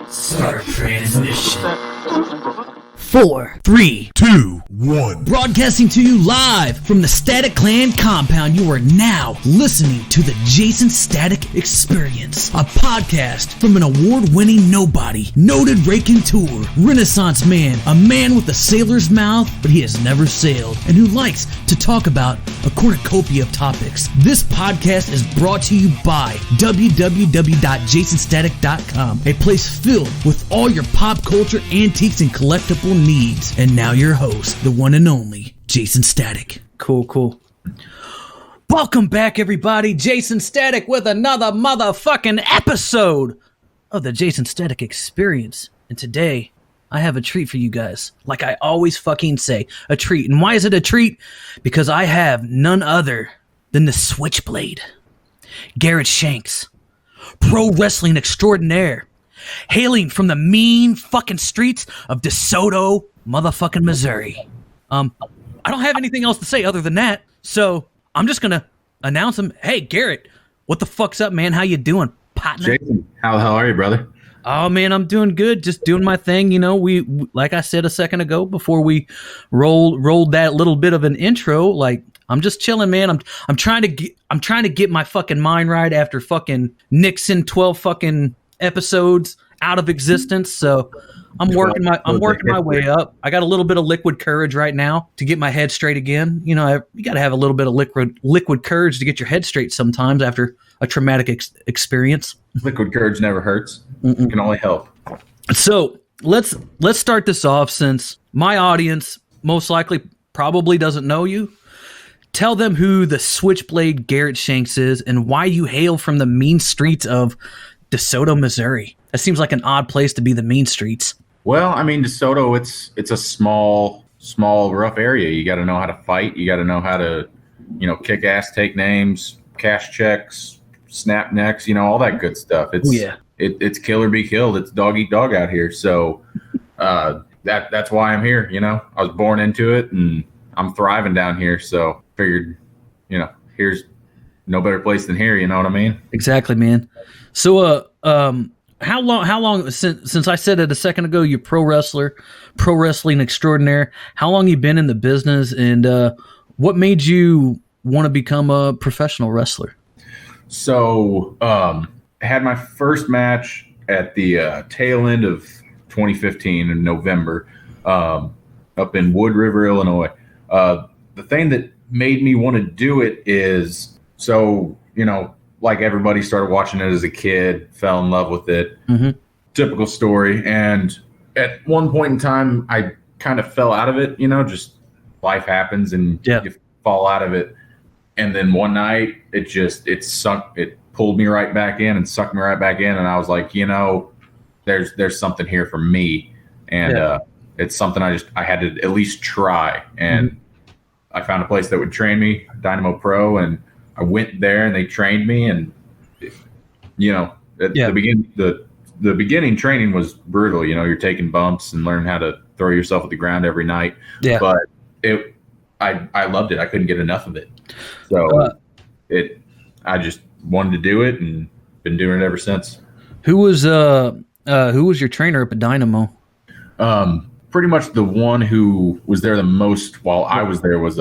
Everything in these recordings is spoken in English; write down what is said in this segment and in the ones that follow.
Start transmission. 4, 3, 2, 1. Broadcasting to you live from the Static Clan compound, you are now listening to the Jaysin Static Experience, a podcast from an award-winning nobody, noted raconteur, Renaissance man, a man with a sailor's mouth, but he has never sailed, and who likes to talk about a cornucopia of topics. This podcast is brought to you by www.jaysinstatic.com, a place filled with all your pop culture antiques and collectible needs. And now your host, the one and only Jaysin Static. Cool. Welcome back, everybody. Jaysin Static with another motherfucking episode of the Jaysin Static Experience. And today, I have a treat for you guys. Like I always fucking say, a treat. And why is it a treat? Because I have none other than the Switchblade, Garrett Shanks, pro wrestling extraordinaire, hailing from the mean fucking streets of DeSoto, motherfucking Missouri. I don't have anything else to say other than that, so I'm just gonna announce him. Hey, Garrett, what the fuck's up, man? How you doing, partner? Jaysin, how the hell are you, brother? Oh man, I'm doing good. Just doing my thing. You know, we like I said a second ago before we rolled that little bit of an intro. Like I'm just chilling, man. I'm trying to get my fucking mind right after fucking Nixon 12 fucking episodes out of existence. So I'm working my way up. I got a little bit of liquid courage right now to get my head straight again. You know, you got to have a little bit of liquid courage to get your head straight sometimes after a traumatic experience. Liquid courage never hurts. It can only help. So let's start this off, since my audience most likely probably doesn't know you. Tell them who the Switchblade Garrett Shanks is and why you hail from the mean streets of DeSoto, Missouri. That seems like an odd place to be, the mean streets. Well, I mean, DeSoto, it's a small, rough area. You got to know how to fight. You got to know how to, kick ass, take names, cash checks, snap necks, all that good stuff. It's kill or be killed. It's dog eat dog out here. So that's why I'm here. I was born into it and I'm thriving down here. So figured, here's no better place than here. You know what I mean? Exactly, man. So, how long since I said it a second ago, you're pro wrestling extraordinaire. How long you been in the business, and what made you want to become a professional wrestler? So, I had my first match at the tail end of 2015 in November, up in Wood River, Illinois. The thing that made me want to do it is, like everybody started watching it as a kid, fell in love with it. Mm-hmm. Typical story. And at one point in time, I kind of fell out of it, just life happens and you fall out of it. And then one night it pulled me right back in and sucked me right back in. And I was like, there's something here for me. And it's something I had to at least try. And I found a place that would train me, Dynamo Pro, and I went there and they trained me, and the beginning training was brutal. You're taking bumps and learning how to throw yourself at the ground every night. Yeah. But I loved it. I couldn't get enough of it. So I just wanted to do it and been doing it ever since. Who was your trainer up at Dynamo? Pretty much the one who was there the most while I was there was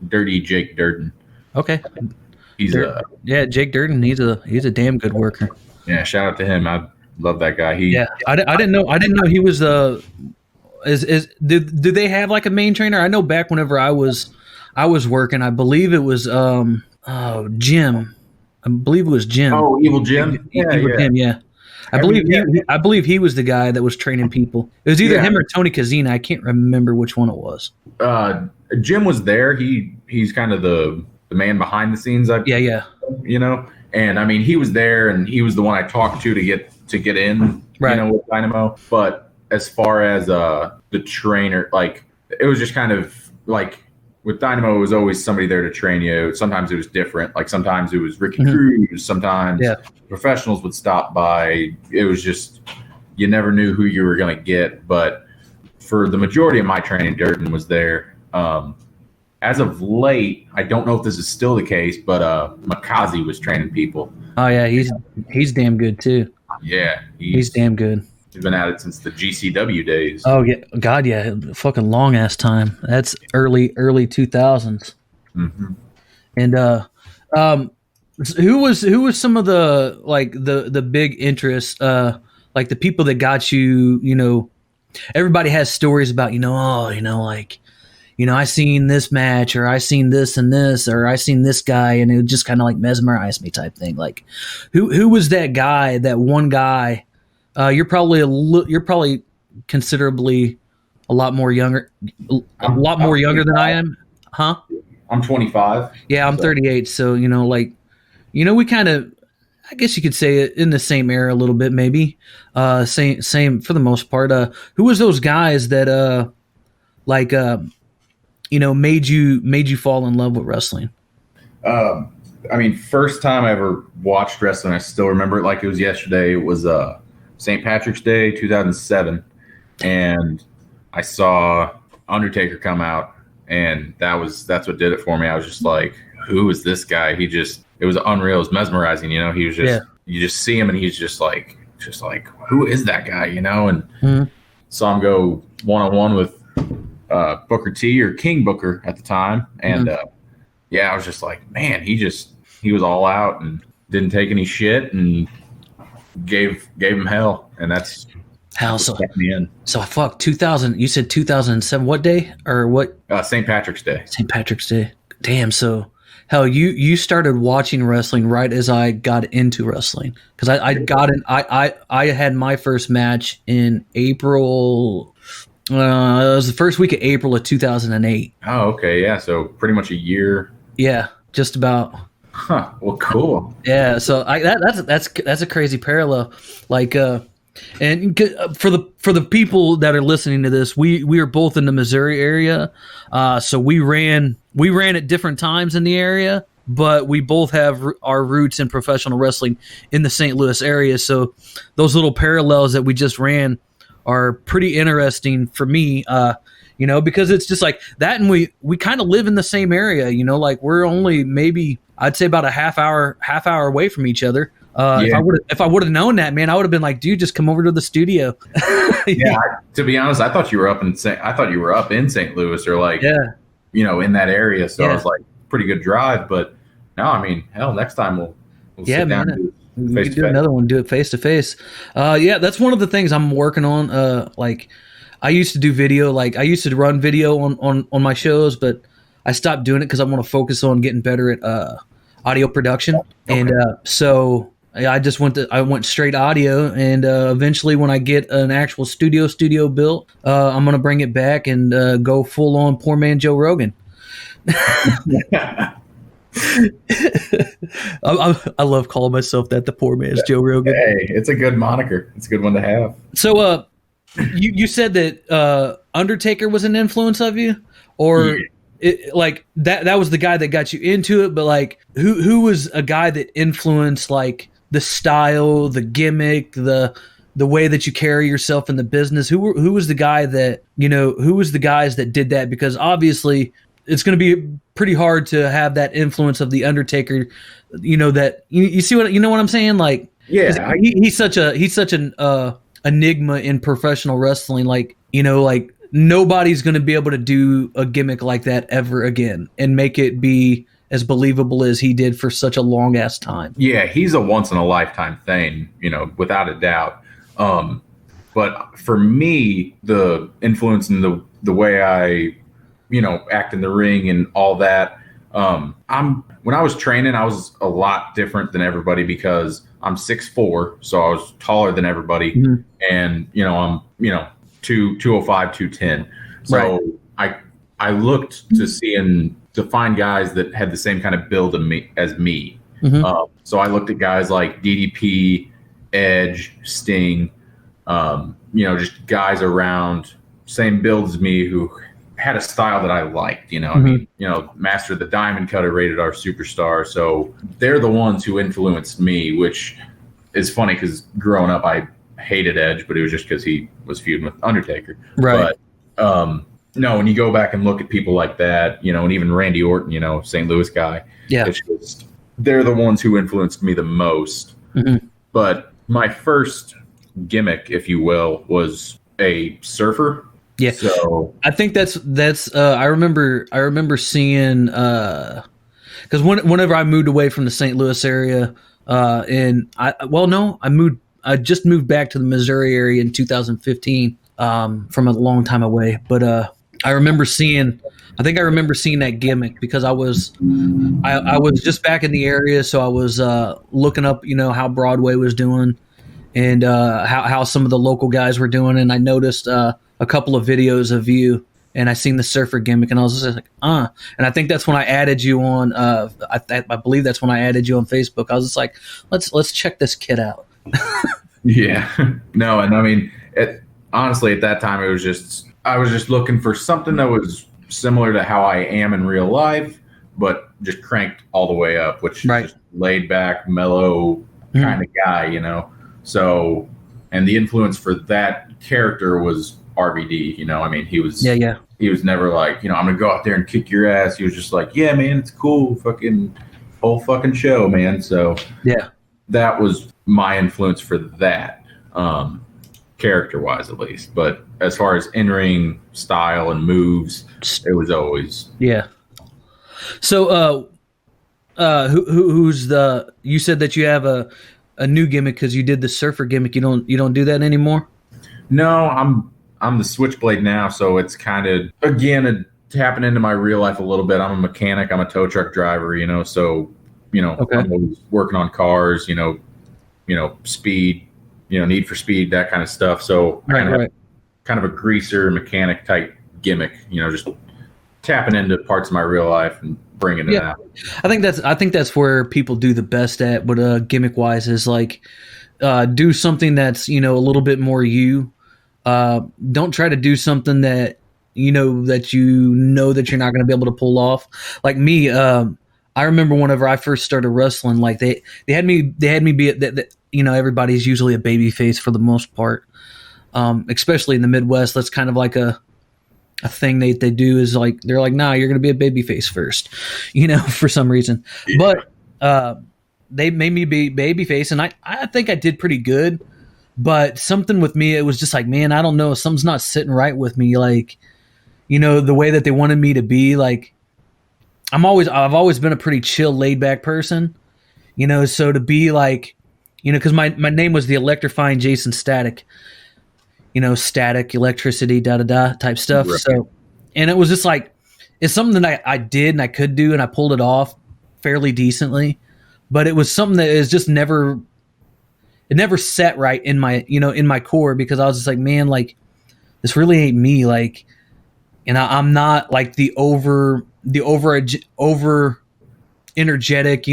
Dirty Jake Durden. Okay. Jake Durden. He's a damn good worker. Yeah, shout out to him. I love that guy. I didn't know he was do they have like a main trainer? I know back whenever I was working, I believe it was Jim. I believe it was Jim. Oh, Evil Jim. Jim, yeah. I believe he was the guy that was training people. It was either him or Tony Kazina. I can't remember which one it was. Jim was there. He's kind of the man behind the scenes. And I mean, he was there, and he was the one I talked to get in, right. With Dynamo. But as far as the trainer, like, it was just kind of like with Dynamo, it was always somebody there to train you. Sometimes it was different. Like sometimes it was Ricky Cruz. Sometimes professionals would stop by. It was just, you never knew who you were going to get. But for the majority of my training, Durden was there. As of late, I don't know if this is still the case, but Makazi was training people. Oh yeah, he's damn good too. Yeah, he's damn good. He's been at it since the GCW days. Oh yeah, God, yeah, fucking long ass time. That's early 2000s. Mm-hmm. And who was some of the like the big interest, like the people that got you? You know, everybody has stories about I seen this match, or I seen this and this, or I seen this guy, and it just kind of like mesmerized me type thing. Like, who was that guy? That one guy. You're probably considerably a lot more younger than I am, huh? I'm 25. Yeah, I'm 38. So we kind of, I guess you could say it in the same era a little bit, maybe. Same for the most part. Who was those guys that made you fall in love with wrestling? I mean, first time I ever watched wrestling, I still remember it like it was yesterday. It was St. Patrick's Day, 2007, and I saw Undertaker come out, and that's what did it for me. I was just like, who is this guy? It was unreal. It was mesmerizing, He was just, You just see him, and he's just like, who is that guy, And saw him go one-on-one with Booker T, or King Booker at the time, and I was just like, man, he was all out and didn't take any shit and gave him hell, and that's how so kept me in. So fuck 2000. You said 2007. What day or what? St. Patrick's Day. St. Patrick's Day. Damn. So hell, you started watching wrestling right as I got into wrestling, because I had my first match in April. It was the first week of April of 2008. Oh, okay, yeah. So pretty much a year. Yeah, just about. Huh. Well, cool. Yeah. So that's a crazy parallel. Like, and for the people that are listening to this, we are both in the Missouri area. So we ran at different times in the area, but we both have our roots in professional wrestling in the St. Louis area. So those little parallels that we just ran are pretty interesting for me. Because it's just like that, and we kind of live in the same area. Like we're only maybe, I'd say, about a half hour away from each other. If I would have known that, man, I would have been like, dude, just come over to the studio. Yeah. To be honest, I thought you were up in St. Louis, or like, in that area. So I was like, pretty good drive. But no, I mean, hell, next time we'll sit down and we can do another one, do it face to face. That's one of the things I'm working on. Like, I used to do video, like I used to run video on my shows, but I stopped doing it because I want to focus on getting better at audio production. Okay. And so I just went straight audio, and eventually when I get an actual studio built, I'm going to bring it back and go full on poor man Joe Rogan. I love calling myself that, the poor man's Joe Rogan. Hey, it's a good moniker. It's a good one to have. So you said that Undertaker was an influence of you, or like that was the guy that got you into it, but like who was a guy that influenced like the style, the gimmick, the way that you carry yourself in the business? Who was the guy that, who was the guys that did that? Because obviously it's going to be pretty hard to have that influence of the Undertaker, that you see what I'm saying? Like, yeah, he's such an enigma in professional wrestling. Like, like nobody's going to be able to do a gimmick like that ever again and make it be as believable as he did for such a long ass time. Yeah, he's a once in a lifetime thing, without a doubt. But for me, the influence in the way I, act in the ring and all that, when I was training, I was a lot different than everybody because I'm 6'4", so I was taller than everybody. Mm-hmm. And, I'm, 205, 210. So right. I looked to find guys that had the same kind of build as me. Mm-hmm. So I looked at guys like DDP, Edge, Sting, just guys around same build as me who had a style that I liked, Mm-hmm. I mean, Master the Diamond Cutter, Rated R Superstar. So they're the ones who influenced me, which is funny because growing up, I hated Edge, but it was just because he was feuding with Undertaker. Right. But, no, when you go back and look at people like that, and even Randy Orton, St. Louis guy, yeah, it's just, they're the ones who influenced me the most. Mm-hmm. But my first gimmick, if you will, was a surfer. Yeah. So I think that's I remember seeing because whenever I moved away from the St. Louis area, and I just moved back to the Missouri area in 2015 from a long time away. But I remember seeing that gimmick because I was just back in the area, so I was looking up, how Broadway was doing and how some of the local guys were doing, and I noticed a couple of videos of you, and I seen the surfer gimmick, and I was just like, and I think that's when I added you on. I believe that's when I added you on Facebook. I was just like, let's check this kid out. Yeah, no, and I mean, honestly, at that time, I was just looking for something that was similar to how I am in real life, but just cranked all the way up, which is just laid back, mellow kind of guy, So, and the influence for that character was RVD. I mean, he was he was never like, I'm gonna go out there and kick your ass. He was just like, yeah, man, it's cool, fucking whole fucking show, man. So yeah, that was my influence for that, character wise at least. But as far as in-ring style and moves, it was always So who's the? You said that you have a new gimmick because you did the surfer gimmick. You don't do that anymore? No, I'm the Switchblade now, so it's kind of again tapping into my real life a little bit. I'm a mechanic. I'm a tow truck driver. So okay. I'm always working on cars. Speed. Need for Speed, that kind of stuff. So I have kind of a greaser mechanic type gimmick. Just tapping into parts of my real life and bringing it out. I think that's where people do the best at. But gimmick wise is like do something that's a little bit more you. Don't try to do something that you're not going to be able to pull off. Like me, I remember whenever I first started wrestling, like they had me be that everybody's usually a baby face for the most part, especially in the Midwest. That's kind of like a thing they do is like they're like, nah, you're going to be a baby face first, for some reason. Yeah. But they made me be baby face, and I think I did pretty good. But something with me, it was just like, man, I don't know, something's not sitting right with me. Like, the way that they wanted me to be. Like, I've always been a pretty chill, laid back person. So to be like, because my name was the electrifying Jaysin Static. Static, electricity, type stuff. Right. So, and it was just like, it's something that I did and I could do and I pulled it off fairly decently, but it was something that is just never set right in my, in my core, because I was just like, man, like this really ain't me. Like, and I'm not like the over energetic,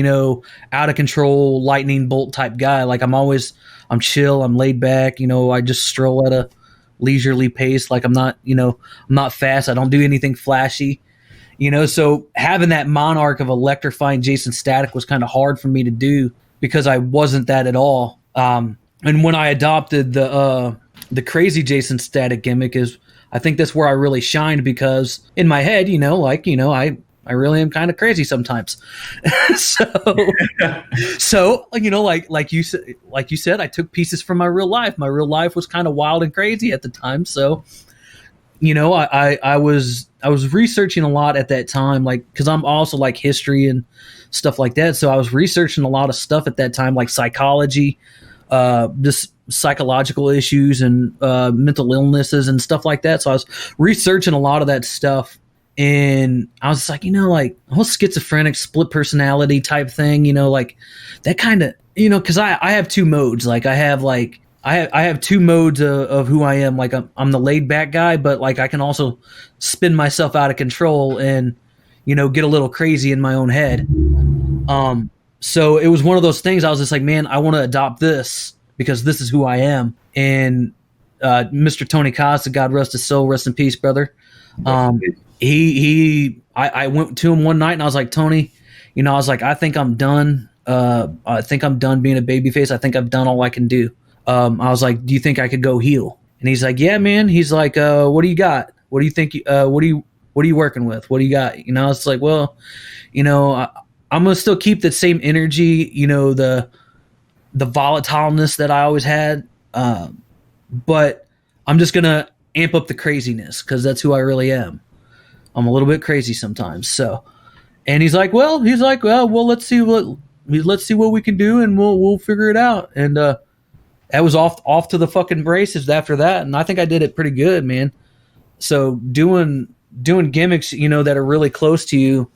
out of control, lightning bolt type guy. Like I'm chill, I'm laid back, I just stroll at a leisurely pace. Like I'm not fast. I don't do anything flashy, so having that monarch of electrifying Jaysin Static was kind of hard for me to do because I wasn't that at all. And when I adopted the crazy Jaysin Static gimmick, I think that's where I really shined, because in my head, I really am kind of crazy sometimes. so like you said, I took pieces from my real life. My real life was kind of wild and crazy at the time. So, I was researching a lot at that time, like, cause I'm also like history and stuff like that. So I was researching a lot of stuff at that time, like psychology, just psychological issues and mental illnesses and stuff like that. So I was researching a lot of that stuff. And I was like, like a whole schizophrenic split personality type thing, like that kind of, because I have two modes. Like I have two modes of who I am. Like I'm the laid back guy, but like I can also spin myself out of control and, get a little crazy in my own head. So it was one of those things. I was just like, man, I want to adopt this because this is who I am. And Mr. Tony Costa, God rest his soul, rest in peace, brother. I went to him one night and I was like, Tony, I was like, I think I'm done. I think I'm done being a babyface. I think I've done all I can do. I was like, do you think I could go heel? And he's like, yeah, man. He's like, what do you got? What do you think? What are you working with? What do you got? It's like, well, I'm going to still keep the same energy, the volatileness that I always had. But I'm just gonna amp up the craziness because that's who I really am. I'm a little bit crazy sometimes. So, and he's like, well, let's see what we can do, and we'll figure it out. And that was off to the fucking races after that, and I think I did it pretty good, man. So doing gimmicks, that are really close to you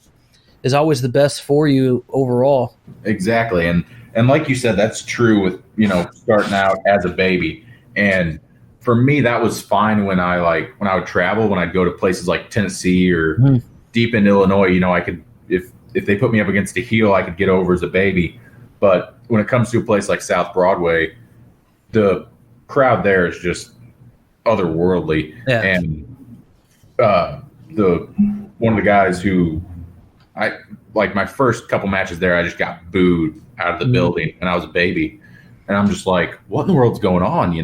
is always the best for you overall. Exactly. And like you said, that's true with, starting out as a baby. And for me, that was fine when I would travel, when I'd go to places like Tennessee or deep in Illinois, I could, if they put me up against a heel, I could get over as a baby. But when it comes to a place like South Broadway, the crowd there is just otherworldly. Yeah. And one of the guys who my first couple matches there, I just got booed out of the building, and I was a baby, and I'm just like, what in the world's going on,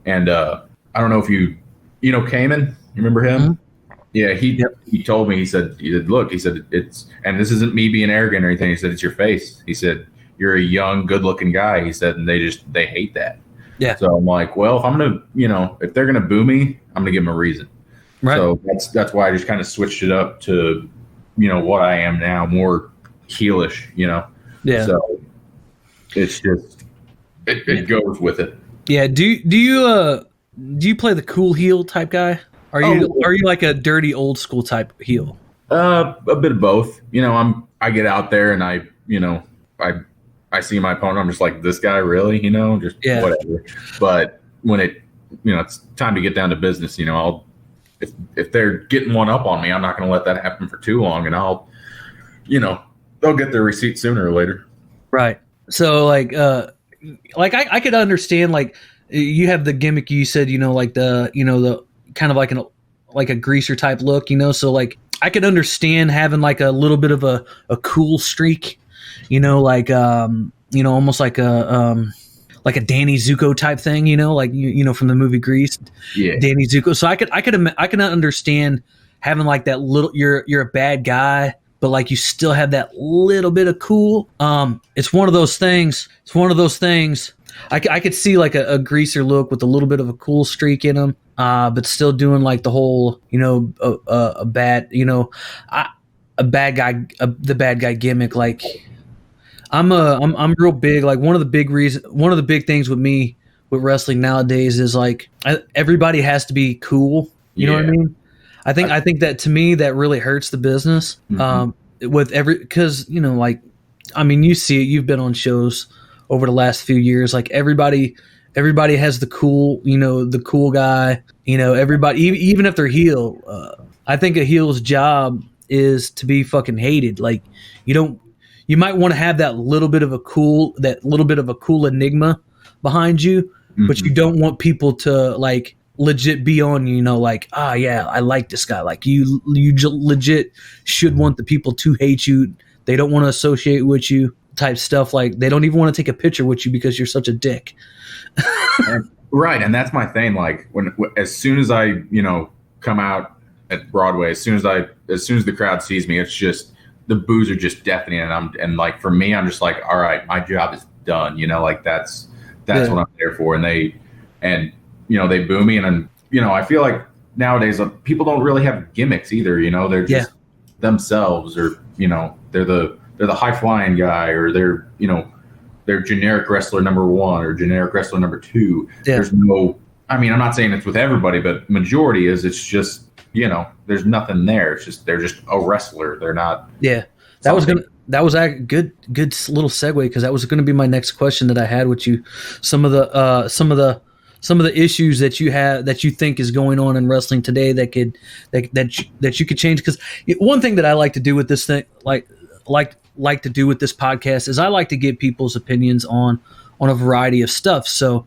And I don't know if you Cayman, you remember him? Mm-hmm. Yeah, he told me, he said, look, he said, it's, and this isn't me being arrogant or anything, he said, it's your face. He said, you're a young, good looking guy. He said, and they hate that. Yeah. So I'm like, well, if I'm gonna, if they're gonna boo me, I'm gonna give them a reason. Right. So that's why I just kind of switched it up to, what I am now, more heelish, Yeah. So it's just it goes with it. Yeah. Do you play the cool heel type guy? Are you like a dirty old school type heel? A bit of both. I get out there and I see my opponent, I'm just like, this guy really, just whatever. But when it's time to get down to business, I'll, if they're getting one up on me, I'm not going to let that happen for too long, and I'll, they'll get their receipt sooner or later. Right. So I could understand, you have the gimmick, you said, the kind of like a greaser type look, so I could understand having a little bit of a cool streak, almost like a Danny Zuko type thing, from the movie Grease. Yeah. Danny Zuko. So I could understand having that little, you're a bad guy, but you still have that little bit of cool. It's one of those things. I could see a greaser look with a little bit of a cool streak in them, but still doing the whole, a bad, a bad guy, the bad guy gimmick. I'm real big. One of the big things with me with wrestling nowadays is everybody has to be cool. You know what I mean? I think that, to me, that really hurts the business. Mm-hmm. Because you see it. You've been on shows over the last few years. Everybody has the cool, the cool guy. Everybody, even if they're heel. I think a heel's job is to be fucking hated. You might want to have that little bit of a cool enigma behind you, mm-hmm. but you don't want people to legit be on you, I like this guy. You legit should want the people to hate you. They don't want to associate with you type stuff. They don't even want to take a picture with you because you're such a dick. Right. And that's my thing. As soon as I, come out at Broadway, as soon as the crowd sees me, it's just, the boos are just deafening, and for me, I'm just all right, my job is done. That's what I'm there for. And they boo me, and I feel like nowadays people don't really have gimmicks either. They're just themselves, or they're the high flying guy, or they're generic wrestler number 1 or generic wrestler number 2. Yeah. There's no, I'm not saying it's with everybody, but majority is, it's just, there's nothing there. It's just, they're just a wrestler. They're not. Yeah. That was a good little segue, because that was going to be my next question that I had with you. Some of the issues that you have, that you think is going on in wrestling today that you could change. Because one thing that I like to do with this thing, like to do with this podcast, is I like to get people's opinions on a variety of stuff. So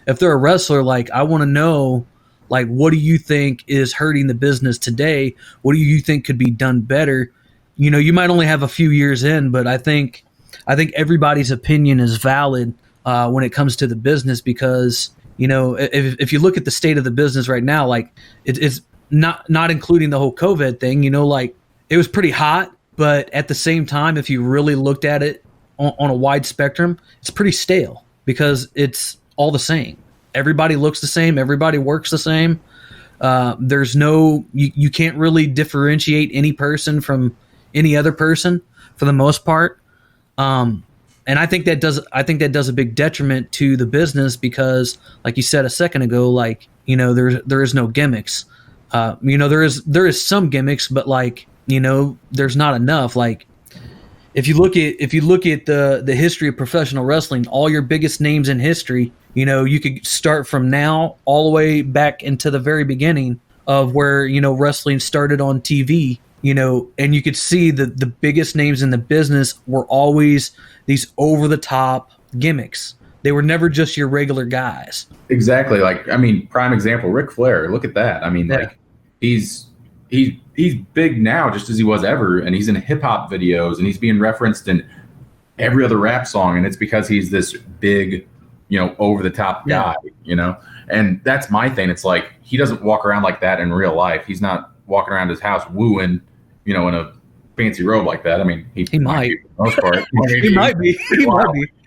if they're a wrestler, I want to know, what do you think is hurting the business today? What do you think could be done better? You might only have a few years in, but I think everybody's opinion is valid when it comes to the business, because, if you look at the state of the business right now, it's not including the whole COVID thing, it was pretty hot, but at the same time, if you really looked at it on a wide spectrum, it's pretty stale. because it's all the same. Everybody looks the same. Everybody works the same. There's no, you can't really differentiate any person from any other person for the most part. And I think that does a big detriment to the business because, like you said a second ago, like, you know, there is no gimmicks. You know, there is some gimmicks, but like, you know, there's not enough. Like, if you look at the history of professional wrestling, all your biggest names in history, you know, you could start from now all the way back into the very beginning of where, you know, wrestling started on TV, you know, and you could see that the biggest names in the business were always these over the top gimmicks. They were never just your regular guys. Exactly. Like, I mean, prime example, Ric Flair. Look at that. I mean, like, he's big now just as he was ever, and he's in hip hop videos, and he's being referenced in every other rap song, and it's because he's this big, you know, over the top guy, you know. And that's my thing. It's like he doesn't walk around like that in real life. He's not walking around his house wooing, you know, in a fancy robe like that. I mean, he might be for the most part. He might be.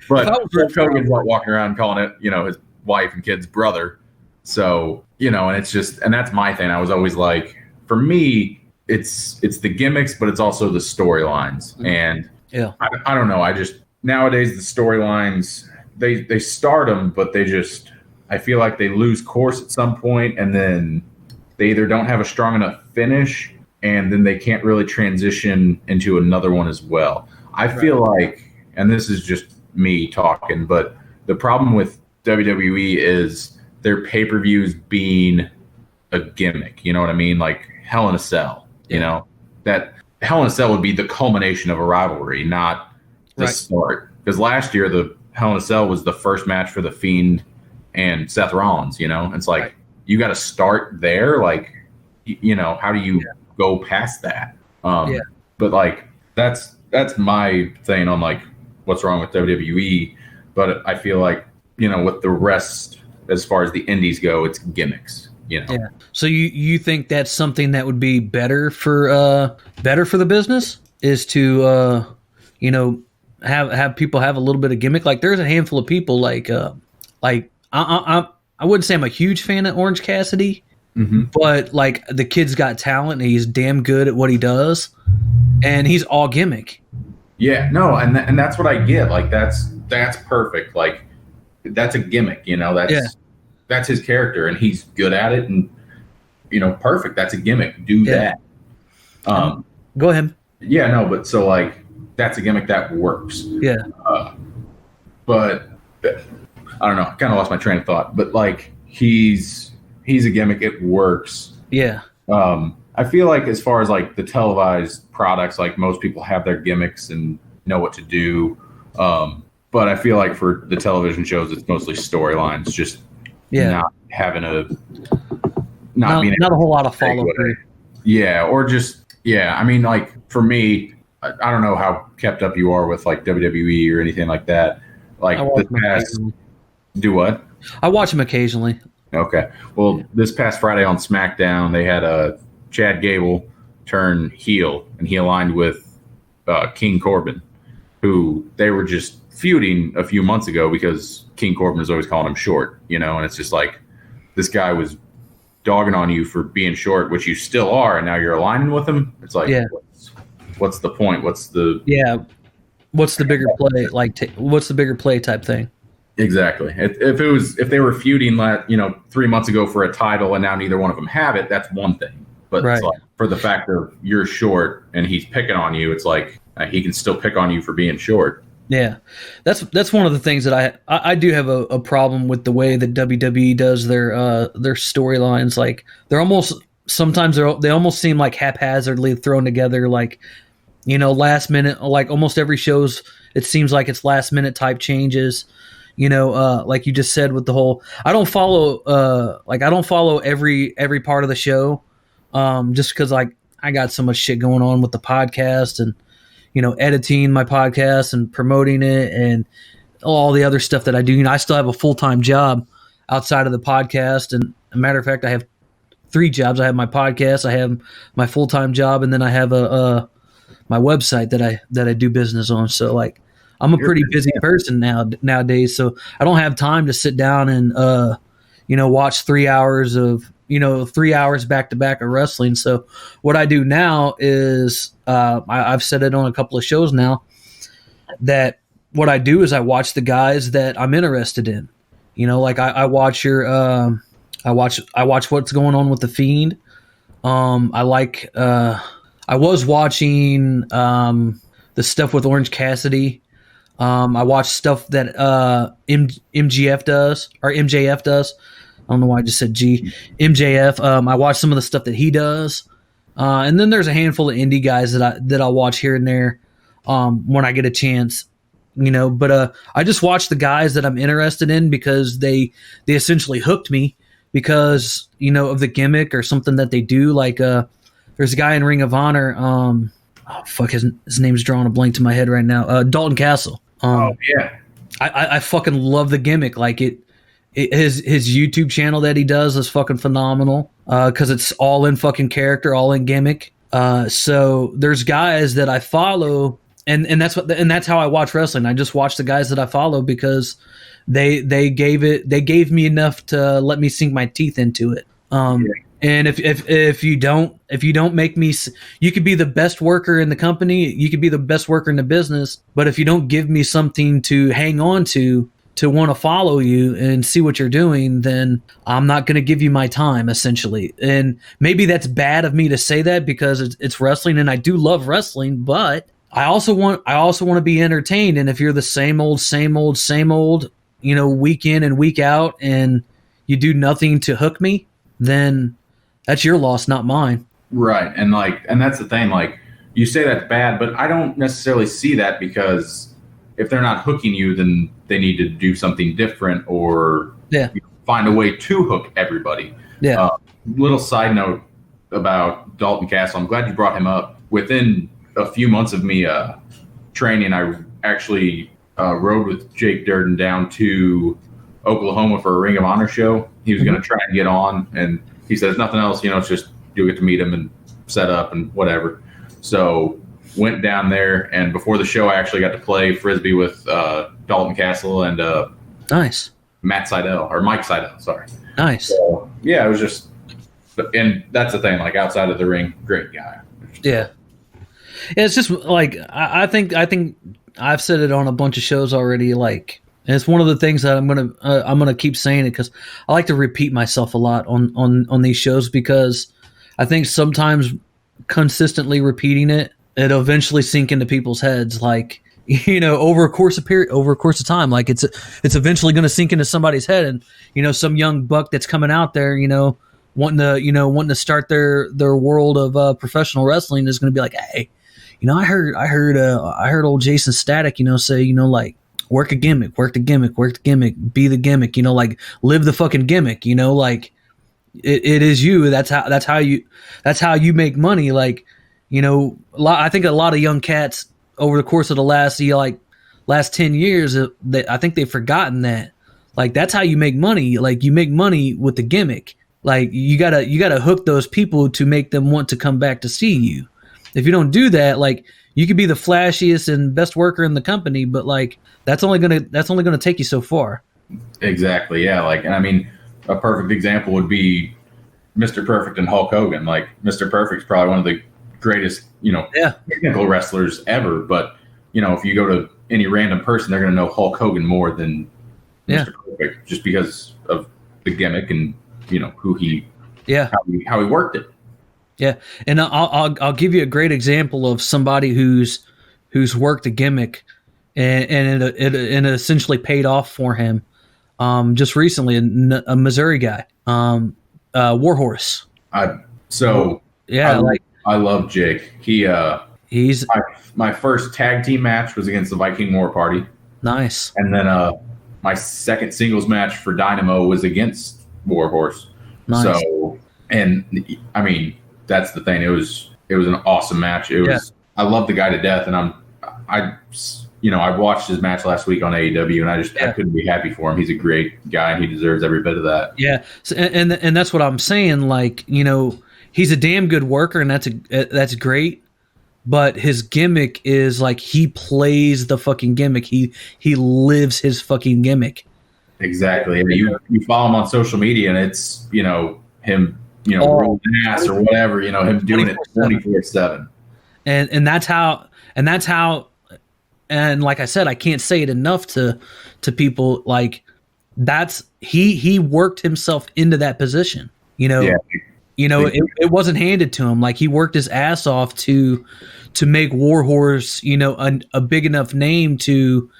But Hulk Hogan's not walking around calling it, you know, his wife and kid's brother. So, you know, and it's just, and that's my thing. I was always like, for me, it's the gimmicks, but it's also the storylines. And I don't know. I just, nowadays the storylines, they start them, but they just, I feel like they lose course at some point, and then they either don't have a strong enough finish, and then they can't really transition into another one as well. I feel like, and this is just me talking, but the problem with WWE is their pay-per-views being a gimmick. You know what I mean? Like Hell in a Cell, you know, that Hell in a Cell would be the culmination of a rivalry, not the start. Because last year, the Hell in a Cell was the first match for The Fiend and Seth Rollins, you know? It's like, you got to start there. Like, you know, how do you go past that? But like, that's my thing on like what's wrong with WWE. But I feel like, you know, with the rest, as far as the indies go, it's gimmicks, you know? Yeah. So you think that's something that would be better for the business, is to, you know, have people have a little bit of gimmick? Like, there's a handful of people like I wouldn't say I'm a huge fan of Orange Cassidy, but like, the kid's got talent and he's damn good at what he does, and he's all gimmick. Yeah, no, and that's what I get. Like, that's perfect. Like, that's a gimmick, you know. That's his character, and he's good at it, and, you know, perfect. That's a gimmick. Do that. Go ahead. Yeah, no, but so like, that's a gimmick that works. Yeah. But I don't know. I kind of lost my train of thought. But like, he's a gimmick. It works. Yeah. I feel like as far as like the televised products, like most people have their gimmicks and know what to do. But I feel like for the television shows, it's mostly storylines. Just not having not a whole lot of follow through. Yeah, or just I mean, like, for me, I don't know how kept up you are with like WWE or anything like that. Like, do what? I watch them occasionally. Okay. Well, this past Friday on SmackDown, they had Chad Gable turn heel, and he aligned with King Corbin, who they were just feuding a few months ago because King Corbin is always calling him short, you know, and it's just like, this guy was dogging on you for being short, which you still are, and now you're aligning with him. It's like, what's the point? What's the bigger play? Like, what's the bigger play type thing? Exactly. If they were feuding, 3 months ago for a title, and now neither one of them have it, that's one thing. But it's like, for the fact that you're short and he's picking on you, it's like, he can still pick on you for being short. Yeah, that's one of the things that I do have a problem with, the way that WWE does their storylines. Like, they're almost, sometimes they almost seem like haphazardly thrown together. Like, you know, last minute. Like, almost every show's, it seems like it's last minute type changes. You know, like you just said with the whole, I don't follow every part of the show, just because like I got so much shit going on with the podcast, and, you know, editing my podcast and promoting it and all the other stuff that I do. You know, I still have a full-time job outside of the podcast. And a matter of fact, I have 3 jobs. I have my podcast, I have my full-time job, and then I have my website that I do business on. So like, I'm a pretty busy person nowadays, so I don't have time to sit down and watch 3 hours of 3 hours back to back of wrestling. So what I do now is I've said it on a couple of shows now that what I do is I watch the guys that I'm interested in. Like I watch I watch what's going on with the Fiend. I was watching the stuff with Orange Cassidy. I watch stuff that MJF does. I don't know why I just said G. MJF. I watch some of the stuff that he does. And then there's a handful of indie guys that I'll watch here and there when I get a chance. But I just watch the guys that I'm interested in because they essentially hooked me because, of the gimmick or something that they do. Like there's a guy in Ring of Honor. His name's drawing a blank to my head right now. Dalton Castle. I fucking love the gimmick. Like his YouTube channel that he does is fucking phenomenal because it's all in fucking character, all in gimmick. So there's guys that I follow, and that's how I watch wrestling. I just watch the guys that I follow because they gave me enough to let me sink my teeth into it. And if you don't make me, you could be the best worker in the company, you could be the best worker in the business, but if you don't give me something to hang on to want to follow you and see what you're doing, then I'm not going to give you my time, essentially. And maybe that's bad of me to say that because it's wrestling and I do love wrestling, but I also want to be entertained. And if you're the same old, week in and week out and you do nothing to hook me, then that's your loss, not mine. Right. And that's the thing. Like, you say that's bad, but I don't necessarily see that because if they're not hooking you, then they need to do something different or find a way to hook everybody. Yeah. Little side note about Dalton Castle. I'm glad you brought him up. Within a few months of me training, I actually rode with Jake Durden down to Oklahoma for a Ring of Honor show. He was going to try and get on, and he said, "There's nothing else. It's just you'll get to meet him and set up and whatever." So went down there, and before the show, I actually got to play Frisbee with Dalton Castle and nice Mike Seidel. Sorry. Nice. So, yeah, it was just, and that's the thing. Like, outside of the ring, great guy. Yeah. It's just like I think I've said it on a bunch of shows already. Like, and it's one of the things that I'm gonna keep saying it because I like to repeat myself a lot on these shows because I think sometimes consistently repeating it'll eventually sink into people's heads. Like, over a course of time, like it's eventually going to sink into somebody's head, and some young buck that's coming out there, wanting to start their world of professional wrestling is going to be like, hey, I heard old Jaysin Static, say, like, work the gimmick, be the gimmick, like, live the fucking gimmick, like, it is you. That's how you make money. Like, I think a lot of young cats over the course of the last 10 years, I think they've forgotten that. Like, that's how you make money. Like, you make money with the gimmick. Like, you gotta hook those people to make them want to come back to see you. If you don't do that, like, you could be the flashiest and best worker in the company, but like, that's only gonna take you so far. Exactly. Yeah. Like, and I mean, a perfect example would be Mr. Perfect and Hulk Hogan. Like, Mr. Perfect's probably one of the greatest, technical wrestlers ever. But, if you go to any random person, they're going to know Hulk Hogan more than Mr. Perfect just because of the gimmick and, who he, how he worked it. Yeah. And I'll give you a great example of somebody who's worked a gimmick and it essentially paid off for him. Just recently, a Missouri guy, Warhorse. I love Jake. He's my first tag team match was against the Viking War Party. Nice. And then my second singles match for Dynamo was against Warhorse. Nice. So, and I mean, that's the thing. It was an awesome match. I love the guy to death, and I watched his match last week on AEW, and I couldn't be happy for him. He's a great guy, and he deserves every bit of that. Yeah, so, and that's what I'm saying. Like, he's a damn good worker, and that's great. but his gimmick is like he plays the fucking gimmick. He lives his fucking gimmick. Exactly. You follow him on social media, and it's him rolling ass or whatever. Him doing it 24/7. And that's how. And like I said, I can't say it enough to people. Like that's he worked himself into that position. It wasn't handed to him. Like he worked his ass off to make Warhorse, a big enough name to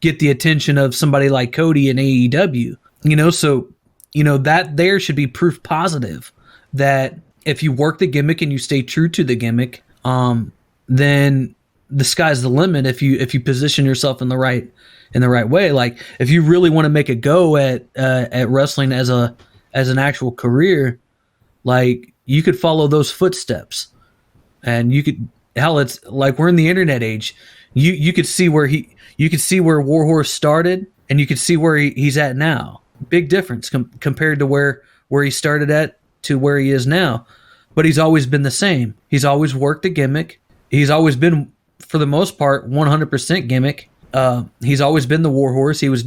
get the attention of somebody like Cody in AEW. So that there should be proof positive that if you work the gimmick and you stay true to the gimmick, then the sky's the limit. If you position yourself in the right way, like if you really want to make a go at wrestling as an actual career, like you could follow those footsteps, and you could it's like we're in the internet age. You could see where Warhorse started, and you could see where he's at now. Big difference compared to where he started at to where he is now. But he's always been the same. He's always worked the gimmick. He's always been, for the most part, 100% gimmick. He's always been the Warhorse. He was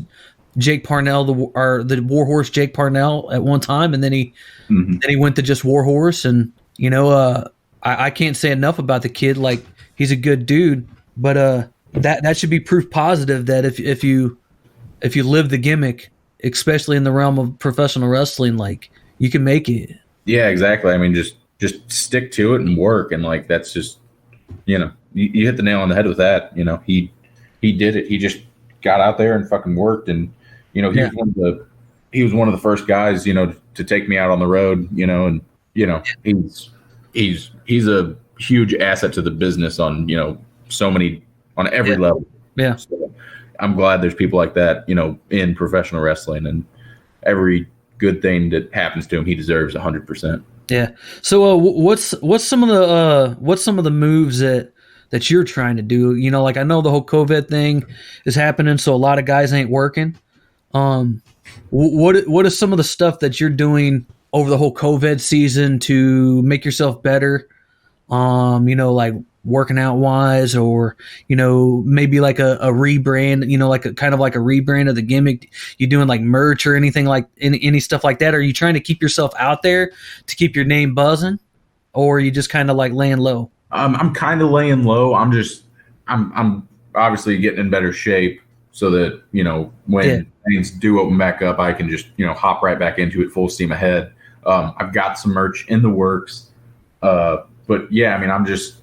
Jake Parnell, the Warhorse Jake Parnell at one time, and then he went to just Warhorse. And I can't say enough about the kid. Like he's a good dude, but that should be proof positive that if you live the gimmick, especially in the realm of professional wrestling, like you can make it. Yeah, exactly. I mean, just stick to it and work, and like that's just you hit the nail on the head with that. He did it. He just got out there and fucking worked, and he was one of the first guys to take me out on the road. And he's a huge asset to the business on so many on every level. Yeah. So I'm glad there's people like that in professional wrestling, and every good thing that happens to him, he deserves 100%. Yeah. So what's some of the moves that you're trying to do? Like I know the whole COVID thing is happening, so a lot of guys ain't working. What is some of the stuff that you're doing over the whole COVID season to make yourself better? Like working out wise, or maybe like a rebrand, like a kind of like a rebrand of the gimmick. You doing like merch or anything like any stuff like that? Are you trying to keep yourself out there to keep your name buzzing, or are you just kind of like laying low? I'm kind of laying low. I'm obviously getting in better shape so that when things do open back up, I can just hop right back into it full steam ahead. I've got some merch in the works, but yeah, I mean, I'm just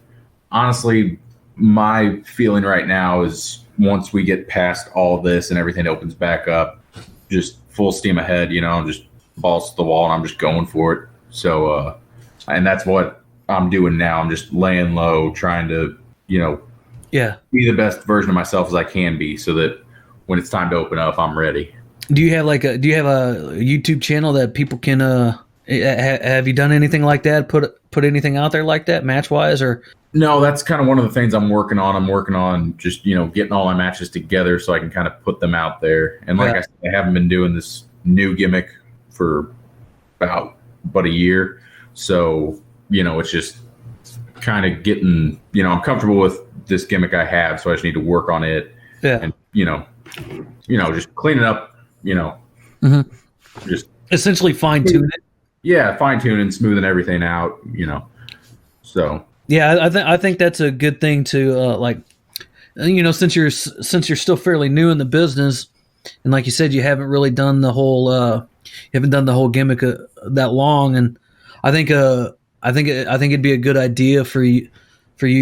honestly, my feeling right now is once we get past all this and everything opens back up, just full steam ahead. Just balls to the wall, and I'm just going for it. So, and that's what I'm doing now. I'm just laying low, trying to, be the best version of myself as I can be, so that when it's time to open up, I'm ready. Do you have a YouTube channel that people can? Have you done anything like that? Put anything out there like that, match wise, or? No, that's kind of one of the things I'm working on. I'm working on just getting all my matches together so I can kind of put them out there. And like I said, I haven't been doing this new gimmick for about a year, so it's just kind of getting I'm comfortable with this gimmick I have, so I just need to work on it. Yeah, and just clean it up. Just essentially fine tune it. Yeah, fine tuning, smoothing everything out. So. Yeah, I think that's a good thing to since you're still fairly new in the business, and like you said, you haven't really done the whole gimmick that long, and I think it'd be a good idea for you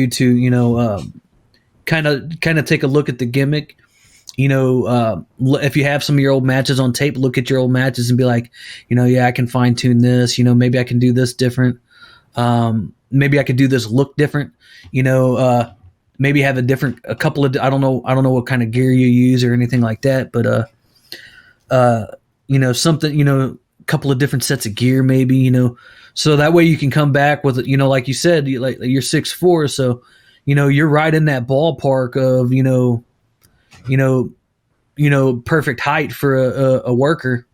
to kind of take a look at the gimmick. If you have some of your old matches on tape, look at your old matches and be like, I can fine tune this. Maybe I can do this different. Maybe I could do this look different, maybe have a couple of, I don't know what kind of gear you use or anything like that, but, something, a couple of different sets of gear, maybe, so that way you can come back with, like you said, you're 6'4", so, you're right in that ballpark of, perfect height for a worker.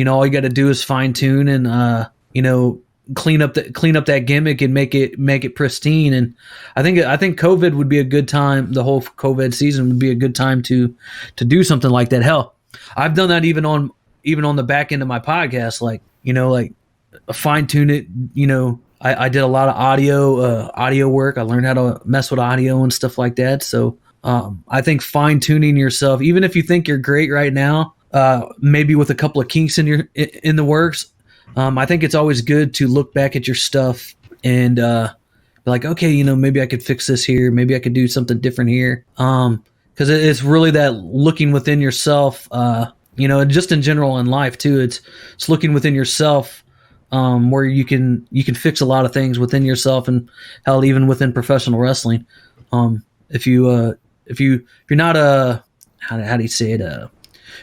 All you got to do is fine tune and, clean up that gimmick and make it pristine. And I think COVID would be a good time. The whole COVID season would be a good time to do something like that. Hell, I've done that even on the back end of my podcast, like fine tune it. I did a lot of audio work. I learned how to mess with audio and stuff like that. So I think fine tuning yourself, even if you think you're great right now, maybe with a couple of kinks in the works. I think it's always good to look back at your stuff and be like, okay, maybe I could fix this here. Maybe I could do something different here. Because it's really that looking within yourself, just in general in life too. It's looking within yourself, where you can fix a lot of things within yourself, and hell, even within professional wrestling. If you're not how do you say it?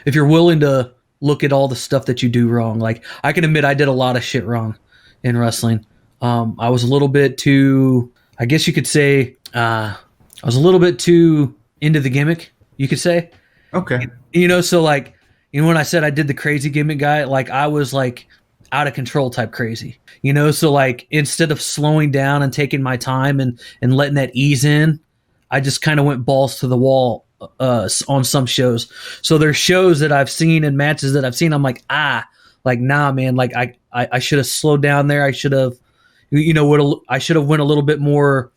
If you're willing to look at all the stuff that you do wrong. Like, I can admit I did a lot of shit wrong in wrestling. I was a little bit too, I guess you could say, I was a little bit too into the gimmick, you could say. Okay. So like, when I said I did the crazy gimmick guy, like I was like out of control type crazy, so like instead of slowing down and taking my time and letting that ease in, I just kind of went balls to the wall on some shows. So there's shows that I've seen and matches that I've seen, I'm like, nah, man, like I should have slowed down there. I should have, I should have went a little bit more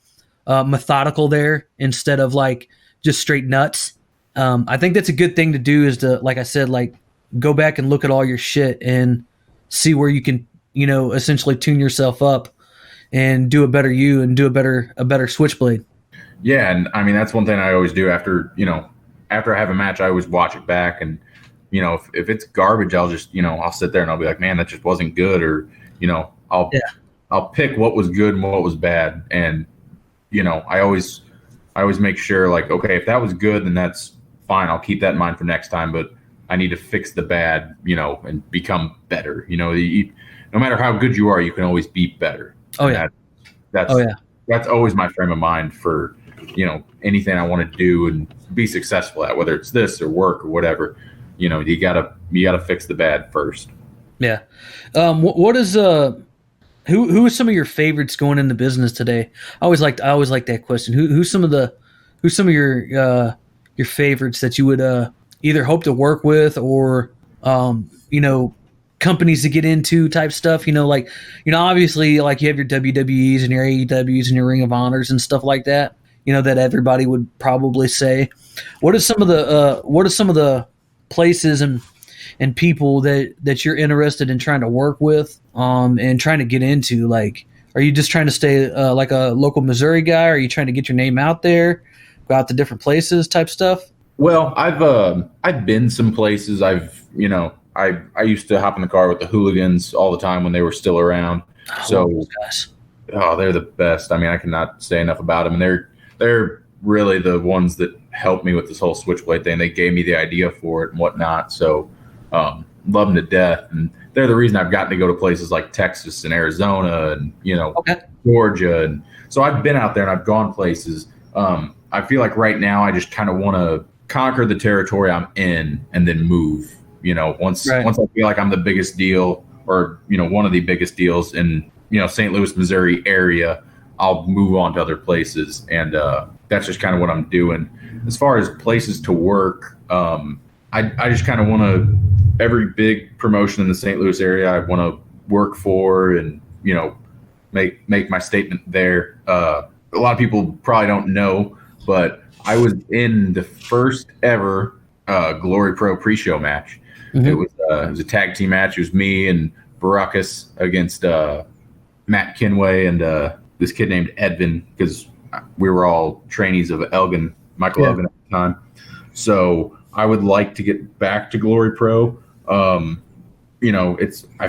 methodical there instead of like just straight nuts. I think that's a good thing to do, is to, like I said, like go back and look at all your shit and see where you can, essentially tune yourself up and do a better you and do a better Switchblade. Yeah, and I mean that's one thing I always do after I have a match. I always watch it back, and if it's garbage, I'll just I'll sit there and I'll be like, man, that just wasn't good, or I'll pick what was good and what was bad, and I always make sure, like, okay, if that was good, then that's fine. I'll keep that in mind for next time, but I need to fix the bad, and become better. No matter how good you are, you can always be better. Oh yeah, that's always my frame of mind for anything I want to do and be successful at, whether it's this or work or whatever. You gotta fix the bad first. Yeah. What is who is some of your favorites going into business today? I always like that question. Who's some of your favorites that you would either hope to work with, or companies to get into type stuff? Obviously, like, you have your WWEs and your AEWs and your Ring of Honors and stuff like that, that everybody would probably say. What are some of the places and people that you're interested in trying to work with, and trying to get into? Like, are you just trying to stay like a local Missouri guy? Or are you trying to get your name out there, go out to different places type stuff? Well, I've been some places. I used to hop in the car with the Hooligans all the time when they were still around. So, they're the best. I mean, I cannot say enough about them. And they're really the ones that helped me with this whole Switchblade thing. They gave me the idea for it and whatnot. So, love them to death. And they're the reason I've gotten to go to places like Texas and Arizona and, Georgia. And so I've been out there and I've gone places. I feel like right now I just kind of want to conquer the territory I'm in and then move. Once I feel like I'm the biggest deal, or one of the biggest deals in St. Louis, Missouri area, I'll move on to other places, and that's just kind of what I'm doing. As far as places to work, I just kind of want to, every big promotion in the St. Louis area I want to work for, and make my statement there. A lot of people probably don't know, but I was in the first ever Glory Pro pre-show match. Mm-hmm. It was a tag team match. It was me and Baracus against Matt Kinway and this kid named Edvin, because we were all trainees of Michael Elgin at the time. So I would like to get back to Glory Pro. I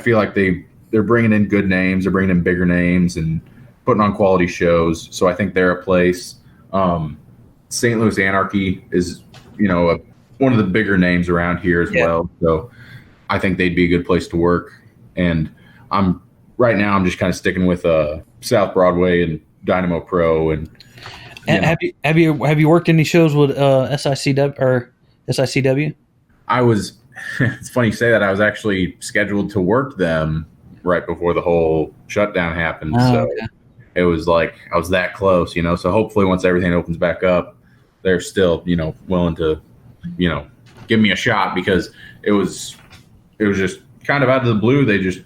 feel like they're bringing in good names, they're bringing in bigger names and putting on quality shows. So I think they're a place. St. Louis Anarchy is, one of the bigger names around here as well. So I think they'd be a good place to work. And I'm just kind of sticking with South Broadway and Dynamo Pro. And have you worked any shows with SICW or SICW? I was. It's funny you say that. I was actually scheduled to work them right before the whole shutdown happened. Oh, so okay. it was like I was that close, So hopefully once everything opens back up, they're still, willing to, give me a shot, because it was just kind of out of the blue. They just,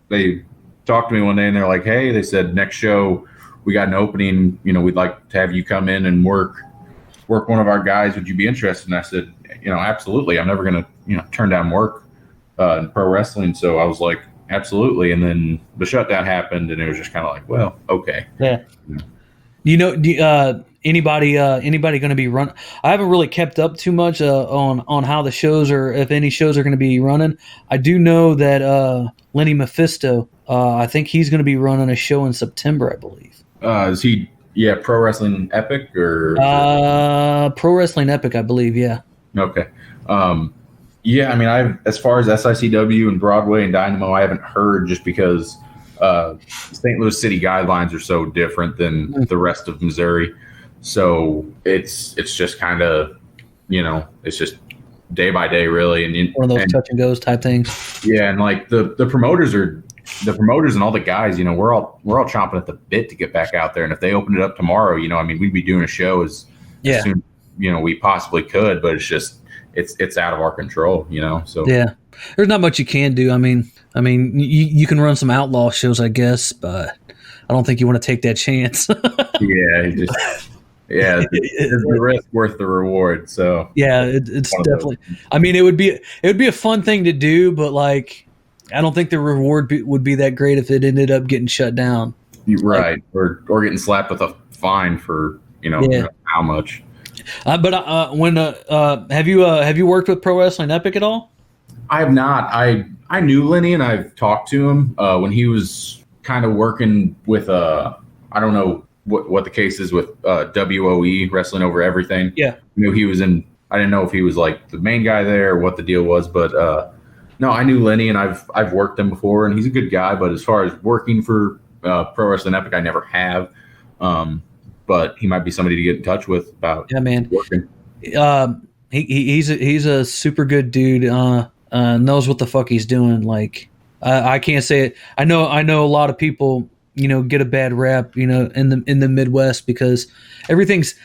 they talked to me one day and they're like, hey, they said, next show we got an opening, we'd like to have you come in and work one of our guys. Would you be interested? And I said, absolutely. I'm never going to, turn down work in pro wrestling. So I was like, absolutely. And then the shutdown happened, and it was just kind of like, well, okay. Yeah. Anybody going to be run? I haven't really kept up too much on how the shows, or if any shows are going to be running. I do know that Lenny Mephisto, I think he's going to be running a show in September, I believe. Is he? Yeah, Pro Wrestling Epic or Pro Wrestling Epic, I believe. Yeah. Okay. Yeah, I mean, as far as SICW and Broadway and Dynamo, I haven't heard, just because St. Louis City guidelines are so different than the rest of Missouri. So it's just kind of, it's just day by day, really. And one of those touch and goes type things. Yeah, and like the promoters and all the guys, we're all chomping at the bit to get back out there. And if they open it up tomorrow, I mean, we'd be doing a show as soon, we possibly could, but it's just it's out of our control, So yeah, there's not much you can do. I mean, you can run some outlaw shows, I guess, but I don't think you want to take that chance. Yeah, it's the risk worth the reward. So yeah, it's definitely. I mean, it would be a fun thing to do, but like, I don't think the reward would be that great if it ended up getting shut down. Right, or getting slapped with a fine for how much. But have you worked with Pro Wrestling Epic at all? I have not. I knew Lenny, and I've talked to him when he was kind of working with I don't know what the case is with WOE, Wrestling Over Everything. Yeah, he was in. I didn't know if he was like the main guy there or what the deal was, but no, I knew Lenny, and I've worked him before, and he's a good guy. But as far as working for Pro Wrestling Epic, I never have. But he might be somebody to get in touch with about working. He's a super good dude. Knows what the fuck he's doing. Like I can't say it. I know a lot of people get a bad rap in the Midwest, because everything's,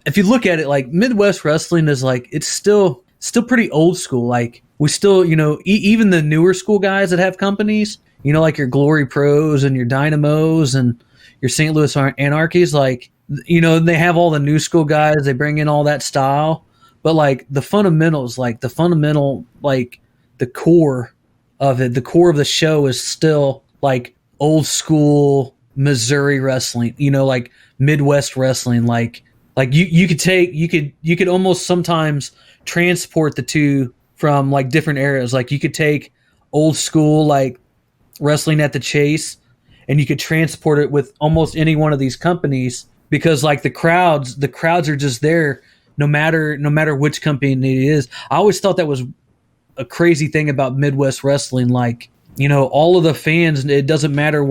if you look at it, like Midwest wrestling is like, it's still pretty old school. Like we still even the newer school guys that have companies, like your Glory Pros and your Dynamos and your St. Louis Anarchies, like they have all the new school guys, they bring in all that style, but like the fundamentals, like the core of it, the core of the show is still like old school Missouri wrestling, like Midwest wrestling. Like you could almost sometimes transport the two from like different eras. Like you could take old school like wrestling at the Chase, and you could transport it with almost any one of these companies, because like the crowds are just there no matter which company it is. I always thought that was a crazy thing about Midwest wrestling. Like, all of the fans, it doesn't matter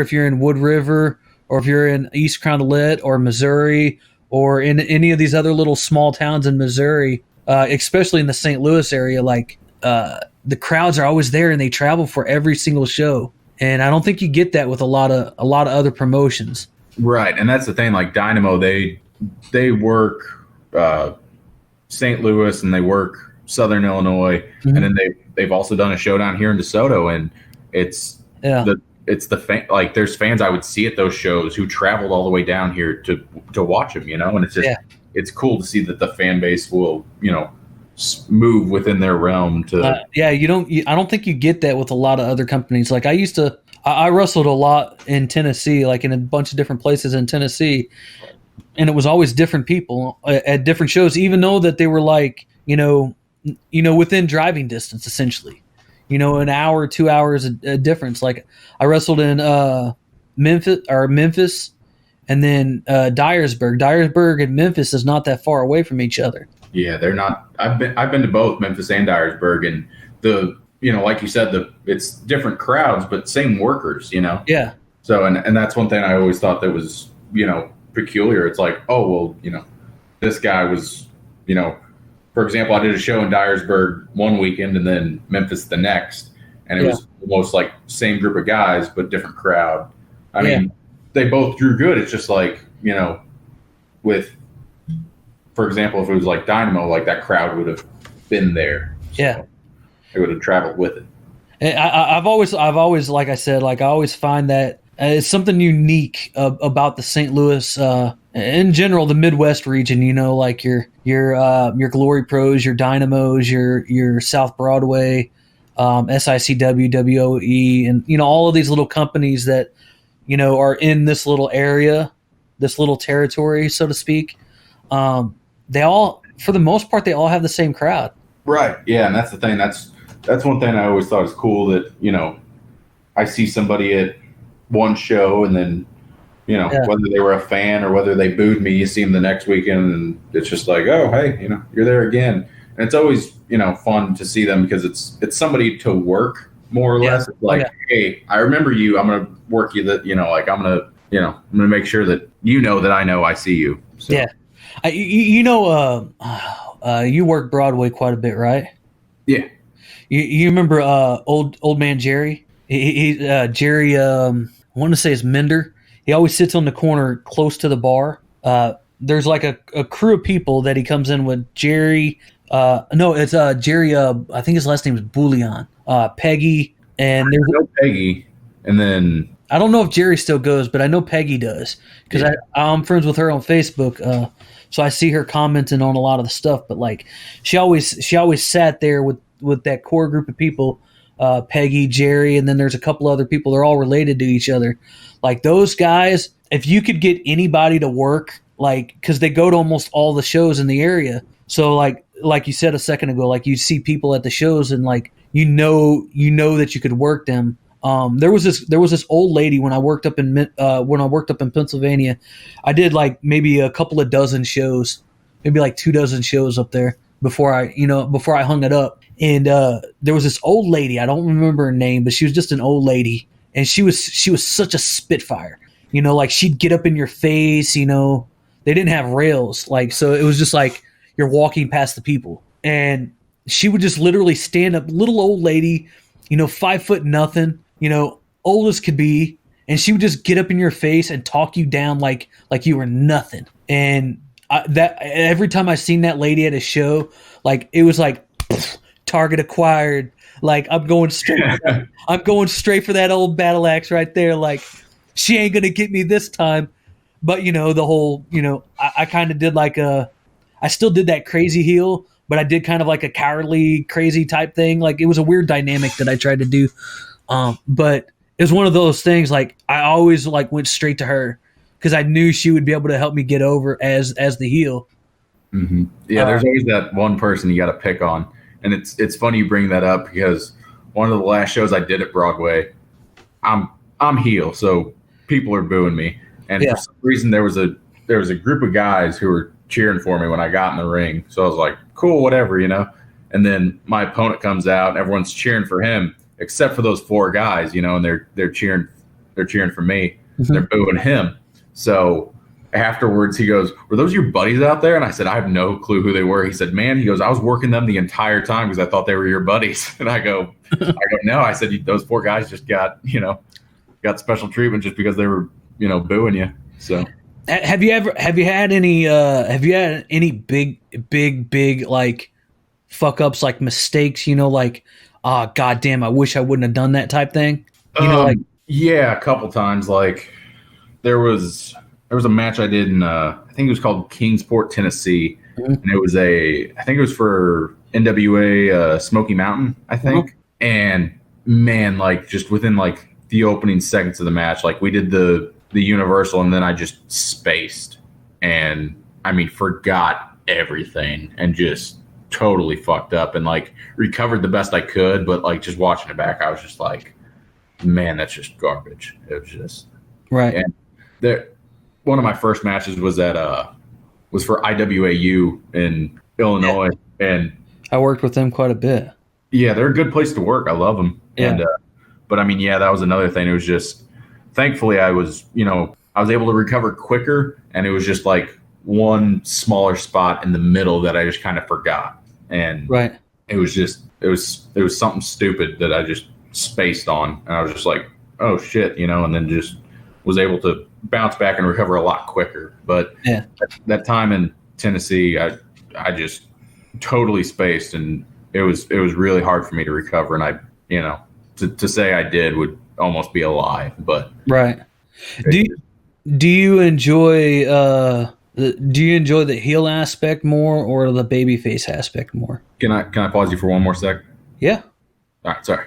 if you're in Wood River or if you're in East Crown or Missouri or in any of these other little small towns in Missouri, especially in the St. Louis area, like the crowds are always there and they travel for every single show. And I don't think you get that with a lot of other promotions. Right. And that's the thing, like Dynamo, they work St. Louis and they work Southern Illinois, and then they've also done a show down here in DeSoto, and it's the fan, like there's fans I would see at those shows who traveled all the way down here to watch them, and it's just it's cool to see that the fan base will move within their realm to I don't think you get that with a lot of other companies. Like I wrestled a lot in Tennessee, like in a bunch of different places in Tennessee, and it was always different people at different shows, even though that they were like within driving distance, essentially, an hour, 2 hours a difference. Like I wrestled in Memphis, and then Dyersburg. Dyersburg and Memphis is not that far away from each other. Yeah, they're not. I've been to both Memphis and Dyersburg, and like you said, it's different crowds, but same workers. Yeah. So and that's one thing I always thought that was peculiar. It's like, oh well, this guy was for example, I did a show in Dyersburg one weekend and then Memphis the next, and it was almost like same group of guys but different crowd. I mean, they both drew good. It's just like, you know, with, for example, if it was like Dynamo, like that crowd would have been there. So they would have traveled with it. And I've always, like I said, like I always find that it's something unique about the St. Louis, in general, the Midwest region. You know, like your Glory Pros, your Dynamos, your South Broadway, SICW, WOE, and you know all of these little companies that you know are in this little area, this little territory, so to speak. They all, for the most part, they all have the same crowd. Right. Yeah, and that's the thing. That's one thing I always thought was cool, that, you know, I see somebody at one show and then, you know, whether they were a fan or whether they booed me, you see them the next weekend and it's just like, oh, hey, you know, you're there again. And it's always, you know, fun to see them because it's somebody to work more or less. It's like, hey, I remember you. I'm going to work you that, you know, like I'm going to make sure that you know that I know I see you. So. Yeah. You know, you work Broadway quite a bit, right? Yeah. You remember old man Jerry? Jerry, I want to say it's Mender. He always sits on the corner close to the bar. There's like a crew of people that he comes in with. Jerry, no, it's Jerry. I think his last name is Bouillon. Peggy, and there's Peggy, and then I don't know if Jerry still goes, but I know Peggy does because I'm friends with her on Facebook. So I see her commenting on a lot of the stuff. But like, she always sat there with that core group of people, Peggy, Jerry, and then there's a couple other people. They're all related to each other. Like those guys, if you could get anybody to work, like, because they go to almost all the shows in the area. So like you said a second ago, like you see people at the shows and like you know that you could work them. There was this old lady when I worked up in Pennsylvania. I did like maybe a couple of dozen shows, maybe like 24 shows up there before I hung it up. And there was this old lady. I don't remember her name, but she was just an old lady, and she was such a spitfire. You know, like she'd get up in your face. You know, they didn't have rails, like so it was just like you're walking past the people, and she would just literally stand up, little old lady, you know, 5 foot nothing, you know, old as could be, and she would just get up in your face and talk you down like you were nothing. And that every time I seen that lady at a show, like it was like target acquired. Like I'm going straight for that old battle axe right there. Like she ain't gonna get me this time. But you know, the whole, you know, I kind of did like I still did that crazy heel, but I did kind of like a cowardly crazy type thing. Like it was a weird dynamic that I tried to do. But it was one of those things, like I always like went straight to her because I knew she would be able to help me get over as the heel. Mm-hmm. Yeah, there's always that one person you got to pick on. And it's funny you bring that up because one of the last shows I did at Broadway, I'm heel, so people are booing me. And for some reason there was a group of guys who were cheering for me when I got in the ring. So I was like, cool, whatever, you know. And then my opponent comes out and everyone's cheering for him, except for those 4 guys, you know, and they're cheering for me. Mm-hmm. They're booing him. So afterwards he goes, were those your buddies out there? And I said, I have no clue who they were. He said, man, he goes, I was working them the entire time because I thought they were your buddies. And I go, no. I said, those 4 guys just got special treatment just because they were, you know, booing you. So have you had any big like fuck ups, like mistakes, you know, like, god damn, I wish I wouldn't have done that type thing? You know, like, yeah, a couple times. Like there was a match I did in I think it was called Kingsport, Tennessee, mm-hmm. and I think it was for NWA Smoky Mountain, I think. Mm-hmm. And man, like just within like the opening seconds of the match, like we did the universal, and then I just spaced and I mean forgot everything and just totally fucked up and like recovered the best I could, but like just watching it back, I was just like, man, that's just garbage. It was just right. And one of my first matches was for IWAU in Illinois, and I worked with them quite a bit. Yeah, they're a good place to work. I love them. Yeah. And but I mean, yeah, that was another thing. It was just thankfully I was able to recover quicker, and it was just like one smaller spot in the middle that I just kind of forgot. And right. It was something stupid that I just spaced on, and I was just like, oh shit, and then just was able to bounce back and recover a lot quicker. But that time in Tennessee, I just totally spaced, and it was really hard for me to recover. And I, to say I did would almost be a lie. But right. Do you enjoy the heel aspect more or the babyface aspect more? Can I pause you for one more sec? Yeah. All right. Sorry.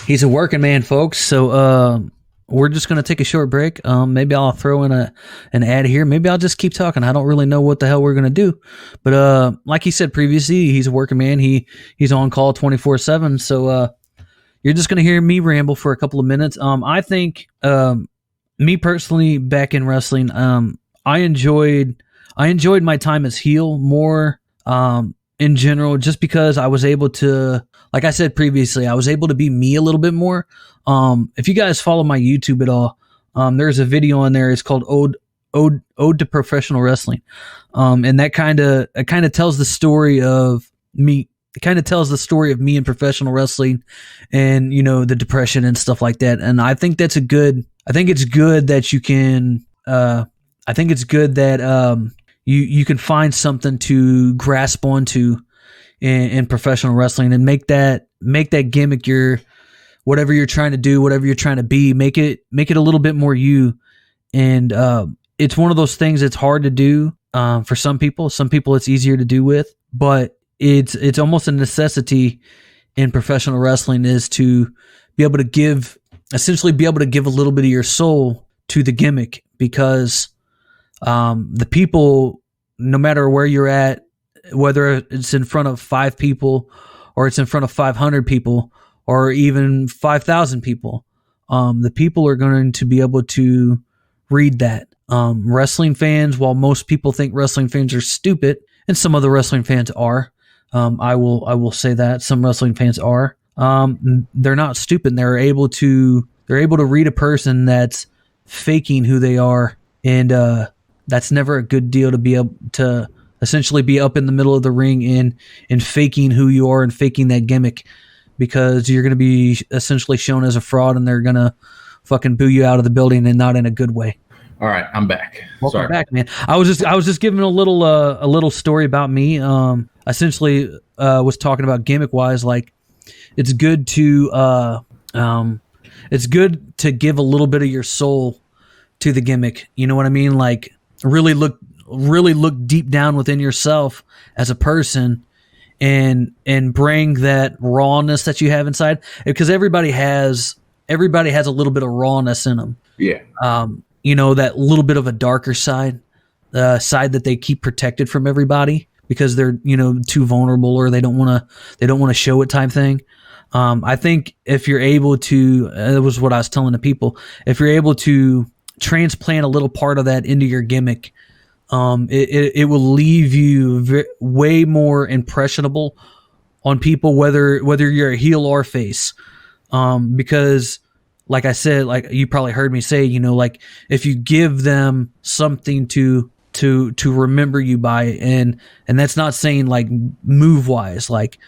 He's a working man, folks. So we're just going to take a short break. Maybe I'll throw in an ad here. Maybe I'll just keep talking. I don't really know what the hell we're going to do. But like he said previously, he's a working man. He's on call 24/7. So you're just going to hear me ramble for a couple of minutes. I think me personally, back in wrestling, I enjoyed my time as heel more in general, just because I was able to, like I said previously, I was able to be me a little bit more. If you guys follow my YouTube at all, there's a video on there. It's called Ode to Professional Wrestling. And that kind of tells the story of me. It kind of tells the story of me in professional wrestling and, the depression and stuff like that. And I think it's good that you can, I think it's good that you can find something to grasp onto in professional wrestling and make that gimmick whatever you're trying to do, whatever you're trying to be, make it a little bit more you. And it's one of those things that's hard to do for some people. Some people it's easier to do with, but it's almost a necessity in professional wrestling is to be able to give a little bit of your soul to the gimmick, because the people, no matter where you're at, whether it's in front of 5 people or it's in front of 500 people or even 5,000 people, the people are going to be able to read that. Wrestling fans, while most people think wrestling fans are stupid, and some of the wrestling fans are, I will say that some wrestling fans are, they're not stupid. They're able to read a person that's faking who they are, and that's never a good deal to be able to essentially be up in the middle of the ring and faking who you are and faking that gimmick, because you're going to be essentially shown as a fraud, and they're going to fucking boo you out of the building, and not in a good way. All right, I'm back. Welcome back, man. I was just giving a little story about me. Essentially, was talking about gimmick wise, like it's good to give a little bit of your soul to the gimmick. You know what I mean? Like really look deep down within yourself as a person, and bring that rawness that you have inside, because everybody has a little bit of rawness in them. Yeah. That little bit of a darker side, side that they keep protected from everybody because they're, too vulnerable, or they don't want to show it type thing. I think if you're able to, it was what I was telling the people, if you're able to transplant a little part of that into your gimmick, it will leave you way more impressionable on people, whether you're a heel or face. Because like I said, like you probably heard me say, like if you give them something to remember you by, and that's not saying like move wise, like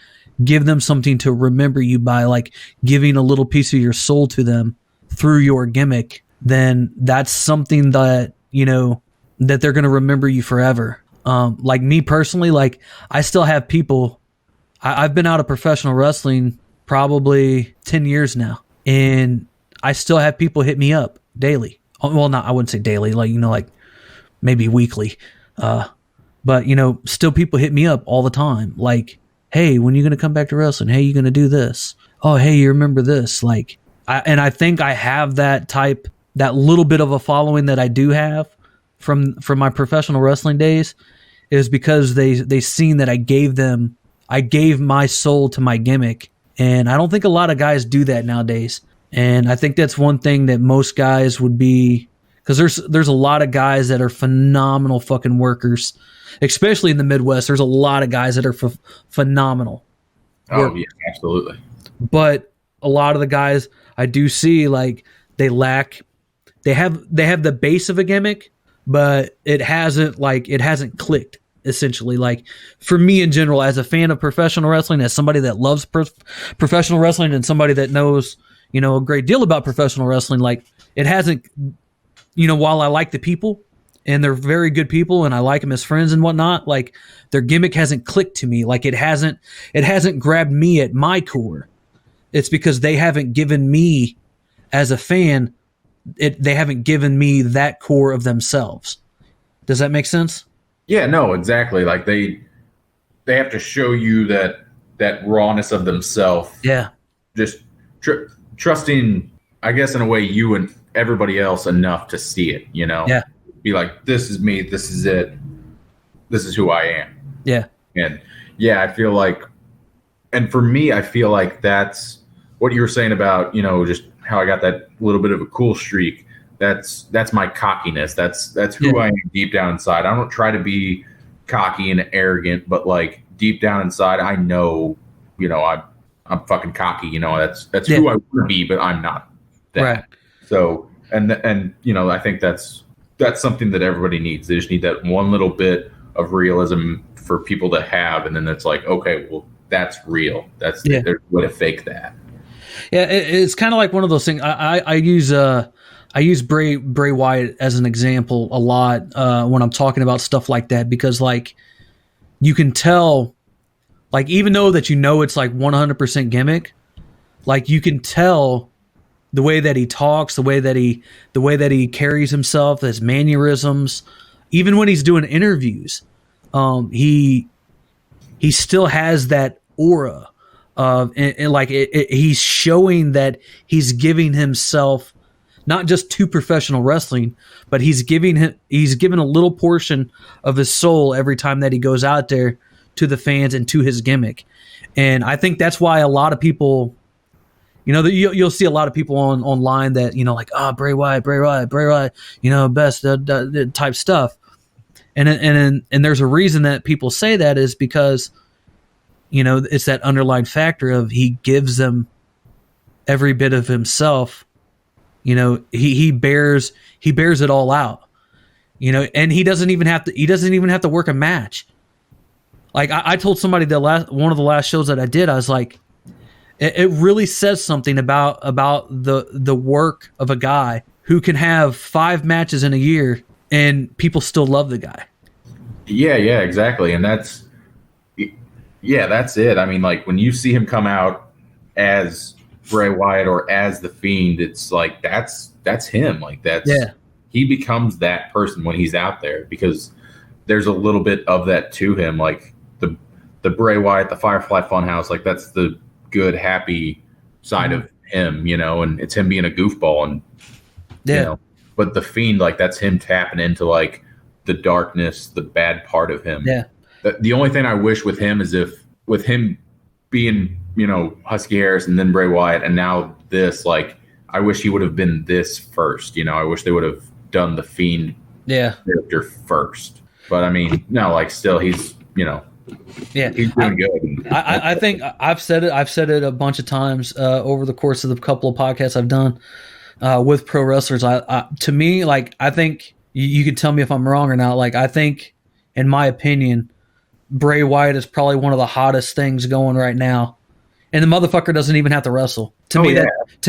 give them something to remember you by, like giving a little piece of your soul to them through your gimmick, then that's something that, that they're going to remember you forever. Like me personally, like I still have people, I've been out of professional wrestling probably 10 years now, and I still have people hit me up daily. Well, I wouldn't say daily, like maybe weekly. But still people hit me up all the time. Like, hey, when are you going to come back to wrestling? Hey, you going to do this? Oh, hey, you remember this? Like, I think I have that little bit of a following that I do have from my professional wrestling days, is because they seen that I gave my soul to my gimmick. And I don't think a lot of guys do that nowadays. And I think that's one thing that most guys would be, because there's a lot of guys that are phenomenal fucking workers, especially in the Midwest. There's a lot of guys that are phenomenal. Oh, yeah, absolutely. But a lot of the guys I do see, like they have the base of a gimmick, but it hasn't clicked. essentially. Like for me in general, as a fan of professional wrestling, as somebody that loves professional wrestling and somebody that knows, a great deal about professional wrestling, like it hasn't, while I like the people and they're very good people and I like them as friends and whatnot, like their gimmick hasn't clicked to me. Like it hasn't grabbed me at my core. It's because they haven't given me as a fan, they haven't given me that core of themselves. Does that make sense? Yeah, no, exactly. Like they have to show you that rawness of themselves. Yeah. Just trusting, I guess, in a way, you and everybody else enough to see it, Yeah. Be like, this is me. This is it. This is who I am. Yeah. And yeah, I feel like, and for me, I feel like that's what you were saying about, just how I got that little bit of a cool streak. That's my cockiness. That's who I am deep down inside. I don't try to be cocky and arrogant, but like deep down inside, I know, I'm fucking cocky. That's who I want to be, but I'm not that. Right. So, and I think that's something that everybody needs. They just need that one little bit of realism for people to have, and then it's like, okay, well, that's real. There's a way to fake that. Yeah, it's kind of like one of those things. I use Bray Wyatt as an example a lot when I'm talking about stuff like that, because like you can tell, like even though that it's like 100% gimmick, like you can tell the way that he talks, the way that he carries himself, his mannerisms, even when he's doing interviews, he still has that aura. He's showing that he's giving himself not just to professional wrestling, but he's given a little portion of his soul every time that he goes out there to the fans and to his gimmick. And I think that's why a lot of people, you'll see a lot of people online that, like, Bray Wyatt, best type stuff. And there's a reason that people say that is because, it's that underlying factor of he gives them every bit of himself. He bears it all out. And he doesn't even have to work a match. Like I told somebody one of the last shows that I did, I was like, it really says something about the work of a guy who can have 5 matches in a year and people still love the guy. Yeah, exactly. And that's it. I mean, like when you see him come out as Bray Wyatt or as the Fiend, it's like that's him. Like he becomes that person when he's out there, because there's a little bit of that to him. Like the Bray Wyatt, the Firefly Funhouse, like that's the good, happy side of him, and it's him being a goofball, and but the Fiend, like that's him tapping into like the darkness, the bad part of him. Yeah. The only thing I wish with him is if with him being, Husky Harris and then Bray Wyatt and now this, like I wish he would have been this first. I wish they would have done the Fiend character first. But I mean, no, like still he's, he's doing good. I think I've said it a bunch of times over the course of the couple of podcasts I've done with pro wrestlers. To me, like I think you can tell me if I'm wrong or not. Like I think, in my opinion, Bray Wyatt is probably one of the hottest things going right now, and the motherfucker doesn't even have to wrestle. To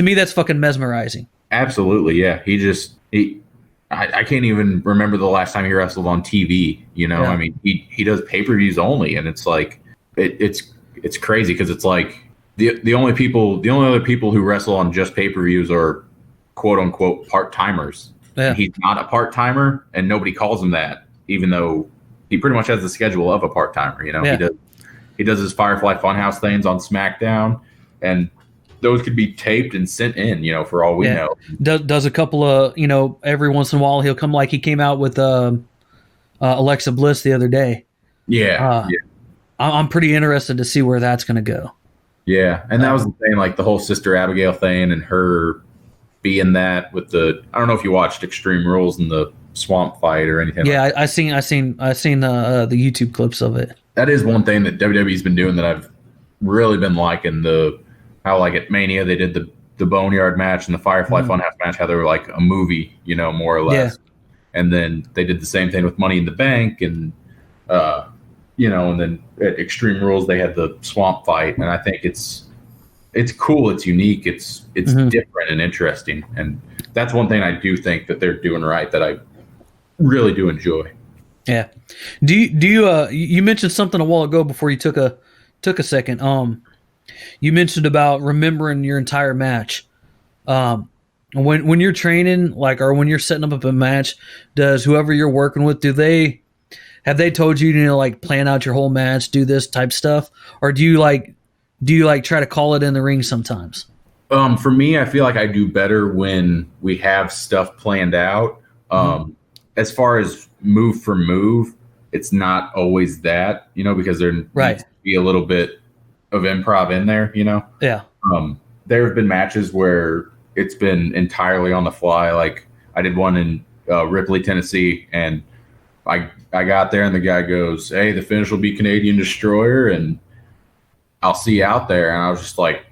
me, that's fucking mesmerizing. Absolutely, yeah. I can't even remember the last time he wrestled on TV. I mean, he does pay-per-views only, and it's like it's crazy because it's like the only other people who wrestle on just pay-per-views are quote unquote part-timers. Yeah. And he's not a part-timer, and nobody calls him that, even though he pretty much has the schedule of a part-timer. He does his Firefly Funhouse things on SmackDown, and those could be taped and sent in, for all we know. Does a couple of, every once in a while he'll come, like he came out with Alexa Bliss the other day. Yeah. I'm pretty interested to see where that's going to go. Yeah, and that was the thing, like the whole Sister Abigail thing and her being that with I don't know if you watched Extreme Rules and the swamp fight or anything. Yeah, like I seen the YouTube clips of it. That is one thing that WWE's been doing that I've really been liking. How like at Mania they did the Boneyard match and the Firefly Funhouse match, how they were like a movie, more or less. Yeah. And then they did the same thing with Money in the Bank, and And then at Extreme Rules they had the swamp fight, and I think it's cool, it's unique, it's different and interesting, and that's one thing I do think that they're doing right that I really do enjoy. Yeah. Do you you mentioned something a while ago before you took a second. You mentioned about remembering your entire match. When you're training, or when you're setting up a match, does whoever you're working with, have they told you to plan out your whole match, do this type stuff, or do you try to call it in the ring sometimes? For me, I feel like I do better when we have stuff planned out. As far as move for move, it's not always that, because there needs to be a little bit of improv in there, Yeah. There have been matches where it's been entirely on the fly. Like I did one in Ripley, Tennessee, and I got there and the guy goes, "Hey, the finish will be Canadian Destroyer, and I'll see you out there." And I was just like,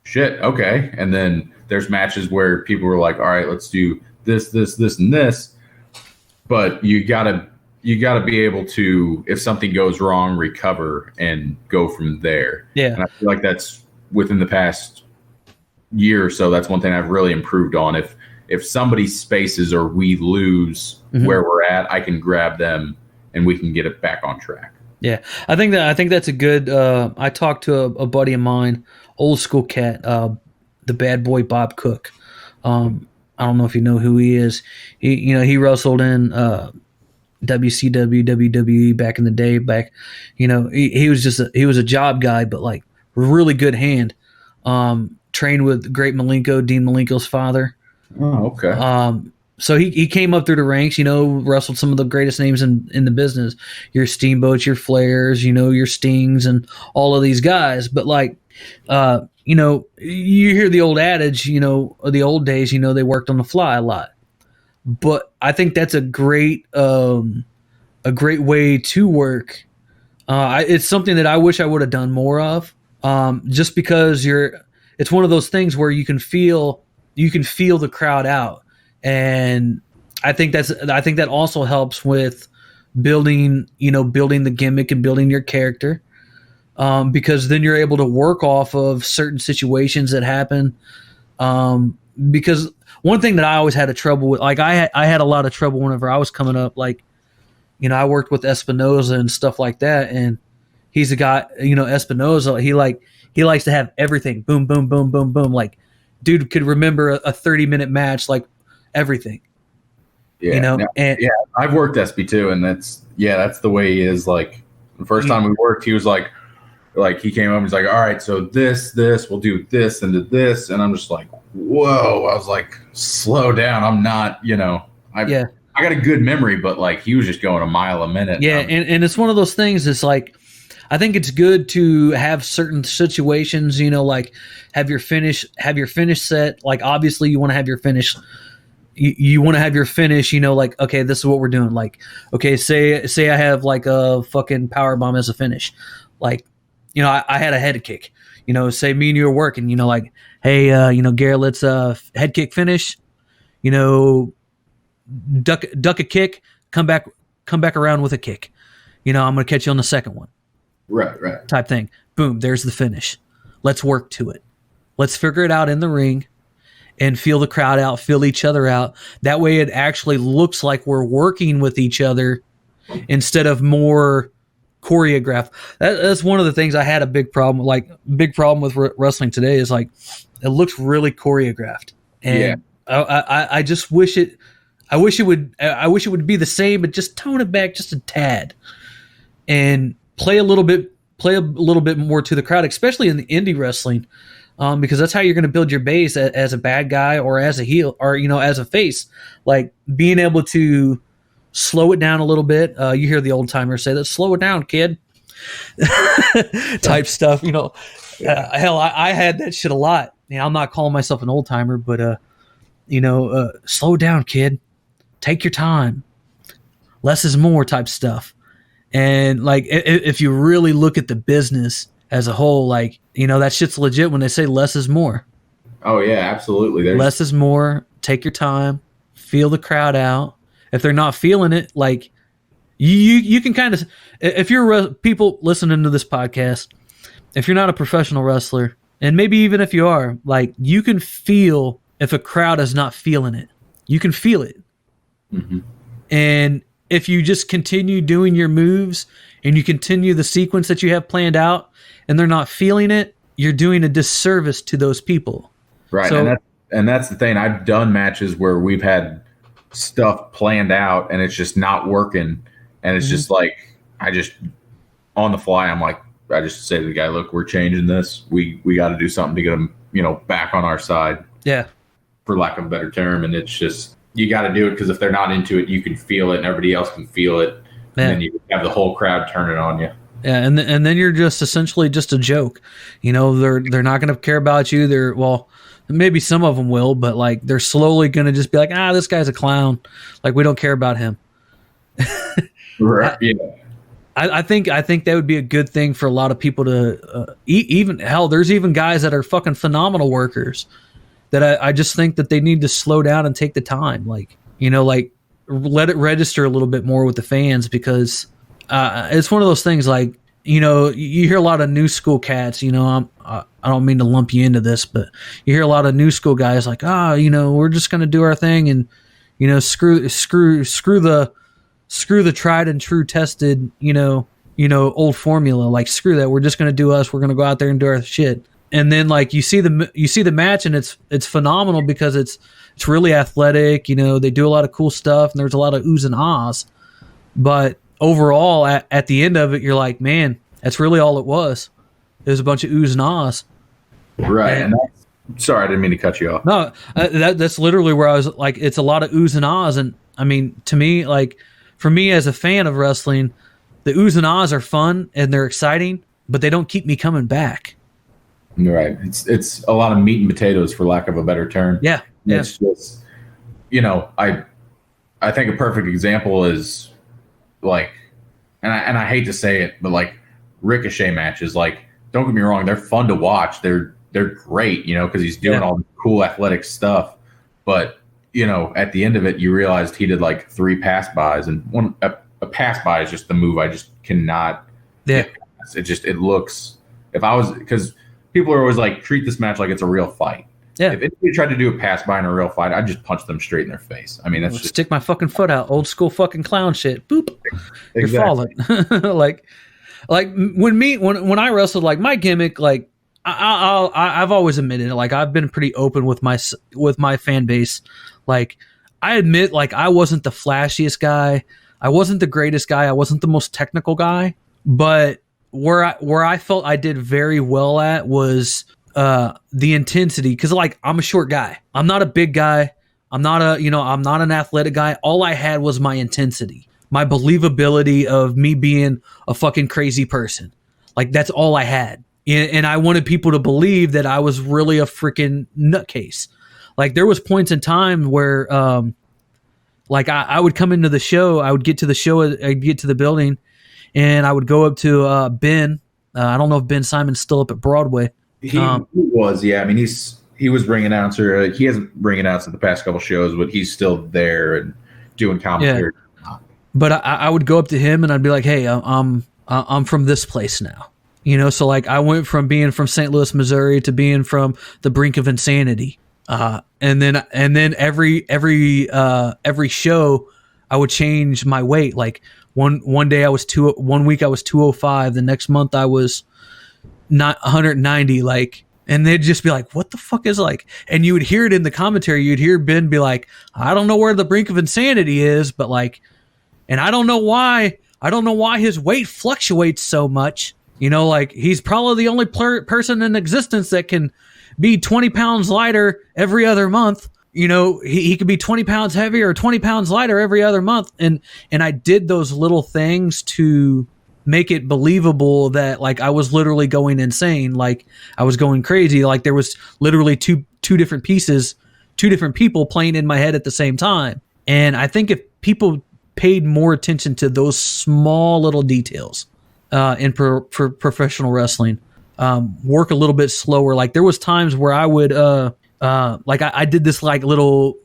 shit, okay. And then there's matches where people were like, all right, let's do this, and this. But you gotta be able to, if something goes wrong, recover and go from there. Yeah. And I feel like that's within the past year or so, that's one thing I've really improved on. If somebody spaces or we lose where we're at, I can grab them and we can get it back on track. Yeah, I think that's a good. I talked to a buddy of mine, old school cat, the bad boy Bob Cook. I don't know if you know who he is. He wrestled in WCW, WWE back in the day. He was a job guy, but really good hand. Trained with Great Malenko, Dean Malenko's father. Oh, okay. So he came up through the ranks, wrestled some of the greatest names in the business. Your Steamboats, your Flairs, your Stings, and all of these guys. But you hear the old adage, the old days, they worked on the fly a lot. But I think that's a great way to work. It's something that I wish I would have done more of. Just because it's one of those things where you can feel the crowd out. And I think that also helps with building the gimmick and building your character, because then you're able to work off of certain situations that happen. Because one thing that I always had a trouble with, I had a lot of trouble whenever I was coming up. I worked with Espinoza and stuff like that, and he's a guy. Espinoza, he likes to have everything boom, boom, boom, boom, boom. Dude could remember a 30-minute match, everything. Yeah, I've worked SB too, and that's the way he is. The first time we worked, he was like he came up and he's like, all right, so this we'll do this and this, and I'm just like, whoa. I was like, slow down. I'm not, I got a good memory, but he was just going a mile a minute. Yeah, and it's one of those things. It's I think it's good to have certain situations, have your finish set. Obviously you want to have your finish. You want to have your finish, okay, this is what we're doing. Okay, say I have a fucking power bomb as a finish. I had a head kick, say me and you were working, hey, Garrett, let's head kick finish, duck a kick, come back around with a kick. I'm going to catch you on the second one. Right. Type thing. Boom, there's the finish. Let's work to it. Let's figure it out in the ring and feel the crowd out, feel each other out. That way it actually looks like we're working with each other instead of more choreographed. That's one of the things I had a big problem with wrestling today is it looks really choreographed. And I just wish it would be the same, but just tone it back just a tad and play a little bit more to the crowd, especially in the indie wrestling, because that's how you're going to build your base as a bad guy or as a heel or as a face. Being able to slow it down a little bit. You hear the old timers say that, slow it down, kid. Type stuff. Hell, I had that shit a lot. I'm not calling myself an old timer, but slow down, kid. Take your time. Less is more type stuff. And if you really look at the business as a whole, that shit's legit when they say less is more. Oh yeah, absolutely. Less is more. Take your time. Feel the crowd out. If they're not feeling it, You can kind of, if you're people listening to this podcast, if you're not a professional wrestler, and maybe even if you are, like, you can feel if a crowd is not feeling it. You can feel it. Mm-hmm. And if you just continue doing your moves and you continue the sequence that you have planned out and they're not feeling it, you're doing a disservice to those people. Right. So, and that's the thing. I've done matches where we've had stuff planned out and it's just not working. And it's just like, I just, on the fly, I'm like, I just say to the guy, look, we're changing this. We got to do something to get them, back on our side. Yeah. For lack of a better term. And it's just, you got to do it because if they're not into it, you can feel it and everybody else can feel it. Yeah. And then you have the whole crowd turn it on you. Yeah. And then you're just essentially just a joke. They're not going to care about you. Maybe some of them will, but like they're slowly going to just be like, this guy's a clown. Like, we don't care about him. Right. Yeah. I think that would be a good thing for a lot of people to even hell. There's even guys that are fucking phenomenal workers that I just think that they need to slow down and take the time, like let it register a little bit more with the fans because it's one of those things like you hear a lot of new school cats. I don't mean to lump you into this, but you hear a lot of new school guys like we're just gonna do our thing and screw the tried and true tested, old formula. Like, screw that. We're just going to do us. We're going to go out there and do our shit. And then like you see the match and it's phenomenal because it's really athletic. They do a lot of cool stuff and there's a lot of oohs and ahs. But overall, at the end of it, you're like, man, that's really all it was. It was a bunch of oohs and ahs. Right. And sorry, I didn't mean to cut you off. No, that's literally where I was like, it's a lot of oohs and ahs. And I mean, to me, like, for me as a fan of wrestling, the oohs and ahs are fun and they're exciting, but they don't keep me coming back. Right. It's a lot of meat and potatoes, for lack of a better term. Yeah. It's just, I think a perfect example is like, and I hate to say it, but like Ricochet matches, like, don't get me wrong, they're fun to watch. They're great, because he's doing all the cool athletic stuff. But at the end of it, you realized he did like 3 pass-bys, and a pass-by is just the move I just cannot get past. It looks, because people are always like, treat this match like it's a real fight. Yeah. If anybody tried to do a pass-by in a real fight, I'd just punch them straight in their face. I mean, that's just... Stick my fucking foot out. Old school fucking clown shit. Boop. Exactly. You're falling. like when I wrestled, like, my gimmick, like, I've always admitted it. Like, I've been pretty open with my fan base. Like, I admit, like, I wasn't the flashiest guy. I wasn't the greatest guy. I wasn't the most technical guy. But where I felt I did very well at was the intensity. Because, like, I'm a short guy. I'm not a big guy. I'm not an athletic guy. All I had was my intensity, my believability of me being a fucking crazy person. Like, that's all I had. And I wanted people to believe that I was really a freaking nutcase. Like, there was points in time where, like, I would come into the show, I would get to the show, I'd get to the building, and I would go up to Ben. I don't know if Ben Simon's still up at Broadway. He was, yeah. I mean, he was ring announcer. He hasn't ring announced at the past couple shows, but he's still there and doing commentary. Yeah. But I would go up to him and I'd be like, hey, I'm from this place now. So like I went from being from St. Louis, Missouri to being from the brink of insanity. And then every show I would change my weight. Like one day I was 1 week I was 205. The next month I was not 190. Like, and they'd just be like, what the fuck is like, and you would hear it in the commentary. You'd hear Ben be like, I don't know where the brink of insanity is, but like, and I don't know why his weight fluctuates so much. Like he's probably the only person in existence that can be 20 pounds lighter every other month. He could be 20 pounds heavier or 20 pounds lighter every other month. And I did those little things to make it believable that like I was literally going insane. Like I was going crazy. Like there was literally two different pieces, 2 different people playing in my head at the same time. And I think if people paid more attention to those small little details, in for professional wrestling, work a little bit slower. Like there was times where I would, like I did this like little,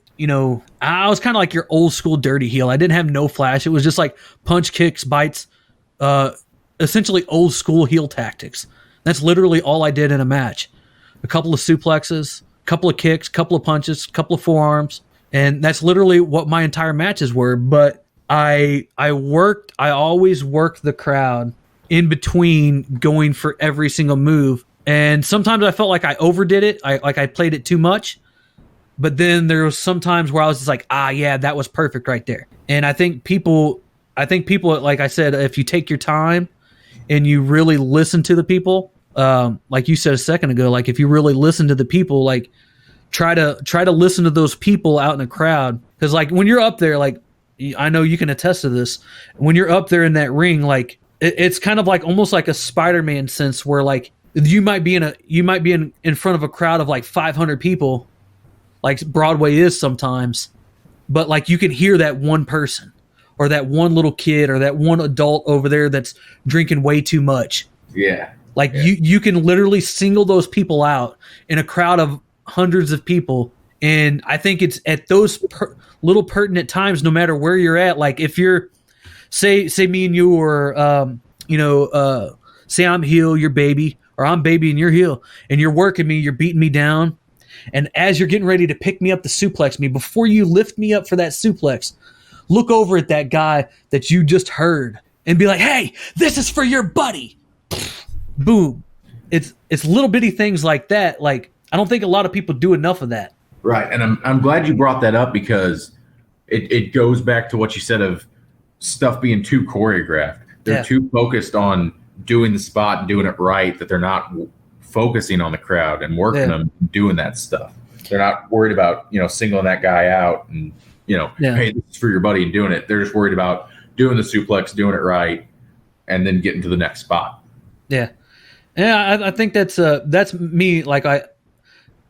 I was kind of like your old school dirty heel. I didn't have no flash. It was just like punch, kicks, bites, essentially old school heel tactics. That's literally all I did in a match. A couple of suplexes, a couple of kicks, a couple of punches, a couple of forearms. And that's literally what my entire matches were. But I always worked the crowd in between going for every single move. And sometimes I felt like I overdid it. I played it too much. But then there was some times where I was just like, yeah, that was perfect right there. And I think people, like I said, if you take your time and you really listen to the people, like you said a second ago, like if you really listen to the people, like try to listen to those people out in a crowd. Because like when you're up there, like I know you can attest to this. When you're up there in that ring, like it's kind of like almost like a Spider-Man sense where like you might be in front of a crowd of like 500 people, like Broadway is sometimes, but like you can hear that one person or that one little kid or that one adult over there that's drinking way too much. Yeah. Like you can literally single those people out in a crowd of hundreds of people. And I think it's at those little pertinent times, no matter where you're at, like if you're say me and you or, say I'm heel, you're baby, or I'm baby and you're heel, and you're working me, you're beating me down. And as you're getting ready to pick me up to suplex me, before you lift me up for that suplex, look over at that guy that you just heard and be like, hey, this is for your buddy. Boom. It's little bitty things like that. Like, I don't think a lot of people do enough of that. Right. And I'm glad you brought that up because it goes back to what you said of stuff being too choreographed. They're too focused on doing the spot and doing it right that they're not focusing on the crowd and working them doing that stuff. They're not worried about, singling that guy out and, hey, this is for your buddy and doing it. They're just worried about doing the suplex, doing it right, and then getting to the next spot. Yeah. Yeah, I think that's me. Like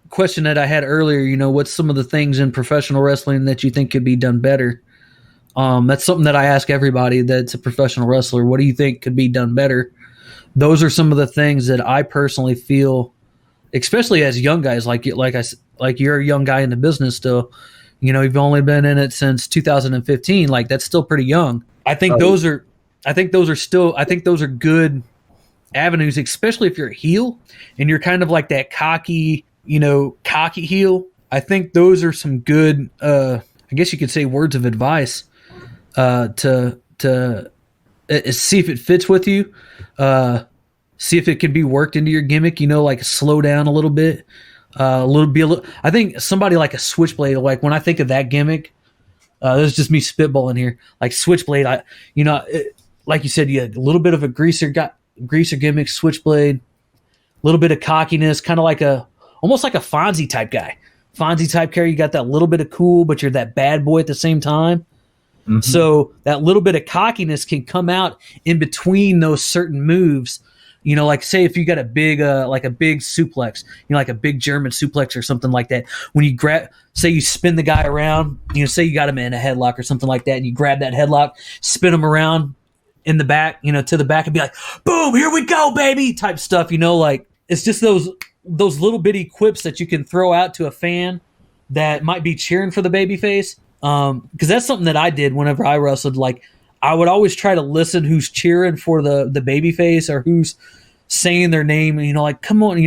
question that I had earlier, what's some of the things in professional wrestling that you think could be done better? That's something that I ask everybody that's a professional wrestler. What do you think could be done better? Those are some of the things that I personally feel, especially as young guys, like you're a young guy in the business still. You've only been in it since 2015. Like that's still pretty young. I think those are good avenues, especially if you're a heel and you're kind of like that cocky heel. I think those are some good, I guess you could say words of advice, to see if it fits with you. See if it can be worked into your gimmick, like slow down a little bit, I think somebody like a Switchblade, like when I think of that gimmick, this is just me spitballing here, like Switchblade, like you said, you had a little bit of a greaser gimmick, Switchblade, a little bit of cockiness, kind of like almost like a Fonzie type guy. Fonzie type character, you got that little bit of cool, but you're that bad boy at the same time. Mm-hmm. So that little bit of cockiness can come out in between those certain moves. Like say if you got a big suplex, like a big German suplex or something like that. When you say you spin the guy around, say you got him in a headlock or something like that, and you grab that headlock, spin him around in the back, to the back, and be like, boom, here we go, baby, type stuff. Like it's just those little bitty quips that you can throw out to a fan that might be cheering for the babyface. Because that's something that I did whenever I wrestled. Like I would always try to listen who's cheering for the babyface or who's saying their name. Like come on,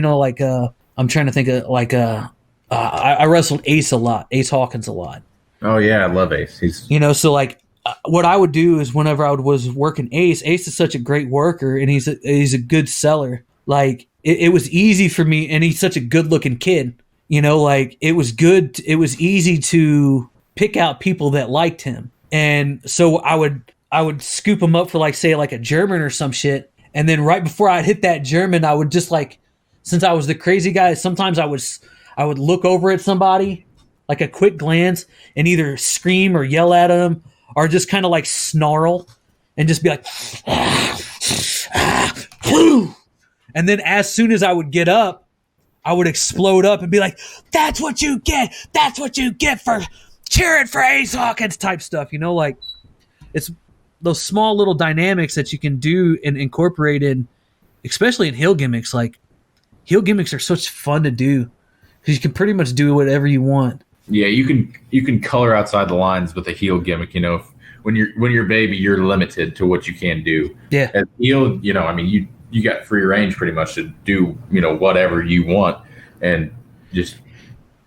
I'm trying to think of I wrestled Ace a lot, Ace Hawkins a lot. Oh yeah, I love Ace. He's so like what I would do is whenever I was working Ace is such a great worker and he's a good seller. Like it was easy for me, and he's such a good looking kid. Like it was good. It was easy to pick out people that liked him. And so I would scoop him up for like, say like a German or some shit. And then right before I'd hit that German, I would just like, since I was the crazy guy, sometimes I would look over at somebody, like a quick glance, and either scream or yell at him or just kind of like snarl and just be like, and then as soon as I would get up, I would explode up and be like, that's what you get. That's what you get for cheering for Ace Hawkins type stuff. Like it's those small little dynamics that you can do and incorporate in, especially in heel gimmicks. Like heel gimmicks are such fun to do because you can pretty much do whatever you want. Yeah, you can color outside the lines with a heel gimmick. When you're a baby, you're limited to what you can do. Yeah. As heel, I mean, you got free range pretty much to do whatever you want, and just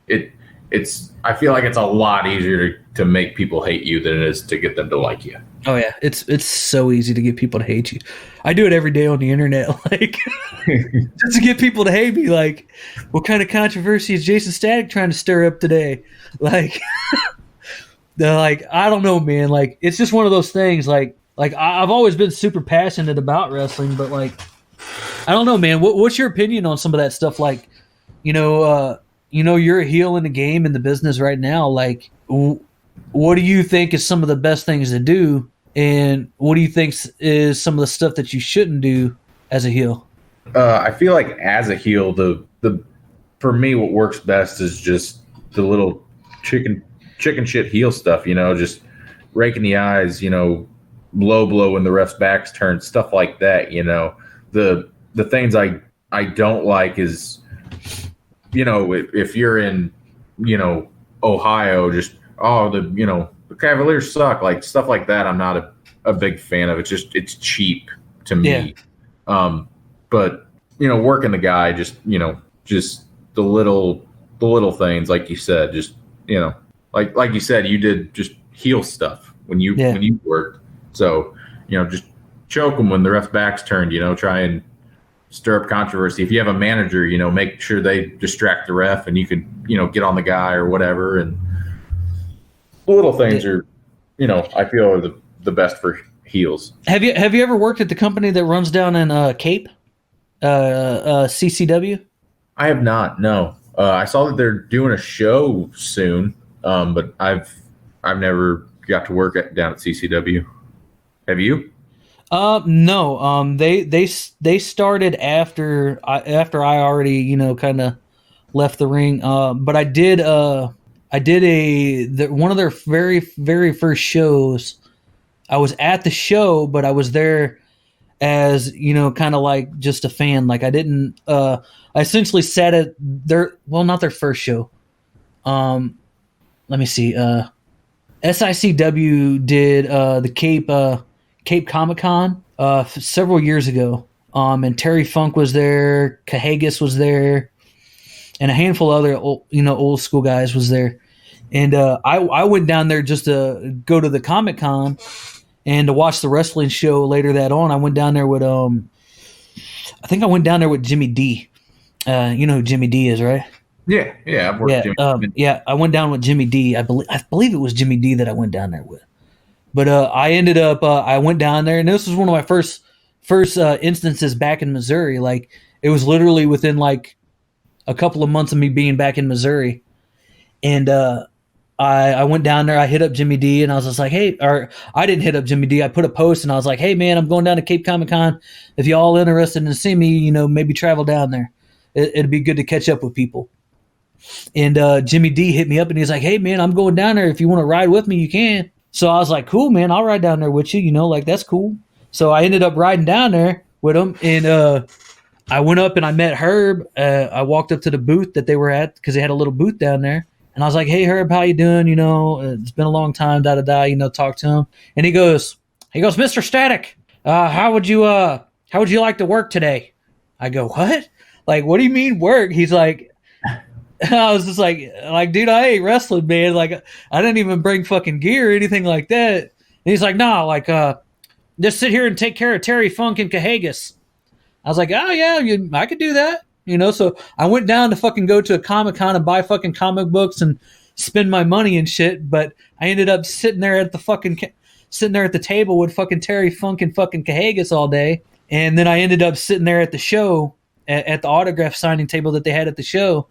it's. I feel like it's a lot easier to make people hate you than it is to get them to like you. Oh yeah, it's so easy to get people to hate you. I do it every day on the internet, like just to get people to hate me. Like, what kind of controversy is Jaysin Static trying to stir up today? Like, they're like, I don't know, man. Like, it's just one of those things. Like I've always been super passionate about wrestling, but like, I don't know, man. What's your opinion on some of that stuff? Like, you're a heel in the game, in the business right now. Like, what do you think is some of the best things to do, and what do you think is some of the stuff that you shouldn't do as a heel? I feel like as a heel, the for me, what works best is just the little chicken shit heel stuff. Just raking the eyes. Low blow when the ref's back's turned, stuff like that. The things I don't like is, if you're in, Ohio, just the Cavaliers suck, like stuff like that. I'm not a big fan of. It's cheap to me. Yeah. But working the guy, just the little things, like you said, just like you said, you did just heel stuff when you worked. So just choke them when the ref's back's turned. Try and stir up controversy. If you have a manager, make sure they distract the ref, and you can get on the guy or whatever. And little things are, I feel are the best for heels. Have you ever worked at the company that runs down in Cape, CCW? I have not. No, I saw that they're doing a show soon, but I've never got to work down at CCW. Have you? No. They started after I already kind of left the ring. But I did one of their very, very first shows. I was at the show, but I was there as, kind of like just a fan. Like I didn't, I essentially sat at not their first show. Let me see. SICW did, the Cape Comic-Con, several years ago. And Terry Funk was there, Cahagas was there, and a handful of other old school guys was there. And I went down there just to go to the Comic-Con and to watch the wrestling show later that on. I went down there with I think I went down there with Jimmy D. You know who Jimmy D is, right? Yeah, I've worked with Jimmy. Yeah, I went down with Jimmy D. I believe it was Jimmy D that I went down there with. But I ended up I went down there, and this was one of my first instances back in Missouri. Like, it was literally within like a couple of months of me being back in Missouri. And I went down there, I hit up Jimmy D, and I was just like, hey, or I didn't hit up Jimmy D, I put a post, and I was like, hey man, I'm going down to Cape Comic-Con. If y'all interested in seeing me, maybe travel down there. It'd be good to catch up with people. And Jimmy D hit me up, and he's like, hey man, I'm going down there. If you want to ride with me, you can. So I was like, cool, man, I'll ride down there with you, like, that's cool. So I ended up riding down there with him, and I went up and I met Herb. I walked up to the booth that they were at, because they had a little booth down there. And I was like, hey, Herb, how you doing? It's been a long time, talk to him. And he goes, Mr. Static, how would you like to work today? I go, what? Like, what do you mean work? He's like, I was just like, dude, I ain't wrestling, man. Like, I didn't even bring fucking gear or anything like that. And he's like, no, like, just sit here and take care of Terry Funk and Cahagas. I was like, oh yeah, I could do that. So I went down to fucking go to a Comic-Con and buy fucking comic books and spend my money and shit. But I ended up sitting there at the table with fucking Terry Funk and fucking Cahagas all day. And then I ended up sitting there at the show at the autograph signing table that they had at the show,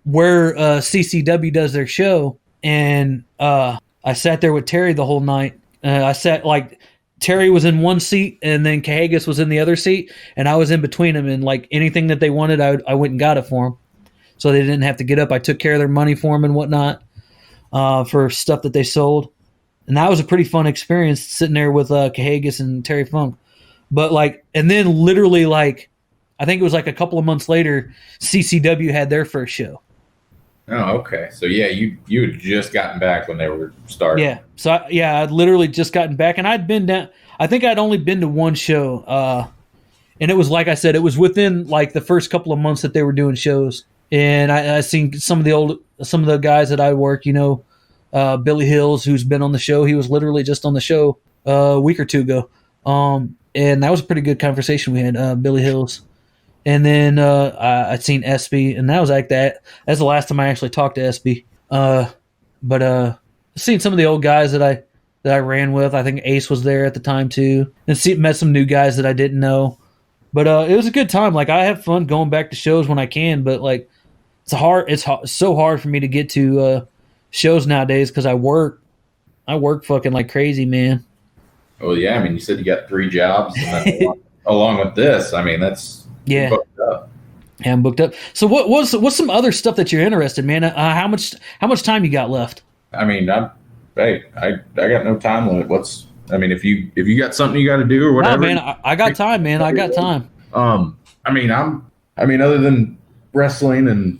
where CCW does their show. And I sat there with Terry the whole night. I sat like, Terry was in one seat, and then Cahagas was in the other seat, and I was in between them. And like anything that they wanted, I went and got it for them, so they didn't have to get up. I took care of their money for them and whatnot, for stuff that they sold, and that was a pretty fun experience sitting there with Cahagas and Terry Funk. But like, and then literally like, I think it was like a couple of months later, CCW had their first show, Oh, okay. So yeah, you had just gotten back when they were starting. Yeah. So I'd literally just gotten back, and I'd been down. I think I'd only been to one show, and it was like I said, it was within like the first couple of months that they were doing shows, and I seen some of the guys that I work, Billy Hills, who's been on the show. He was literally just on the show a week or two ago, and that was a pretty good conversation we had, Billy Hills. And then I'd seen SB, and that was like that. That's the last time I actually talked to SB. But I've seen some of the old guys that I ran with. I think Ace was there at the time too, and met some new guys that I didn't know. But it was a good time. Like, I have fun going back to shows when I can, but like it's so hard for me to get to shows nowadays because I work fucking like crazy, man. Oh yeah, I mean, you said you got 3 jobs and along with this. I mean, that's booked up. Yeah, I'm booked up. So what's some other stuff that you're interested in, man? How much time you got left? I mean, I got no time limit. If you got something you got to do or whatever. No, man, I got time, man. I got time. Other than wrestling and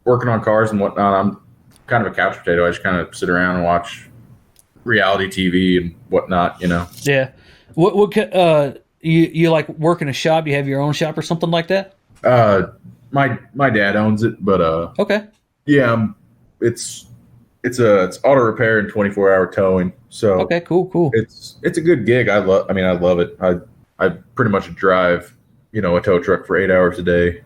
working on cars and whatnot, I'm kind of a couch potato. I just kind of sit around and watch reality TV and whatnot. Yeah. What you like work in a shop? You have your own shop or something like that? My dad owns it, but okay. Yeah, it's auto repair and 24-hour towing. So okay, cool. It's a good gig. I love it. I pretty much drive, a tow truck for 8 hours a day,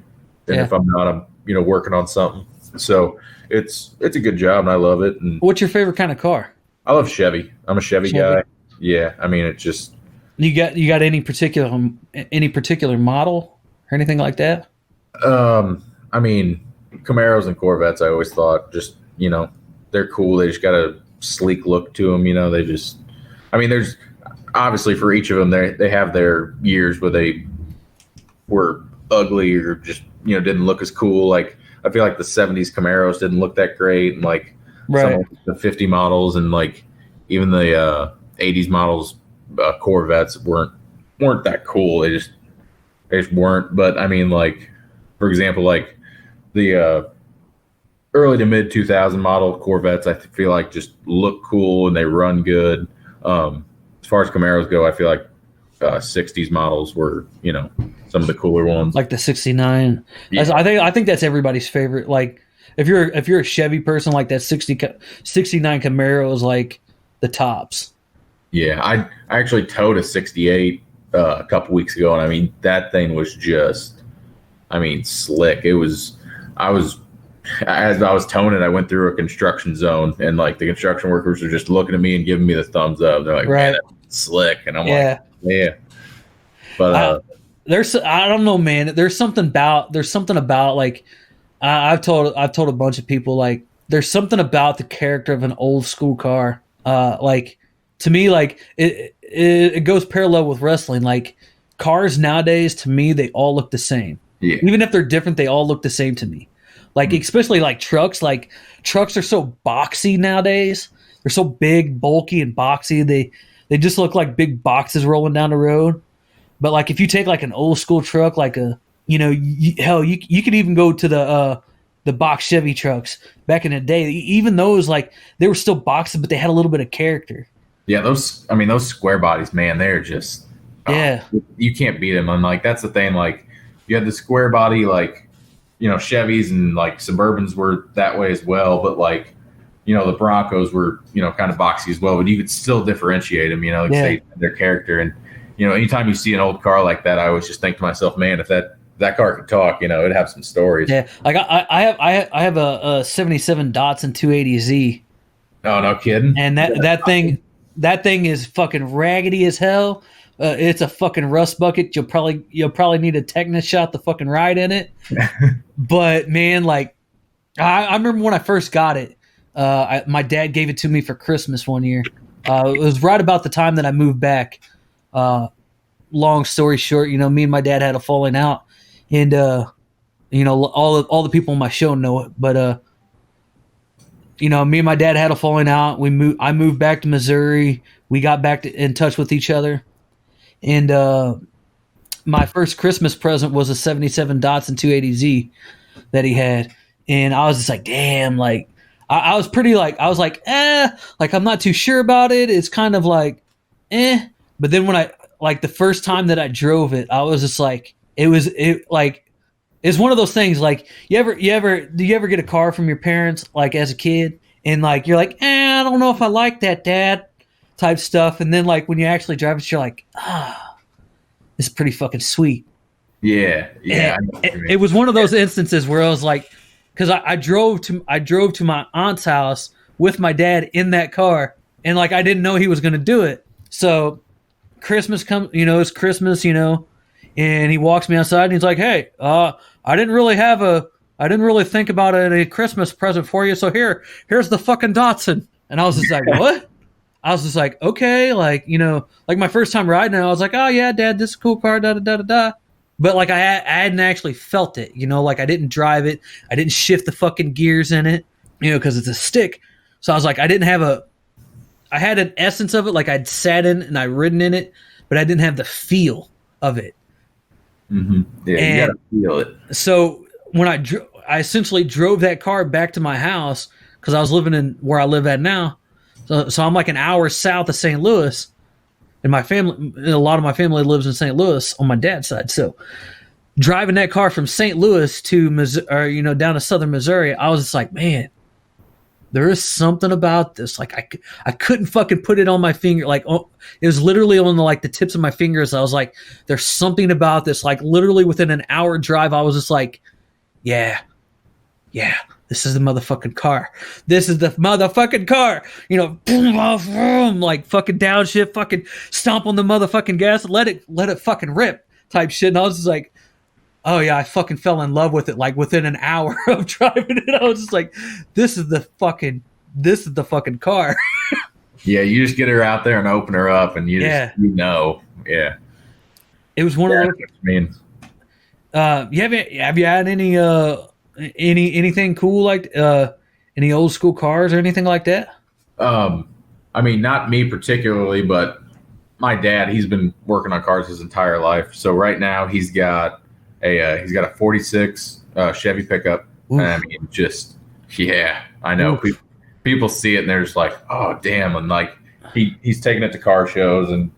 and if I'm not, I'm working on something. So it's a good job, and I love it. And what's your favorite kind of car? I love Chevy. I'm a Chevy guy. Yeah, I mean, it's just. You got any particular model or anything like that? I mean, Camaros and Corvettes, I always thought just, they're cool. They just got a sleek look to them. There's obviously for each of them, they have their years where they were ugly or just, didn't look as cool. Like, I feel like the 70s Camaros didn't look that great. And like some of the 50 models and like even the 80s models, Corvettes weren't that cool. They just weren't. But I mean, like, for example, like the early to mid 2000 model Corvettes, I feel like just look cool and they run good. As far as Camaros go, I feel like 60s models were, some of the cooler ones, like the 69. Yeah. I think that's everybody's favorite. Like, if you're a Chevy person, like that 69 Camaro is like the tops. Yeah, I actually towed a 68 a couple weeks ago, and I mean, that thing was just, slick. As I was towing it, I went through a construction zone, and like the construction workers were just looking at me and giving me the thumbs up. They're like, man, that's slick. And I'm like, yeah. But I don't know, man. There's something about like, I've told a bunch of people, like, there's something about the character of an old school car. Like, to me, like it goes parallel with wrestling. Like, cars nowadays, to me, they all look the same. Yeah. Even if they're different, they all look the same to me. Like, especially like trucks. Like, trucks are so boxy nowadays. They're so big, bulky, and boxy. They just look like big boxes rolling down the road. But like, if you take like an old school truck, like you could even go to the box Chevy trucks back in the day. Even those, like, they were still boxy, but they had a little bit of character. Yeah, those square bodies, man, they're just you can't beat them. And like, that's the thing. Like, you had the square body, like, Chevys and like Suburbans were that way as well. But like, the Broncos were, kind of boxy as well. But you could still differentiate them, they had their character. And anytime you see an old car like that, I always just think to myself, man, if that car could talk, it'd have some stories. Yeah, like I have a 77 Datsun 280Z. Oh, no kidding. And that thing is fucking raggedy as hell. It's a fucking rust bucket. You'll probably need a tetanus shot to fucking ride in it. But man, like, I remember when I first got it. My dad gave it to me for Christmas one year. It was right about the time that I moved back. Long story short, me and my dad had a falling out, and all the people on my show know it. But me and my dad had a falling out. I moved back to Missouri. We got back in touch with each other, and my first Christmas present was a 77 Datsun 280Z that he had. And I was just like, damn, like I was pretty like, I was like, like I'm not too sure about it. It's kind of like, But then when I, like the first time that I drove it, I was just like, it's one of those things like, do you ever get a car from your parents like as a kid and like you're like, I don't know if I like that, Dad, type stuff. And then like when you actually drive it, you're like, this is pretty fucking sweet. Yeah. It was one of those instances where I was like, because I drove to my aunt's house with my dad in that car, and like I didn't know he was going to do it. So Christmas comes, it's Christmas, and he walks me outside and he's like, "Hey, I didn't really think about a Christmas present for you. So here's the fucking Datsun." And I was just like, "What?" I was just like, "Okay," like like my first time riding it, I was like, "Oh yeah, Dad, this is a cool car." Da da da da da. But like I hadn't actually felt it, like I didn't drive it, I didn't shift the fucking gears in it, because it's a stick. So I was like, I had an essence of it, like I'd sat in and I'd ridden in it, but I didn't have the feel of it. Mm-hmm. Yeah, and you gotta feel it. So when I essentially drove that car back to my house because I was living in where I live at now. So I'm like an hour south of St. Louis. And a lot of my family lives in St. Louis on my dad's side. So driving that car from St. Louis to Missouri, down to southern Missouri, I was just like, man, there is something about this. Like I couldn't fucking put it on my finger. Like, it was literally on the tips of my fingers. I was like, there's something about this. Like literally within an hour drive, I was just like, yeah. This is the motherfucking car. This is the motherfucking car. Boom, boom, boom, like fucking downshift, fucking stomp on the motherfucking gas, let it fucking rip type shit. And I was just like, oh yeah, I fucking fell in love with it. Like within an hour of driving it, I was just like, this is the fucking car. Yeah, you just get her out there and open her up, and Yeah. It was one of those. I mean, have you had anything cool like any old school cars or anything like that? I mean, not me particularly, but my dad, he's been working on cars his entire life. So right now he's got a 46 Chevy pickup. Oof. And I mean, I know people see it and they're just like, oh damn. And like he's taking it to car shows and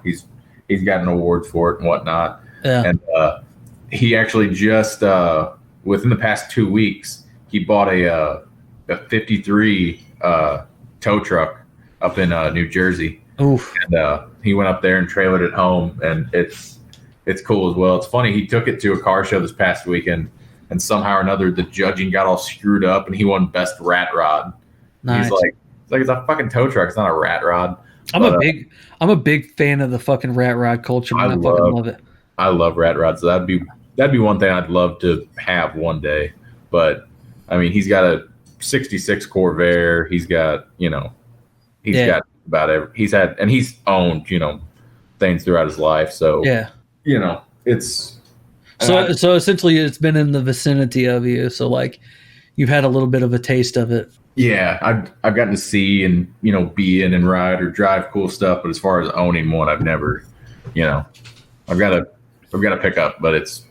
he's gotten awards for it and whatnot. Yeah. And he actually just within the past 2 weeks, he bought a 53 tow truck up in New Jersey. Oof. And he went up there and trailered it home, and it's cool as well. It's funny, he took it to a car show this past weekend, and somehow or another the judging got all screwed up, and he won best rat rod. Nice. He's like, it's a fucking tow truck. It's not a rat rod. I'm a big fan of the fucking rat rod culture. Man. I fucking love it. I love rat rods. So that'd be one thing I'd love to have one day. But I mean, he's got a 66 Corvair. He's got, got about every, he's owned, things throughout his life. So, it's. So essentially it's been in the vicinity of you. So like you've had a little bit of a taste of it. Yeah. I've gotten to see and, be in and ride or drive cool stuff. But as far as owning one, I've never, I've got a pickup, but it's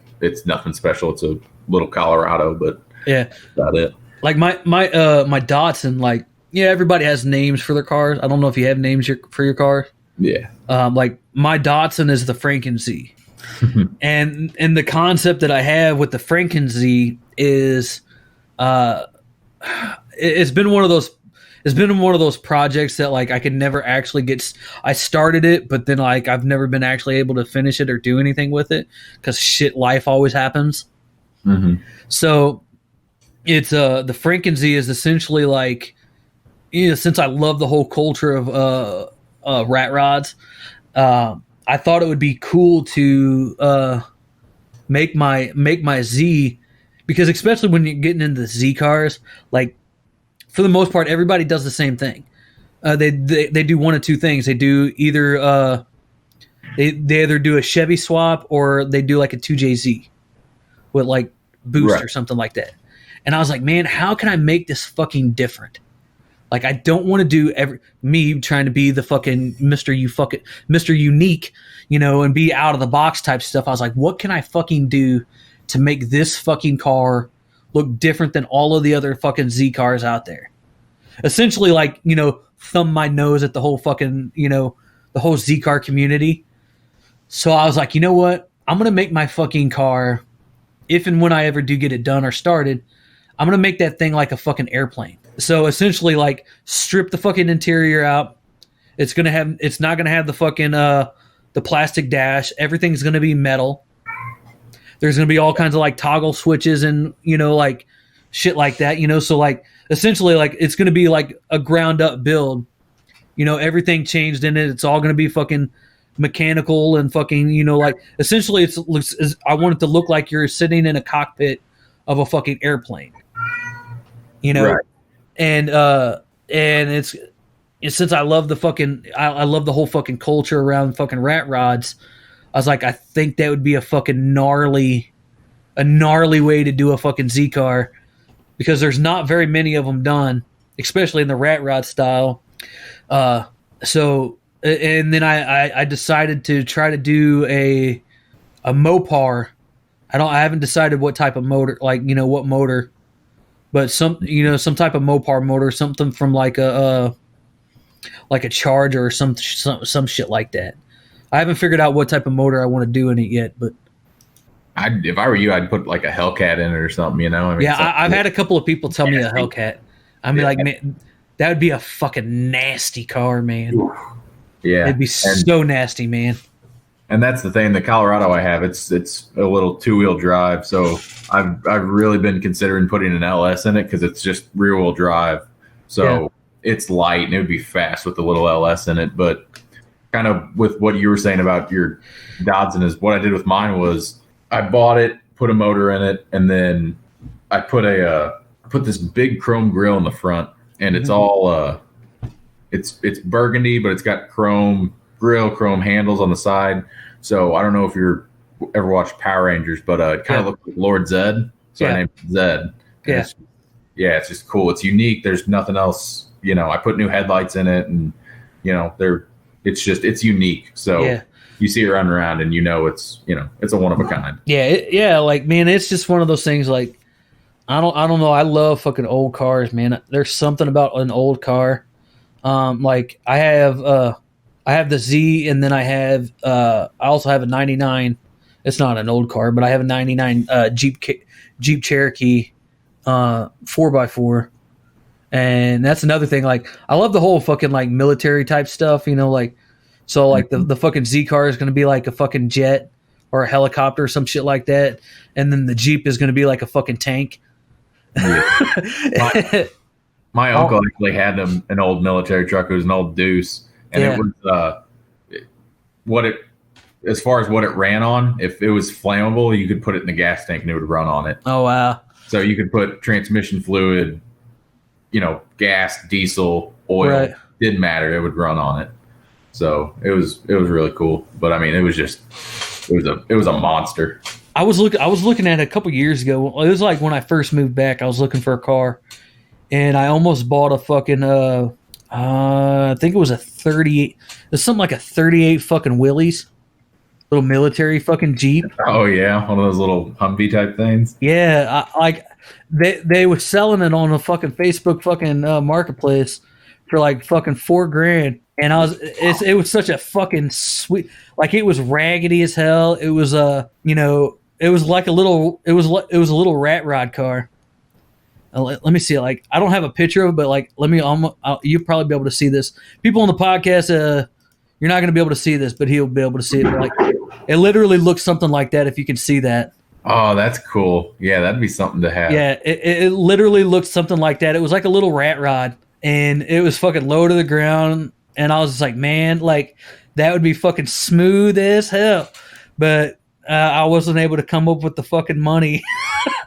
nothing special. It's a little Colorado, but that's about it. Like my Datsun, like, everybody has names for their cars. I don't know if you have names for your car. Yeah. Like my Datsun is the Franken Z. and the concept that I have with the Franken Z is it's been one of those projects that like I could never actually I started it, but then like I've never been actually able to finish it or do anything with it because life always happens. Mm-hmm. So it's the Franken Z is essentially like, since I love the whole culture of rat rods, I thought it would be cool to make my Z, because especially when you're getting into the Z cars, like for the most part, everybody does the same thing. They do one of two things. They do either they either do a Chevy swap or they do like a 2JZ with like boost or something like that. And I was like, man, how can I make this fucking different? Like, I don't want to do me trying to be the fucking Mr. Unique, and be out of the box type stuff. I was like, what can I fucking do to make this fucking car look different than all of the other fucking Z cars out there. Essentially, like, you know, thumb my nose at the whole fucking, you know, the whole Z car community. So I was like, you know what? I'm going to make my fucking car, if and when I ever do get it done or started, I'm going to make that thing like a fucking airplane. So essentially, like, strip the fucking interior out. It's not going to have the fucking, the plastic dash. Everything's going to be metal. There's going to be all kinds of like toggle switches and, you know, like shit like that, you know? So like, essentially, like, it's going to be like a ground up build. You know, everything changed in it. It's all going to be fucking mechanical and fucking, you know, like, essentially I want it to look like you're sitting in a cockpit of a fucking airplane. You know? Right. And it's since I love the fucking, I love the whole fucking culture around fucking rat rods, I was like, I think that would be a fucking gnarly way to do a fucking Z car. Because there's not very many of them done, especially in the rat rod style. So, and then I decided to try to do a Mopar. I haven't decided what type of motor, like, you know, what motor, but some type of Mopar motor, something from like a Charger or some shit like that. I haven't figured out what type of motor I want to do in it yet, but. If I were you, I'd put like a Hellcat in it or something, you know? I mean, yeah, I've had a couple of people tell me a Hellcat. I mean, like, man, that would be a fucking nasty car, man. Yeah. It'd be so nasty, man. And that's the thing. The Colorado I have, it's a little 2-wheel drive. So I've really been considering putting an LS in it because it's just rear-wheel drive. So it's light and it would be fast with the little LS in it. But kind of with what you were saying about your Dodson is what I did with mine was I bought it, put a motor in it, and then I put this big chrome grille in the front, and it's all it's burgundy, but it's got chrome grille, chrome handles on the side. So I don't know if you're ever watched Power Rangers, but it kind of looks like Lord Zed. So I named it Zed. It's just cool. It's unique. There's nothing else. You know, I put new headlights in it, and you know, it's unique. So. You see it running around and you know it's a one of a kind. Yeah, like, man, it's just one of those things like I don't know, I love fucking old cars, man. There's something about an old car. Like I have the Z and then I also have a 99. It's not an old car, but I have a 99 Jeep Cherokee 4x4. And that's another thing, like I love the whole fucking like military type stuff, you know, like so like the fucking Z car is going to be like a fucking jet or a helicopter or some shit like that. And then the Jeep is going to be like a fucking tank. Yeah. My uncle actually had an old military truck. It was an old Deuce. And it was as far as what it ran on, if it was flammable, you could put it in the gas tank and it would run on it. Oh, wow. So you could put transmission fluid, you know, gas, diesel, oil, right. Didn't matter. It would run on it. So it was really cool, but I mean, it was a monster. I was looking at it a couple years ago. It was like when I first moved back, I was looking for a car, and I almost bought a fucking I think it was a 38. It's something like a 38 fucking Willys, little military fucking Jeep. Oh yeah, one of those little Humvee type things. Yeah, they were selling it on a fucking Facebook fucking marketplace for like fucking $4,000. And it was such a fucking sweet, like it was raggedy as hell. It was it was like a little rat rod car. Let me see it. Like I don't have a picture of it, but like you'll probably be able to see this. People on the podcast, you're not going to be able to see this, but he'll be able to see it. But like it literally looks something like that. If you can see that. Oh, that's cool. Yeah, that'd be something to have. Yeah, it literally looked something like that. It was like a little rat rod, and it was fucking low to the ground. And I was just like, man, like that would be fucking smooth as hell. But I wasn't able to come up with the fucking money.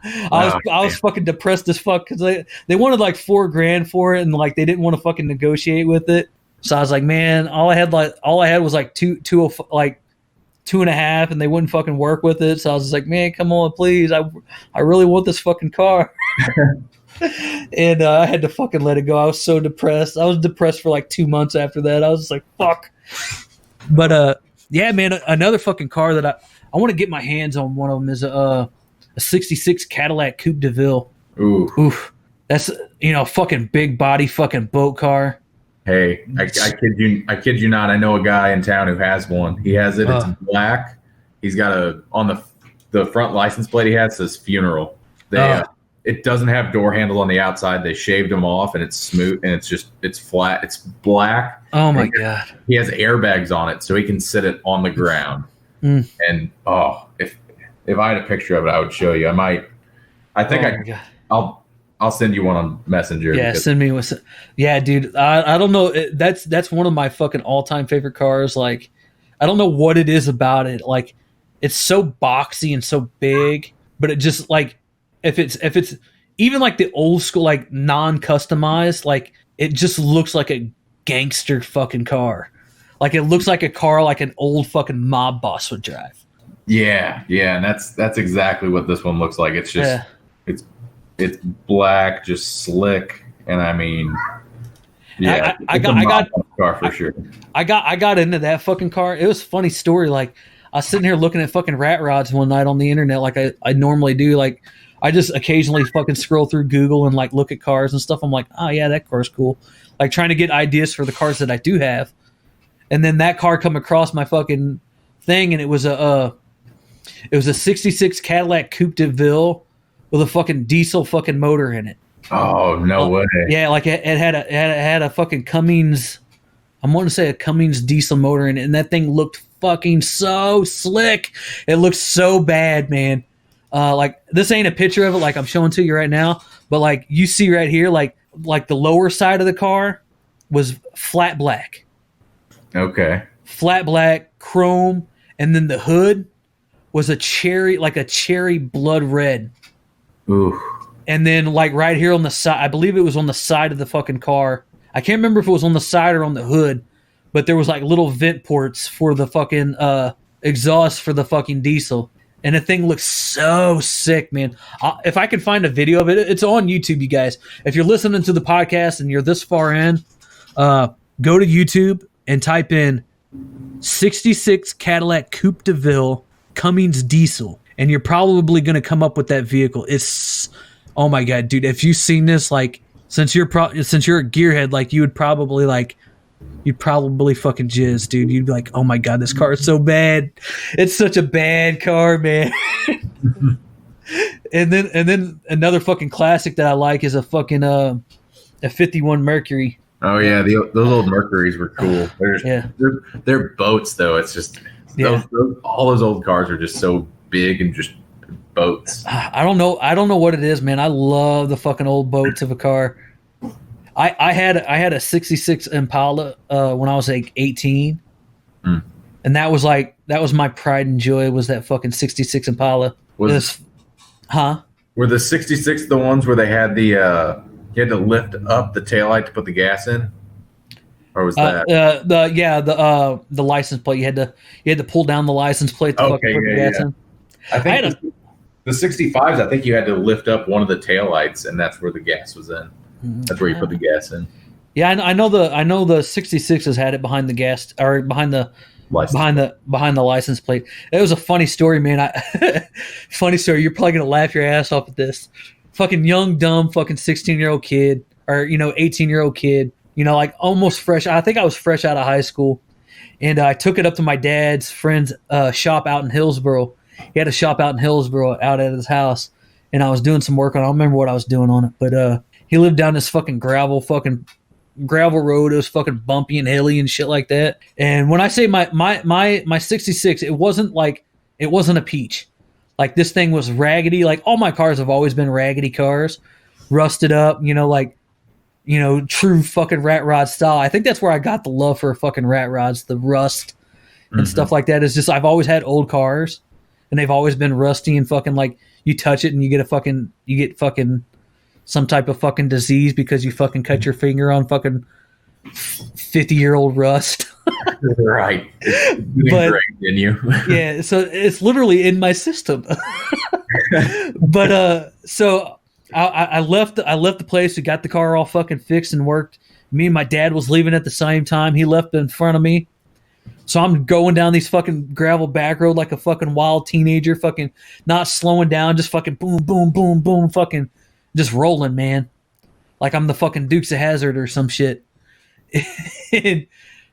I was fucking depressed as fuck because they wanted like $4,000 for it, and like they didn't want to fucking negotiate with it. So I was like, man, all I had was like like 2.5, and they wouldn't fucking work with it. So I was just like, man, come on, please, I really want this fucking car. And I had to fucking let it go. I was so depressed. I was depressed for like 2 months after that. I was just like, fuck. But yeah, man, another fucking car that I want to get my hands on. One of them is a 66 Cadillac Coupe de Ville. Ooh. Oof. That's, fucking big body fucking boat car. Hey, I kid you not. I know a guy in town who has one. He has it. It's black. He's got on the front license plate he has says funeral. It doesn't have door handle on the outside. They shaved them off, and it's smooth, and it's flat. It's black. Oh my God. He has airbags on it, so he can sit it on the ground. And if I had a picture of it, I would show you. I'll send you one on Messenger. Yeah, send me one. Yeah, dude. I don't know. That's one of my fucking all-time favorite cars. Like, I don't know what it is about it. Like, it's so boxy and so big, but it just like if it's even like the old school, like non-customized, like it just looks like a gangster fucking car. Like it looks like a car like an old fucking mob boss would drive. Yeah, and that's exactly what this one looks like. It's just it's black, just slick, and I mean, yeah, I got car for sure. I got into that fucking car. It was a funny story. Like I was sitting here looking at fucking rat rods one night on the internet, like I normally do. Like I just occasionally fucking scroll through Google and like look at cars and stuff. I'm like, oh yeah, that car's cool. Like trying to get ideas for the cars that I do have, and then that car come across my fucking thing, and it was a 66 Cadillac Coupe de Ville with a fucking diesel fucking motor in it. Oh, no way. Yeah, like it had a fucking Cummins, I'm wanting to say a Cummins diesel motor in it, and that thing looked fucking so slick. It looked so bad, man. Like this ain't a picture of it like I'm showing to you right now, but like you see right here, like the lower side of the car was flat black. Okay. Flat black, chrome, and then the hood was a cherry blood red. Ooh. And then like right here on the side, I believe it was on the side of the fucking car. I can't remember if it was on the side or on the hood, but there was like little vent ports for the fucking exhaust for the fucking diesel. And the thing looks so sick, man. If I could find a video of it, it's on YouTube, you guys. If you're listening to the podcast and you're this far in, go to YouTube and type in 66 Cadillac Coupe de Ville Cummins diesel, and you're probably going to come up with that vehicle. It's, oh my God, dude, if you've seen this, like, since you're a gearhead, like, you'd probably fucking jizz, dude. You'd be like, oh my God, this car is so bad. It's such a bad car, man. and then another fucking classic that I like is a fucking a 51 Mercury. Oh yeah, those old Mercuries were cool. They're boats though. It's just all those old cars are just so big and just boats. I don't know what it is, man. I love the fucking old boats of a car. I had a 66 Impala when I was like 18. And that was my pride and joy, was that fucking 66 Impala. Were the 66 the ones where they had the you had to lift up the taillight to put the gas in? Or was that the license plate? You had to pull down the license plate to fucking put the gas in. I think the 65s, I think you had to lift up one of the taillights, and that's where the gas was in. That's where you put the gas in. Yeah, I know the 66s had it behind the gas, or behind the license plate. It was a funny story, man. Funny story. You're probably gonna laugh your ass off at this. Fucking young, dumb, fucking 16-year-old kid, or 18-year-old kid. Like almost fresh. I think I was fresh out of high school, and I took it up to my dad's friend's shop out in Hillsboro. He had a shop out in Hillsboro, out at his house, and I was doing some work on it. I don't remember what I was doing on it, but he lived down this fucking gravel road. It was fucking bumpy and hilly and shit like that. And when I say my 66, it wasn't a peach. Like this thing was raggedy. Like all my cars have always been raggedy cars, rusted up, true fucking rat rod style. I think that's where I got the love for fucking rat rods, the rust and stuff like that. Is just, I've always had old cars and they've always been rusty and fucking, like, you touch it and you get fucking some type of fucking disease because you fucking cut your finger on fucking 50-year-old rust. Right. But, in you. Yeah. So it's literally in my system. But, so I left the place. We got the car all fucking fixed and worked. Me and my dad was leaving at the same time. He left in front of me. So I'm going down these fucking gravel back road like a fucking wild teenager, fucking not slowing down, just fucking boom, boom, boom, boom, fucking just rolling, man. Like I'm the fucking Dukes of Hazzard or some shit. And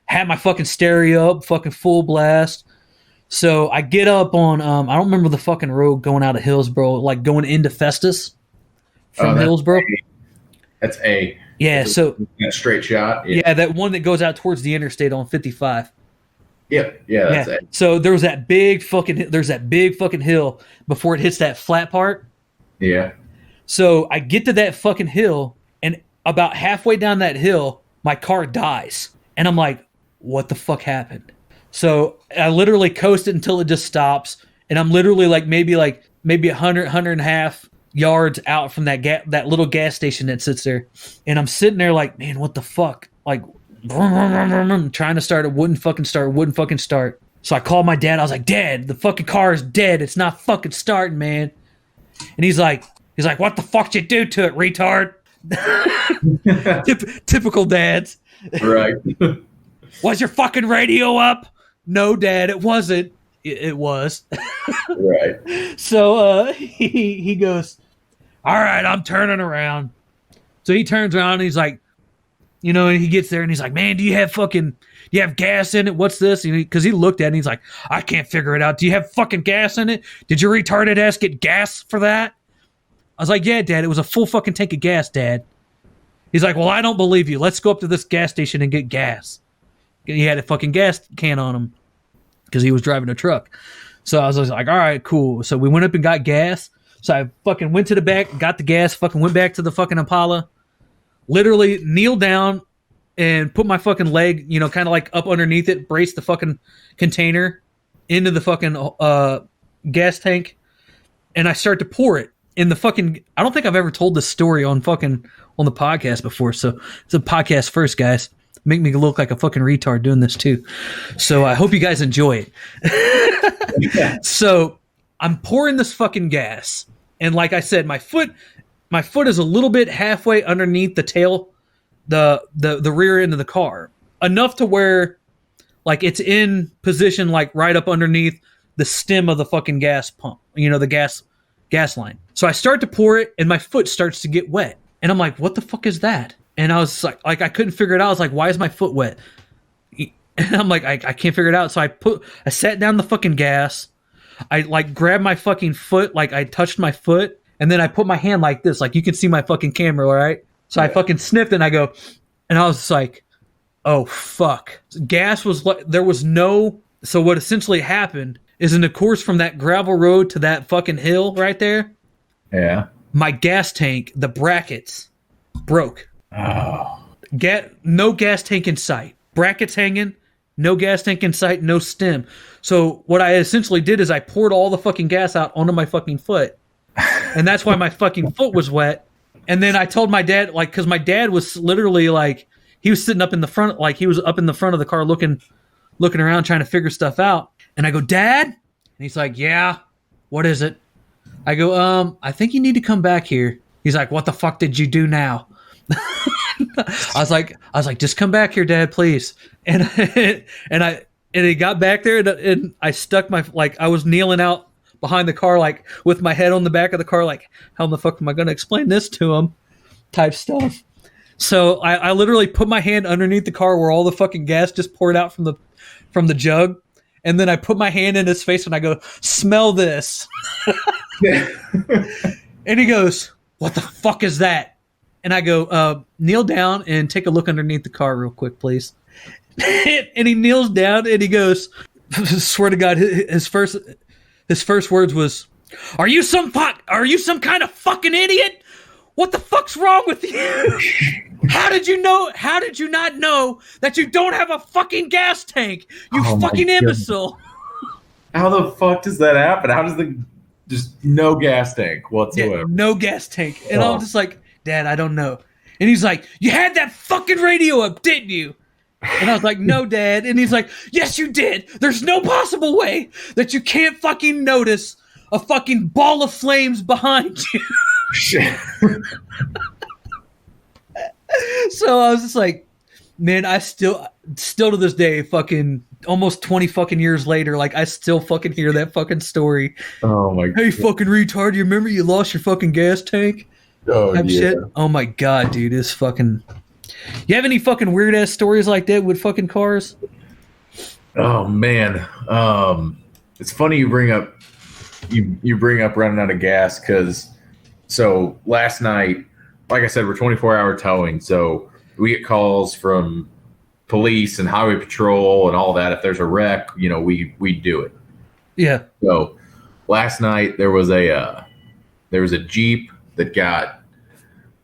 had my fucking stereo up, fucking full blast. So I get up on, I don't remember the fucking road going out of Hillsboro, like going into Festus from Hillsboro. That's A. Yeah, so a straight shot. Yeah, that one that goes out towards the interstate on 55. Yeah, that's A. So there's that big fucking hill before it hits that flat part. Yeah. So I get to that fucking hill, and about halfway down that hill, my car dies. And I'm like, what the fuck happened? So I literally coasted until it just stops, and I'm literally maybe 100 yards out from that little gas station that sits there. And I'm sitting there like, man, what the fuck? Like, trying to start, it wouldn't fucking start. So I called my dad. I was like, Dad, the fucking car is dead. It's not fucking starting, man. And he's like, what the fuck did you do to it, retard? Typical dads. Right. Was your fucking radio up? No, Dad, it wasn't. It was. Right. So he goes, all right, I'm turning around. So he turns around and he's like, he gets there and he's like, man, do you have gas in it? What's this? Because he looked at it and he's like, I can't figure it out. Do you have fucking gas in it? Did your retarded ass get gas for that? I was like, yeah, Dad, it was a full fucking tank of gas, Dad. He's like, well, I don't believe you. Let's go up to this gas station and get gas. He had a fucking gas can on him because he was driving a truck. So I was like, all right, cool. So we went up and got gas. So I fucking went to the back, got the gas, fucking went back to the fucking Impala, literally kneeled down and put my fucking leg, kind of like up underneath it, braced the fucking container into the fucking gas tank. And I start to pour it in the fucking, I don't think I've ever told this story on the podcast before. So it's a podcast first, guys. Make me look like a fucking retard doing this too. So I hope you guys enjoy it. Yeah. So I'm pouring this fucking gas. And like I said, my foot is a little bit halfway underneath the tail, the rear end of the car. Enough to where like it's in position like right up underneath the stem of the fucking gas pump. The gas line. So I start to pour it and my foot starts to get wet. And I'm like, what the fuck is that? And I was like I couldn't figure it out. I was like, why is my foot wet? And I'm like, I can't figure it out. So I sat down the fucking gas. I like grabbed my fucking foot, like I touched my foot, and then I put my hand like this, like you can see my fucking camera, all right? So I fucking sniffed and I go, and I was just like, oh fuck. Gas was like, there was no, so what essentially happened is in the course from that gravel road to that fucking hill right there. Yeah. My gas tank, the brackets broke. Oh. No gas tank in sight. Brackets hanging, no gas tank in sight, no stem. So what I essentially did is I poured all the fucking gas out onto my fucking foot. And that's why my fucking foot was wet. And then I told my dad, like, because my dad was literally like, he was sitting up in the front, like he was up in the front of the car looking around trying to figure stuff out. And I go, Dad? And he's like, yeah, what is it? I go, I think you need to come back here. He's like, what the fuck did you do now? I was like, just come back here, Dad, please. And he got back there and I stuck I was kneeling out behind the car, like with my head on the back of the car, like, how in the fuck am I going to explain this to him? Type stuff. So I literally put my hand underneath the car where all the fucking gas just poured out from the jug. And then I put my hand in his face and I go, smell this. And he goes, what the fuck is that? And I go, kneel down and take a look underneath the car real quick, please. And he kneels down and he goes, swear to God, his first words was, are you some kind of fucking idiot? What the fuck's wrong with you? How did you not know that you don't have a fucking gas tank? You fucking imbecile. How the fuck does that happen? How does just no gas tank whatsoever? Yeah, no gas tank. And I'm just like, Dad, I don't know. And he's like, you had that fucking radio up, didn't you? And I was like, no, Dad. And he's like, yes, you did. There's no possible way that you can't fucking notice a fucking ball of flames behind you. Shit. So I was just like, man, I still to this day, fucking almost 20 fucking years later, like I still fucking hear that fucking story. Oh my God. Hey, fucking retard, you remember you lost your fucking gas tank? Oh type yeah. shit. Oh my god, dude, it's fucking. You have any fucking weird ass stories like that with fucking cars? Oh man. It's funny you bring up running out of gas because so last night, like I said, we're 24-hour towing, so we get calls from police and highway patrol and all that. If there's a wreck, we do it. Yeah. So last night there was a Jeep that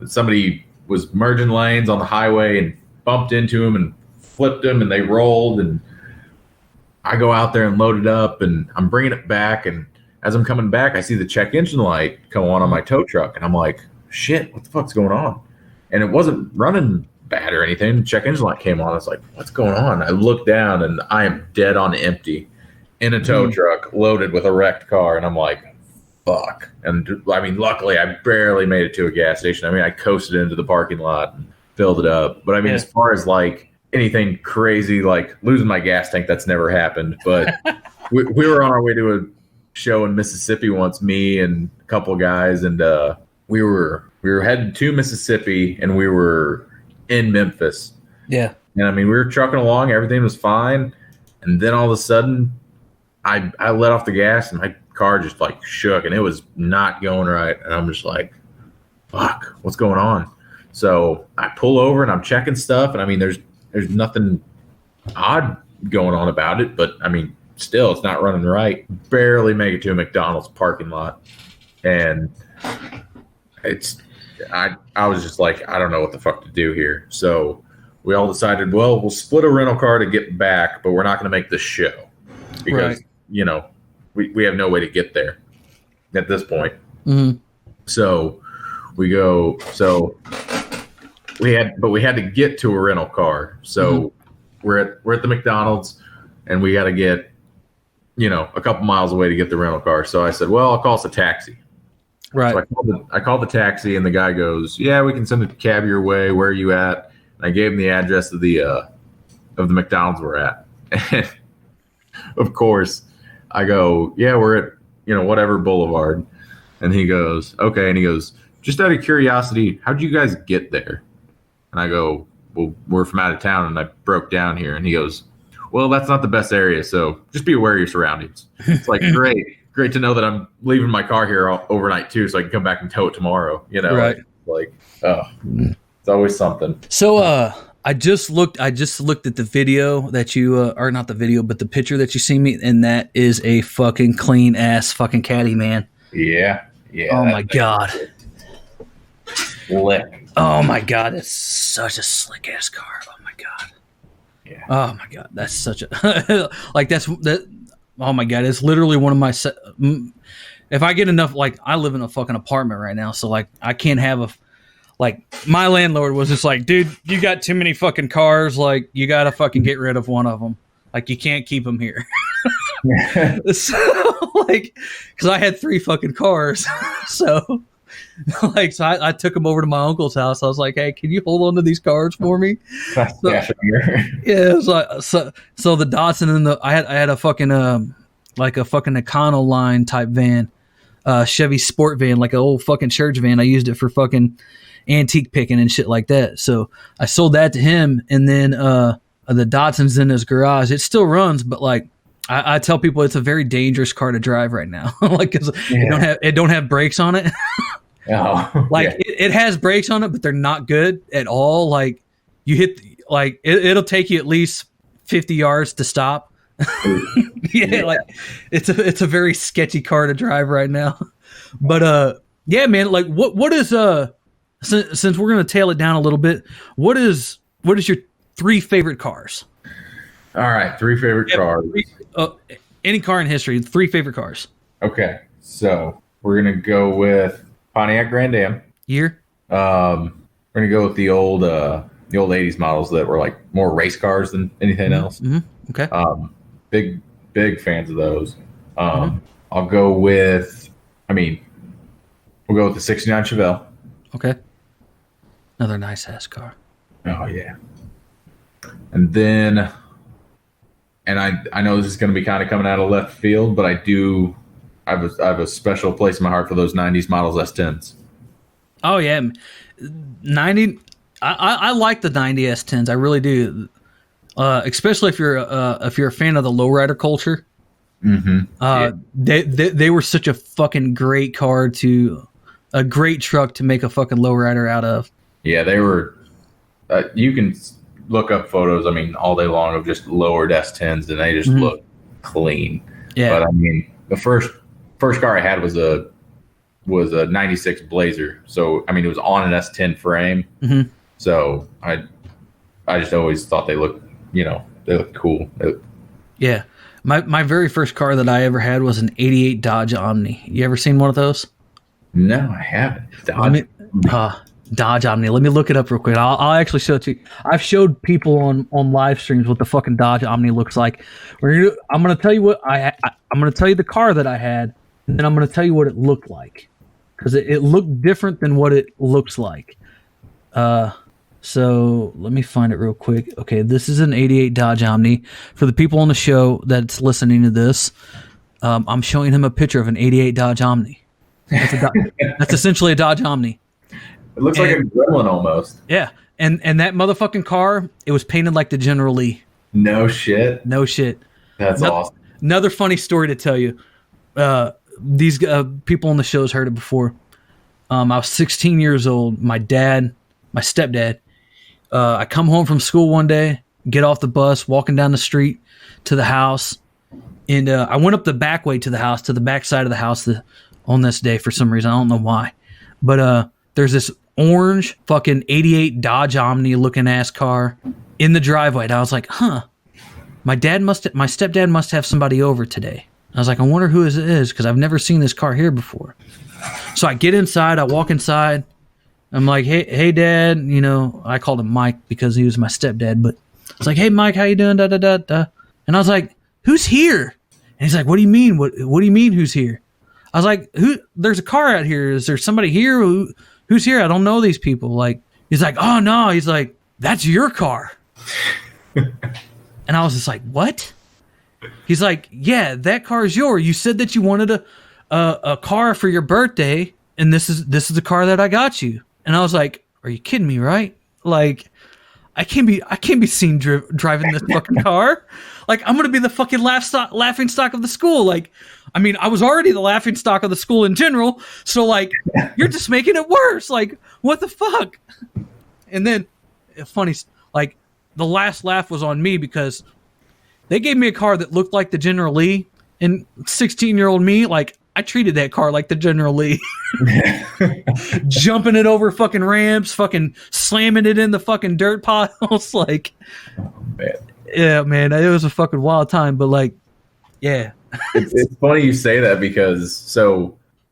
somebody was merging lanes on the highway and bumped into him and flipped him, and they rolled, and I go out there and load it up, and I'm bringing it back, and as I'm coming back, I see the check engine light come on my tow truck, and I'm like, shit, what the fuck's going on? And it wasn't running bad or anything. The check engine light came on. I was like, what's going on? I look down, and I am dead on empty in a tow truck loaded with a wrecked car, and I'm like, fuck. And I mean, luckily, I barely made it to a gas station. I mean, I coasted into the parking lot and filled it up. But I mean, as far as like anything crazy, like losing my gas tank, that's never happened. But we were on our way to a show in Mississippi once, me and a couple of guys, and we were headed to Mississippi, and we were in Memphis. Yeah. And I mean, we were trucking along, everything was fine, and then all of a sudden, I let off the gas, and my car just like shook, and it was not going right, and I'm just like, fuck, what's going on? So I pull over and I'm checking stuff, and I mean, there's nothing odd going on about it, but I mean, still, it's not running right. Barely make it to a McDonald's parking lot, and I was just like, I don't know what the fuck to do here. So we all decided, well, we'll split a rental car to get back, but we're not going to make this show because we have no way to get there at this point. Mm-hmm. So we go. So we had to get to a rental car. So we're at the McDonald's, and we got to get a couple miles away to get the rental car. So I said, well, I'll call us a taxi. Right. So I called the taxi, and the guy goes, yeah, we can send a cab your way. Where are you at? And I gave him the address of the McDonald's we're at. And of course, I go, yeah, we're at, whatever boulevard. And he goes, okay. And he goes, just out of curiosity, how'd you guys get there? And I go, well, we're from out of town, and I broke down here. And he goes, well, that's not the best area, so just be aware of your surroundings. It's like, great to know that I'm leaving my car here overnight too, so I can come back and tow it tomorrow. Right? Like, it's always something. So, I just looked at the video that you, or not the video, but the picture that you seen me, and that is a fucking clean ass fucking caddy, man. Yeah. Oh my god. Slick. Oh my god, it's such a slick ass car. Oh my god. Yeah. Oh my god, that's such a like that. Oh my god, it's literally one of my. If I get enough, like I live in a fucking apartment right now, so like I can't have my landlord was just like, dude, you got too many fucking cars. Like you gotta fucking get rid of one of them. Like you can't keep them here. So like, because I had 3 fucking cars, so. So I took them over to my uncle's house. I was like, "Hey, can you hold on to these cars for me?" So the Datsun and I had a fucking like a fucking Econoline type van, Chevy sport van, like an old fucking church van. I used it for fucking antique picking and shit like that. So I sold that to him, and then the Datsun's in his garage. It still runs, but like I tell people, it's a very dangerous car to drive right now. Like, 'cause it don't have brakes on it. Oh, it has brakes on it, but they're not good at all. Like you hit, like it'll take you at least 50 yards to stop. Like it's a very sketchy car to drive right now. But yeah, man, like what is since we're gonna tail it down a little bit, what is your 3 favorite cars? All right, 3 favorite cars. Any car in history, 3 favorite cars. Okay, so we're gonna go with Pontiac Grand Am. Year? We're gonna go with the old 80s models that were like more race cars than anything else. Mm-hmm. Okay. Big fans of those. I'll go with. We'll go with the '69 Chevelle. Okay. Another nice ass car. Oh yeah. And then, I know this is going to be kind of coming out of left field, but I have a special place in my heart for those 90s models S10s. Oh yeah, 90. I like the 90 S10s. I really do. Especially if you're a fan of the lowrider culture. They were such a fucking great car a great truck to make a fucking lowrider out of. Yeah, they were. You can look up photos. I mean, all day long of just lowered S10s, and they just look clean. Yeah. But I mean, the first car I had was a 96 Blazer. So I mean, it was on an S10 frame. So I just always thought they looked, they looked cool. Yeah. My very first car that I ever had was an 88 Dodge Omni. You ever seen one of those? No, I haven't. Dodge Omni. Let me look it up real quick. I'll actually show it to you. I've showed people on live streams what the fucking Dodge Omni looks like. I'm going to tell you I'm going to tell you the car that I had, and then I'm going to tell you what it looked like, because it looked different than what it looks like. So let me find it real quick. Okay, this is an 88 Dodge Omni. For the people on the show that's listening to this, I'm showing him a picture of an 88 Dodge Omni. That's essentially a Dodge Omni. It looks like a Gremlin almost. Yeah, and that motherfucking car, it was painted like the General Lee. No shit. That's awesome. Another funny story to tell you. These people on the show's heard it before. I was 16 years old. My stepdad, I come home from school one day, get off the bus, walking down the street to the house, and I went up the back way to the house, to the back side of the house on this day for some reason. I don't know why. But there's this orange fucking 88 Dodge Omni looking ass car in the driveway. And I was like, my stepdad must have somebody over today. I was like, I wonder who it is, because I've never seen this car here before. So I get inside, I walk inside. I'm like, hey, Dad. I called him Mike because he was my stepdad. But I was like, hey, Mike, how you doing? Da, da, da, da. And I was like, who's here? And he's like, what do you mean? What do you mean who's here? I was like, there's a car out here. Is there somebody here? Who's here? I don't know these people. Like, he's like, oh, no. He's like, that's your car. And I was just like, what? He's like, yeah, that car is yours. You said that you wanted a car for your birthday, and this is the car that I got you. And I was like, are you kidding me, right? Like, I can't be seen driving this fucking car. Like, I'm gonna be the fucking laughing stock of the school. Like, I mean, I was already the laughing stock of the school in general. So like, you're just making it worse. Like, what the fuck? And then, funny, like, the last laugh was on me because they gave me a car that looked like the General Lee, and 16-year-old me, like, I treated that car like the General Lee. Jumping it over fucking ramps, fucking slamming it in the fucking dirt piles. Like, oh, man. Yeah, man, it was a fucking wild time, but like, yeah. It's funny you say that because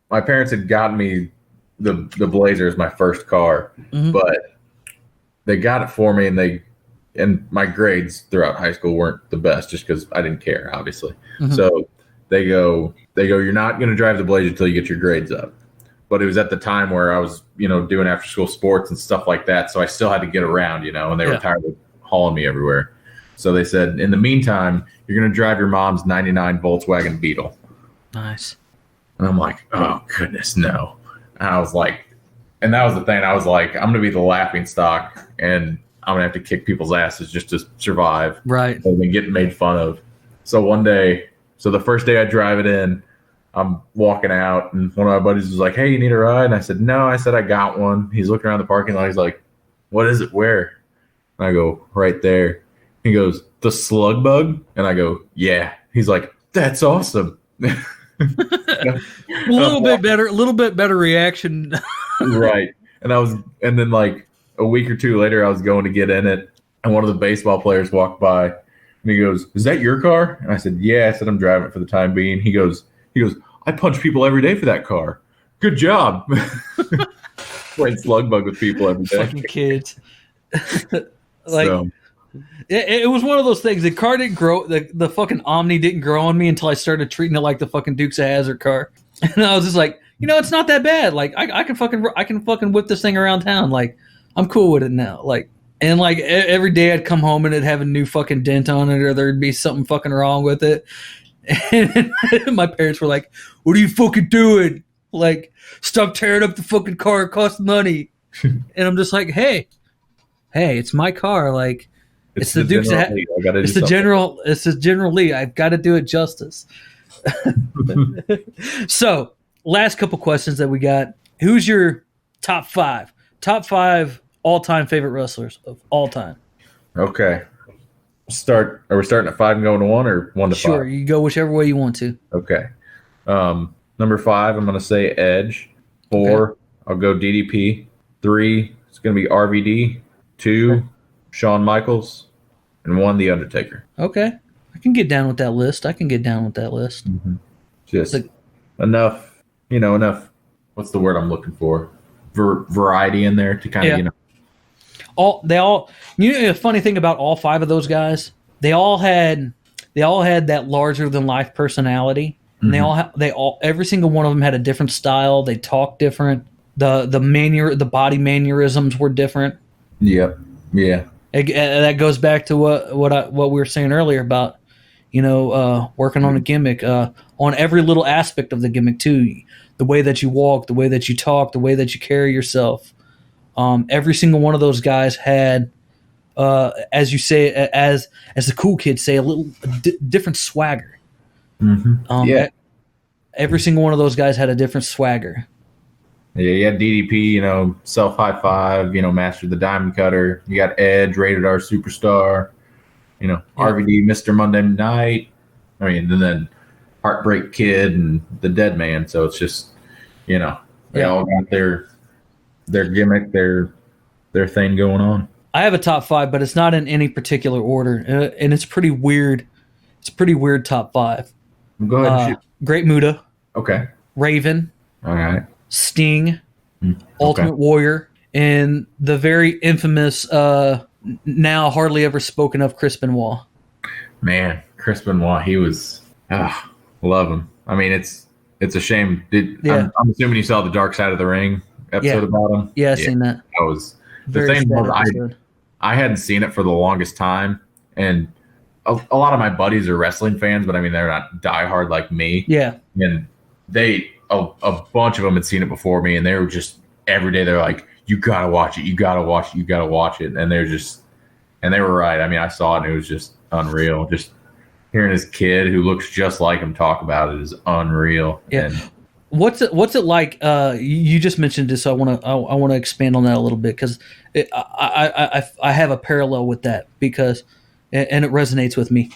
my parents had gotten me the Blazer as my first car, but they got it for me, and my grades throughout high school weren't the best just because I didn't care, obviously. So they go, you're not going to drive the Blazer until you get your grades up. But it was at the time where I was, doing after school sports and stuff like that. So I still had to get around, and they were tired of hauling me everywhere. So they said, in the meantime, you're going to drive your mom's 99 Volkswagen Beetle. Nice. And I'm like, oh, goodness, no. And I was like, and that was the thing. I was like, I'm going to be the laughing stock, and I'm going to have to kick people's asses just to survive. Right. And then get made fun of. So the first day I drive it in, I'm walking out, and one of my buddies was like, hey, you need a ride? And I said, no. I said, I got one. He's looking around the parking lot. He's like, what is it? Where? And I go, right there. He goes, the slug bug? And I go, yeah. He's like, that's awesome. A little bit better reaction. Right. And then like a week or two later, I was going to get in it, and one of the baseball players walked by, and he goes, is that your car? And I said, yeah. I said, I'm driving it for the time being. He goes, I punch people every day for that car. Good job. Playing slug bug with people every day. Fucking kids. It was one of those things. The car didn't grow. The fucking Omni didn't grow on me until I started treating it like the fucking Dukes of Hazzard car. And I was just like, it's not that bad. Like, I can fucking whip this thing around town. Like, I'm cool with it now. Like, and like every day I'd come home and it'd have a new fucking dent on it, or there'd be something fucking wrong with it. And my parents were like, what are you fucking doing? Like, stop tearing up the fucking car. It costs money. And I'm just like, hey, it's my car. Like, it's the Duke's. It's the General Lee. I've got to do it justice. So, last couple questions that we got. Who's your top five? Top five all-time favorite wrestlers of all time. Okay. Are we starting at 5 and going to 1 or 1 to 5? Sure, you go whichever way you want to. Okay. Number 5, I'm going to say Edge. 4, okay. I'll go DDP. 3, it's going to be RVD. 2, okay. Shawn Michaels. And 1, The Undertaker. Okay. I can get down with that list. Mm-hmm. Just enough, what's the word I'm looking for? Variety in there to kind of, the funny thing about all 5 of those guys, they all had that larger than life personality. And every single one of them had a different style. They talked different. The body mannerisms were different. Yep. Yeah. That goes back to what we were saying earlier about, working on a gimmick, on every little aspect of the gimmick too. The way that you walk, the way that you talk, the way that you carry yourself. Every single one of those guys had, as you say, as the cool kids say, a little different swagger. Mm-hmm. Every single one of those guys had a different swagger. Yeah, you had DDP, self high five, mastered the diamond cutter. You got Edge, rated R superstar. RVD, Mr. Monday Night. I mean, and then Heartbreak Kid and the Dead Man. So it's just, they all got their gimmick, their thing going on. I have a top 5, but it's not in any particular order, and it's pretty weird. It's a pretty weird top 5. Go ahead and shoot. Great Muta. Okay. Raven. All right. Sting. Ultimate Warrior. And the very infamous, now hardly ever spoken of, Chris Benoit. Man, Chris Benoit, he was... love him. I mean, it's a shame. I'm assuming you saw the Dark Side of the Ring episode about him. Yeah, I've seen that. That was the thing. I hadn't seen it for the longest time, and a lot of my buddies are wrestling fans, but I mean, they're not diehard like me. Yeah, and a bunch of them had seen it before me, and they were just every day they're like, "You gotta watch it, you gotta watch it, you gotta watch it," and they were right. I mean, I saw it, and it was just unreal. Just hearing this kid who looks just like him talk about it is unreal. Yeah. And what's it like? You just mentioned this, so I want to expand on that a little bit because I have a parallel with that because, and it resonates with me.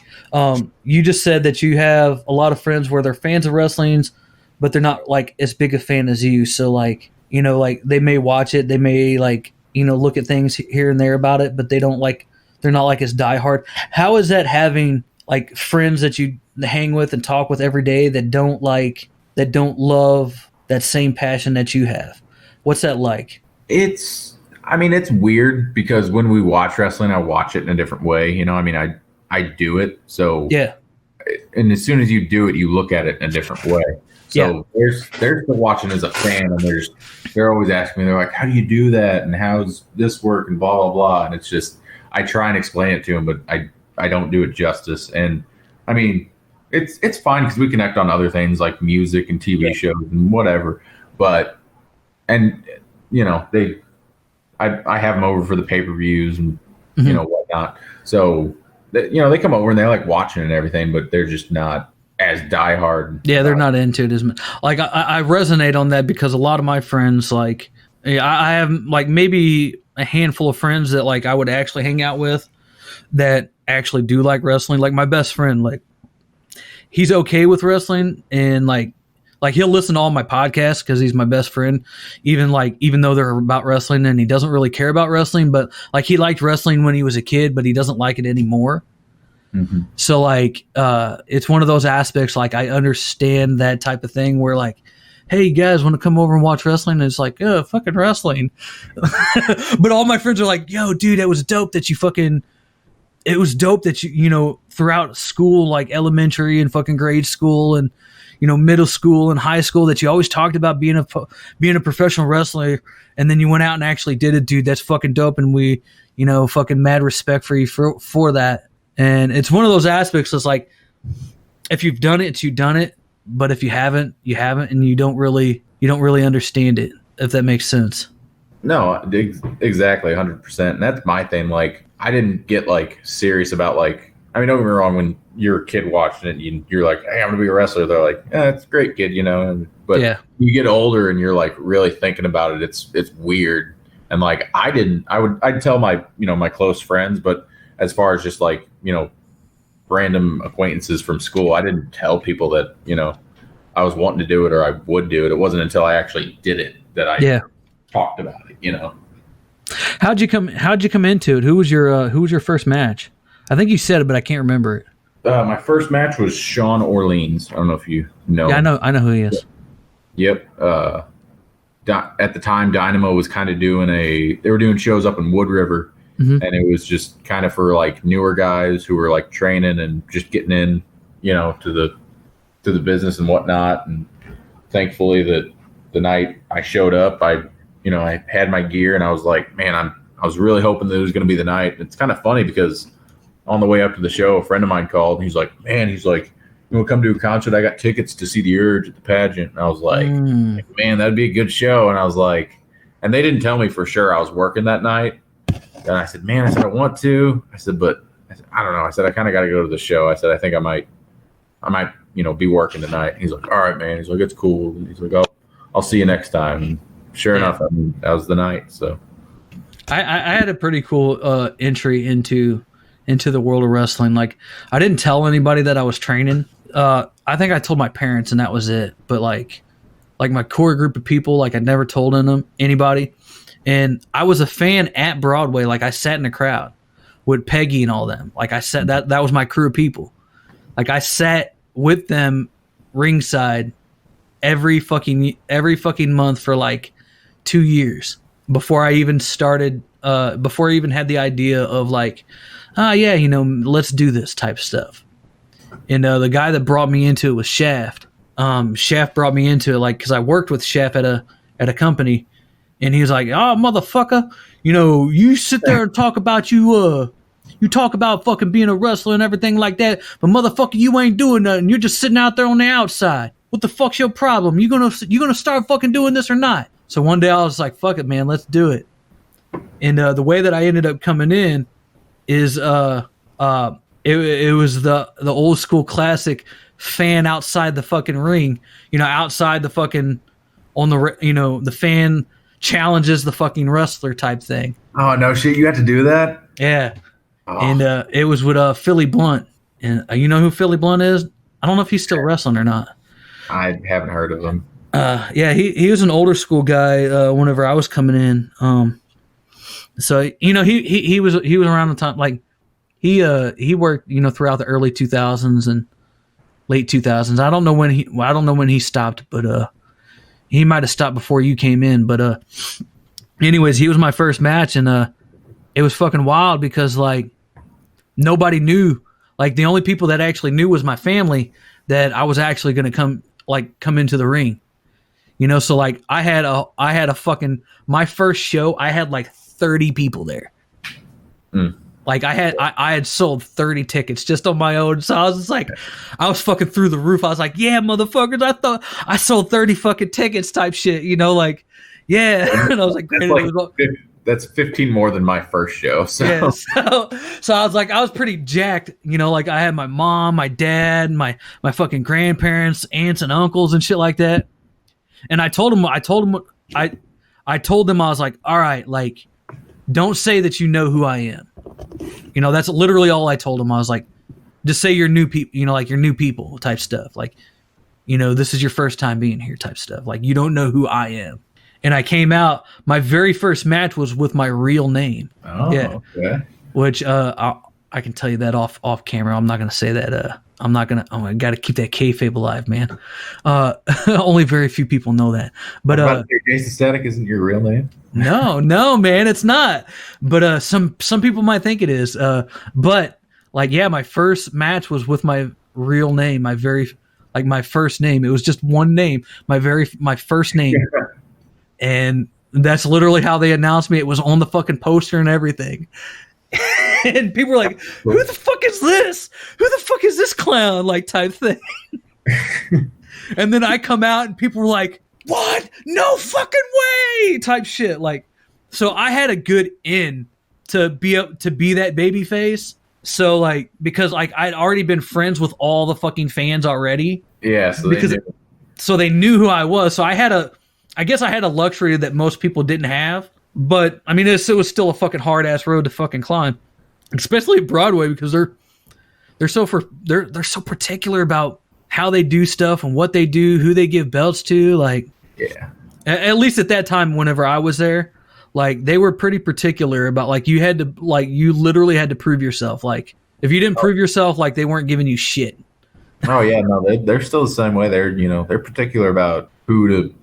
You just said that you have a lot of friends where they're fans of wrestlings, but they're not like as big a fan as you. So like they may watch it, they may look at things here and there about it, but they're not like as diehard. How is that having like friends that you hang with and talk with every day that don't love that same passion that you have? What's that like? It's weird because when we watch wrestling, I watch it in a different way. I do it. So yeah. And as soon as you do it, you look at it in a different way. So there's the watching as a fan, and they're always asking me, they're like, how do you do that? And how's this work? And blah, blah, blah. And it's just, I try and explain it to them, but I don't do it justice. And I mean, it's fine because we connect on other things like music and TV shows and whatever. But, and I have them over for the pay-per-views and whatnot. So they come over and they like watching it and everything, but they're just not as diehard. Yeah, they're not into it as much. Like I resonate on that because a lot of my friends, like I have like maybe a handful of friends that like I would actually hang out with that actually do like wrestling. Like my best friend, like he's okay with wrestling and like he'll listen to all my podcasts because he's my best friend, even though they're about wrestling, and he doesn't really care about wrestling, but like he liked wrestling when he was a kid, but he doesn't like it anymore. Mm-hmm. So like it's one of those aspects, like I understand that type of thing where like, hey, you guys want to come over and watch wrestling? And it's like, oh, fucking wrestling. But all my friends are like, yo, dude, it was dope that you throughout school, like elementary and fucking grade school and middle school and high school, that you always talked about being a professional wrestler, and then you went out and actually did it, dude. That's fucking dope, and we fucking mad respect for you for that. And it's one of those aspects that's like, if you've done it, you've done it. but if you haven't, you haven't, and you don't really understand it, if that makes sense. No, exactly, 100%. And that's my thing. Like, I didn't get like serious about like. I mean, don't get me wrong. When you're a kid watching it, you're like, "Hey, I'm gonna be a wrestler." They're like, "Yeah, it's great, kid," you know. But you get older and you're like really thinking about it. It's weird. And like, I'd tell my my close friends, but as far as just like random acquaintances from school, I didn't tell people that I was wanting to do it or I would do it. It wasn't until I actually did it that I talked about it. How'd you come into it? Who was your first match? I think you said it, but I can't remember it. My first match was Sean Orleans. I don't know if you know. Yeah, I know who he is. Yep. At the time, Dynamo was kind of they were doing shows up in Wood River, and it was just kind of for like newer guys who were like training and just getting in, to the business and whatnot. And thankfully, that the night I showed up, I had my gear and I was like, man, I was really hoping that it was going to be the night. It's kind of funny because on the way up to the show, a friend of mine called and he's like, you want to come to a concert? I got tickets to see the Urge at the pageant. And I was like, man, that'd be a good show. And I was like, and they didn't tell me for sure I was working that night. And I said, man, I want to. I said, but I don't know. I said, I kind of got to go to the show. I said, I think I might, be working tonight. And he's like, all right, man. He's like, it's cool. And he's like, I'll see you next time. And sure enough, that was the night. So I had a pretty cool entry into the world of wrestling. Like, I didn't tell anybody that I was training. I think I told my parents and that was it. But like my core group of people, like I never told anybody. And I was a fan at Broadway. Like I sat in the crowd with Peggy and all them. Like I sat, that was my crew of people. Like I sat with them ringside every fucking month for like 2 years before I even started, before I even had the idea of like, let's do this type stuff. And the guy that brought me into it was Shaft. Shaft brought me into it, like, because I worked with Shaft at a company, and he was like, "Oh, motherfucker, you sit there and talk about you talk about fucking being a wrestler and everything like that, but motherfucker, you ain't doing nothing. You're just sitting out there on the outside. What the fuck's your problem? You gonna start fucking doing this or not?" So one day I was like, "Fuck it, man, let's do it." And the way that I ended up coming in is it was the old school classic fan outside the fucking ring, outside the fucking on the the fan challenges the fucking wrestler type thing. Oh no shit, you had to do that? Yeah. Oh. And it was with Philly Blunt. And you know who Philly Blunt is? I don't know if he's still wrestling or not. I haven't heard of him. Yeah, he was an older school guy whenever I was coming in. So he was around the time, like he worked throughout the early 2000s and late 2000s. I don't know when he stopped, but he might have stopped before you came in. But anyways, he was my first match, and it was fucking wild because like nobody knew. Like the only people that actually knew was my family that I was actually going to come into the ring. So like I had a fucking, my first show, I had like 30 people there. Like I had sold 30 tickets just on my own. So I was just like, I was fucking through the roof. I was like, yeah, motherfuckers, I thought I sold 30 fucking tickets type shit, like, yeah. And I was like, that's 15 more than my first show. So. Yeah, so I was like, I was pretty jacked, like I had my mom, my dad, my fucking grandparents, aunts and uncles and shit like that. And I told them, I was like, all right, like, don't say that you know who I am. That's literally all I told them. I was like, just say you're new people, like you're new people type stuff. Like, this is your first time being here type stuff. Like, you don't know who I am. And I came out, my very first match was with my real name. Oh, yeah. Okay. Which I can tell you that off camera. I'm not going to say that. I got to keep that kayfabe alive, man. Only very few people know that. But Jaysin Static isn't your real name? No, man, it's not. But some people might think it is. But like, yeah, my first match was with my real name. My first name. It was just one name. My first name. And that's literally how they announced me. It was on the fucking poster and everything. And people were like, who the fuck is this? Who the fuck is this clown? Like type thing. And then I come out and people were like, what? No fucking way! Type shit. Like, so I had a good in to be that baby face. So like, because like I'd already been friends with all the fucking fans already. Yeah. So they knew who I was. So I guess I had a luxury that most people didn't have. But I mean, it was still a fucking hard ass road to fucking climb, especially at Broadway, because they're so particular about how they do stuff and what they do, who they give belts to. Like, yeah. At least at that time, whenever I was there, like they were pretty particular about like you literally had to prove yourself. Like if you didn't prove yourself, like they weren't giving you shit. Oh yeah, no, they're still the same way. They're particular about who to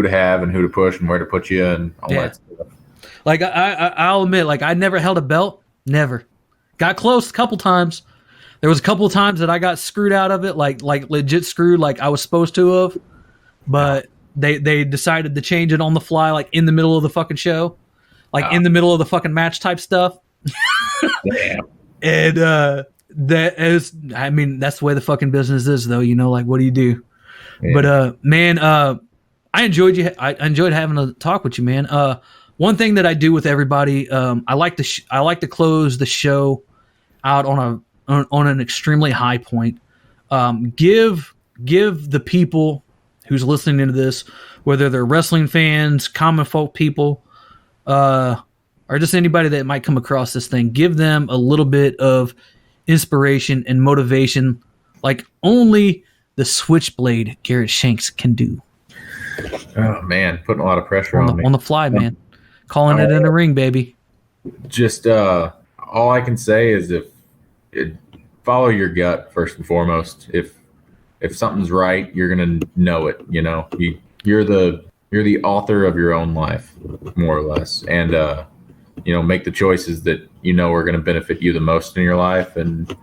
have and who to push and where to put you and all that stuff. Like I'll admit, like I never held a belt, never. Got close a couple times. There was a couple of times that I got screwed out of it, like legit screwed, like I was supposed to have. But they decided to change it on the fly, like in the middle of the fucking show, like in the middle of the fucking match type stuff. Damn. And that's the way the fucking business is, though. Like what do you do? Yeah. But man, I enjoyed you. I enjoyed having a talk with you, man. One thing that I do with everybody, I like to close the show out on an extremely high point. Give the people who's listening to this, whether they're wrestling fans, common folk people, or just anybody that might come across this thing, give them a little bit of inspiration and motivation, like only the Switchblade Garrett Shanks can do. Oh man, putting a lot of pressure on me on the fly, man. Calling it in the ring, baby. Just all I can say is follow your gut first and foremost. If something's right, you're gonna know it. You're the author of your own life, more or less, and make the choices that are gonna benefit you the most in your life. And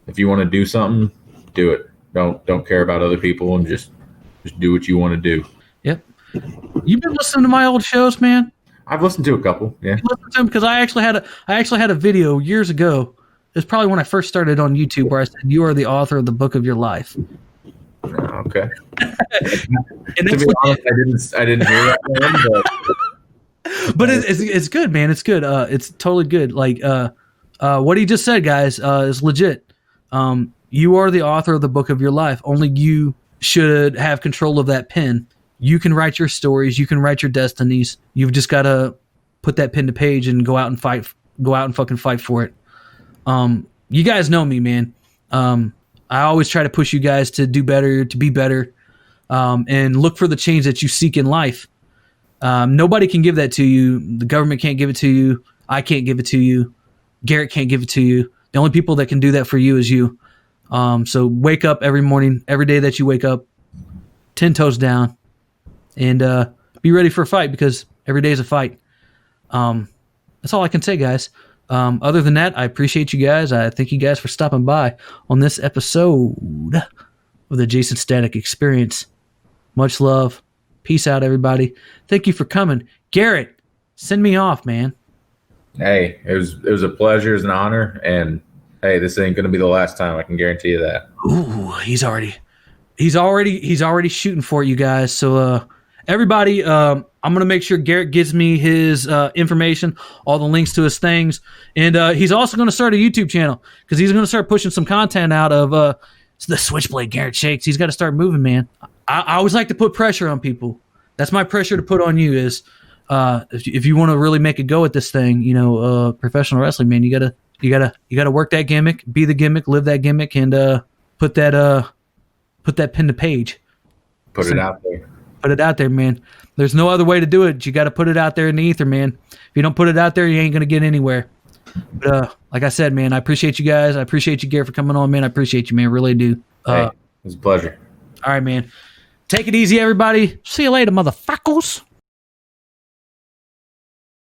if you want to do something, do it. Don't care about other people and just do what you want to do. Yep. You've been listening to my old shows, man? I've listened to a couple. Yeah. Listened to them because I actually had a video years ago. It's probably when I first started on YouTube where I said, "You are the author of the book of your life." Okay. And to be honest, I didn't hear that one, but it's good, man. It's good. It's totally good. Like what he just said, guys, is legit. You are the author of the book of your life. Only you should have control of that pen. You can write your stories. You can write your destinies. You've just got to put that pen to page and go out and fight. Go out and fucking fight for it. You guys know me, man. I always try to push you guys to do better, to be better, and look for the change that you seek in life. Nobody can give that to you. The government can't give it to you. I can't give it to you. Garrett can't give it to you. The only people that can do that for you is you. So wake up every morning, every day that you wake up, 10 toes down, and be ready for a fight, because every day is a fight. That's all I can say, guys. Other than that, I appreciate you guys. I thank you guys for stopping by on this episode of the Jaysin Static Experience. Much love. Peace out, everybody. Thank you for coming. Garrett, send me off, man. Hey, it was a pleasure. It was an honor. And hey, this ain't going to be the last time. I can guarantee you that. Ooh, he's already shooting for you guys. So, everybody, I'm going to make sure Garrett gives me his information, all the links to his things. And he's also going to start a YouTube channel, because he's going to start pushing some content out of the Switchblade Garrett Shakes. He's got to start moving, man. I always like to put pressure on people. That's my pressure to put on you is if you want to really make a go at this thing, professional wrestling, man, you gotta work that gimmick, be the gimmick, live that gimmick, and put that pen to page. Put it out there. Put it out there, man. There's no other way to do it. You got to put it out there in the ether, man. If you don't put it out there, you ain't gonna get anywhere. But like I said, man, I appreciate you guys. I appreciate you, Garrett, for coming on, man. I appreciate you, man. Really do. Hey, it was a pleasure. All right, man. Take it easy, everybody. See you later, motherfuckers.